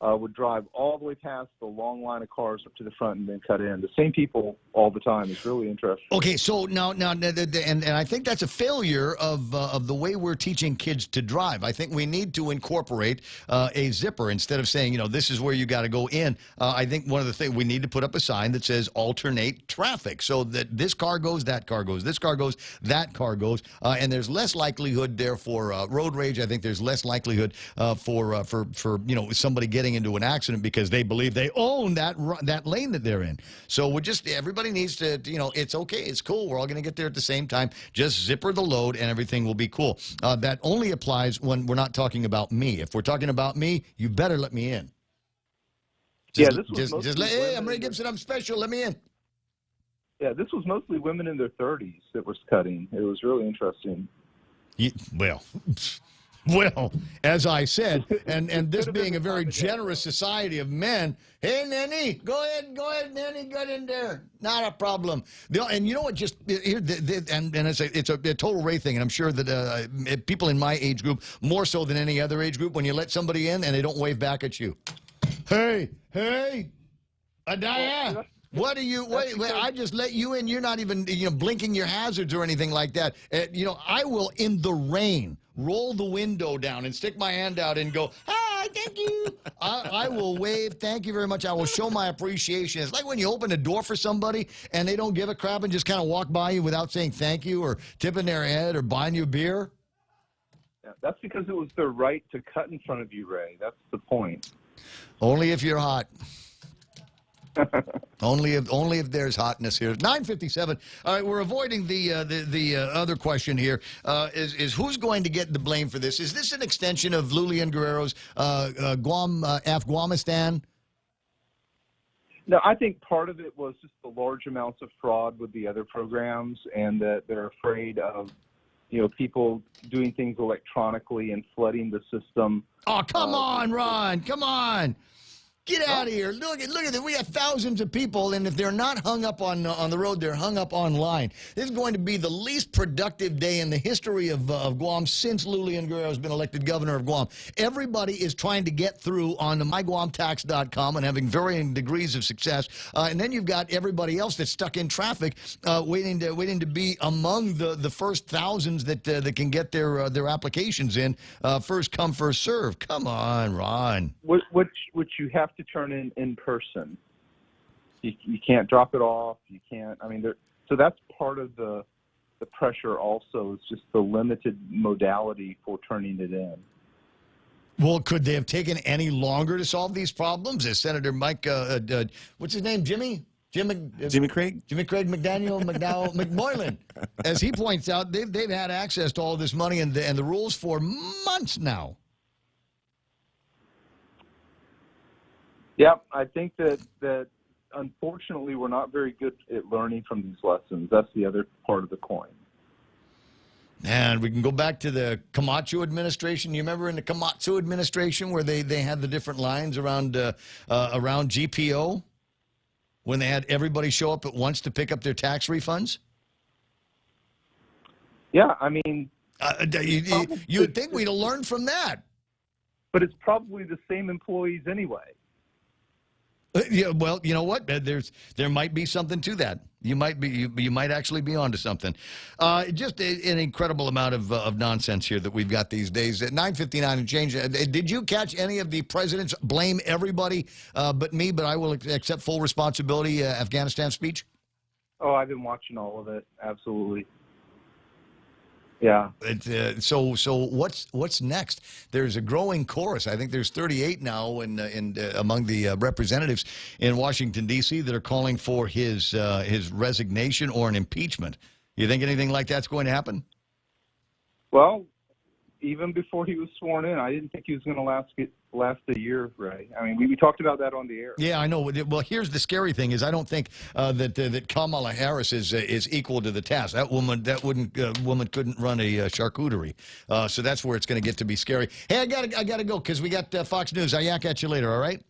would drive all the way past the long line of cars up to the front and then cut in. The same people all the time. It's really interesting. Okay, so now, and I think that's a failure of the way we're teaching kids to drive. I think we need to incorporate a zipper instead of saying, you know, this is where you got to go in. I think one of the things, we need to put up a sign that says alternate traffic, so that this car goes, that car goes, this car goes, that car goes, and there's less likelihood there for road rage. I think there's less likelihood for you know, somebody getting into an accident because they believe they own that lane that they're in. So we're just, everybody needs to, you know, it's okay, it's cool, we're all going to get there at the same time. Just zipper the load and everything will be cool. That only applies when we're not talking about me. If we're talking about me, you better let me in. Just, yeah, this was hey, I'm Ray Gibson, I'm special, let me in. Yeah, this was mostly women in their 30s that was cutting. It was really interesting. Well, as I said, and this being a very generous society of men, hey, Nanny, go ahead, Nanny, get in there. Not a problem. And you know what, just here, and it's a total Ray thing, and I'm sure that people in my age group, more so than any other age group, when you let somebody in and they don't wave back at you. Hey, Adaya. What are you? Wait, I just let you in. You're not even, you know, blinking your hazards or anything like that. You know, I will, in the rain, roll the window down and stick my hand out and go, hi, thank you. I will wave, thank you very much. I will show my appreciation. It's like when you open a door for somebody and they don't give a crap and just kind of walk by you without saying thank you or tipping their head or buying you a beer. Yeah, that's because it was their right to cut in front of you, Ray. That's the point. Only if you're hot. only if there's hotness here. 9:57. All right, we're avoiding the other question here. Is who's going to get the blame for this? Is this an extension of Lulian Guerrero's Afghanistan? No, I think part of it was just the large amounts of fraud with the other programs, and that they're afraid of, you know, people doing things electronically and flooding the system. Oh, come on, Ron! Come on! Get out of here. Look at that. We have thousands of people, and if they're not hung up on the road, they're hung up online. This is going to be the least productive day in the history of Guam since Lulian Guerrero has been elected governor of Guam. Everybody is trying to get through on the myguamtax.com and having varying degrees of success. And then you've got everybody else that's stuck in traffic, waiting to be among the first thousands that can get their applications in. First come, first serve. Come on, Ron. Which you have to turn in person. You can't drop it off. You can't. I mean, so that's part of the pressure. Also, is just the limited modality for turning it in. Well, could they have taken any longer to solve these problems? As Senator Mike, what's his name, Jimmy Craig? Jimmy Craig McMoylan. As he points out, they've had access to all this money and the rules for months now. Yeah, I think that unfortunately we're not very good at learning from these lessons. That's the other part of the coin. And we can go back to the Camacho administration. You remember in the Camacho administration where they had the different lines around GPO when they had everybody show up at once to pick up their tax refunds? Yeah, I mean... you would think we'd have learned from that. But it's probably the same employees anyway. Yeah, well, you know what? There might be something to that. You might actually be onto something. Just an incredible amount of nonsense here that we've got these days. At 9:59 and change. Did you catch any of the president's blame everybody but me, but I will accept full responsibility Afghanistan speech? Oh, I've been watching all of it. Absolutely. Yeah. So what's next? There's a growing chorus. I think there's 38 now among the representatives in Washington D.C. that are calling for his resignation or an impeachment. You think anything like that's going to happen? Well, even before he was sworn in, I didn't think he was going to last a year, Ray. I mean, we talked about that on the air. Yeah, I know. Well, here's the scary thing: is I don't think that Kamala Harris is equal to the task. That woman couldn't run a charcuterie. So that's where it's going to get to be scary. Hey, I gotta go because we got Fox News. I'll yak at you later. All right.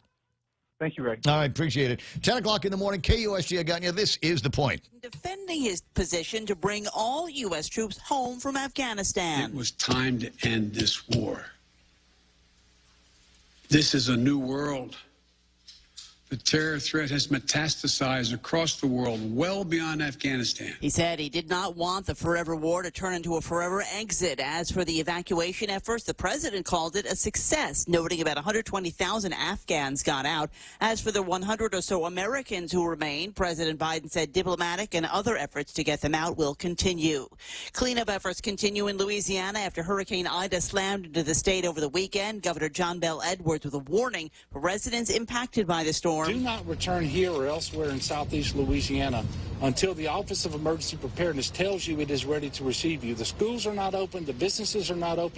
Thank you, Ray. All right, appreciate it. 10 o'clock in the morning, KUSG Aganya. This is The Point. Defending his position to bring all U.S. troops home from Afghanistan. It was time to end this war. This is a new world. The terror threat has metastasized across the world, well beyond Afghanistan. He said he did not want the forever war to turn into a forever exit. As for the evacuation efforts, the president called it a success, noting about 120,000 Afghans got out. As for the 100 or so Americans who remain, President Biden said diplomatic and other efforts to get them out will continue. Cleanup efforts continue in Louisiana after Hurricane Ida slammed into the state over the weekend. Governor John Bel Edwards with a warning for residents impacted by the storm. Do not return here or elsewhere in southeast Louisiana until the Office of Emergency Preparedness tells you it is ready to receive you. The schools are not open. The businesses are not open.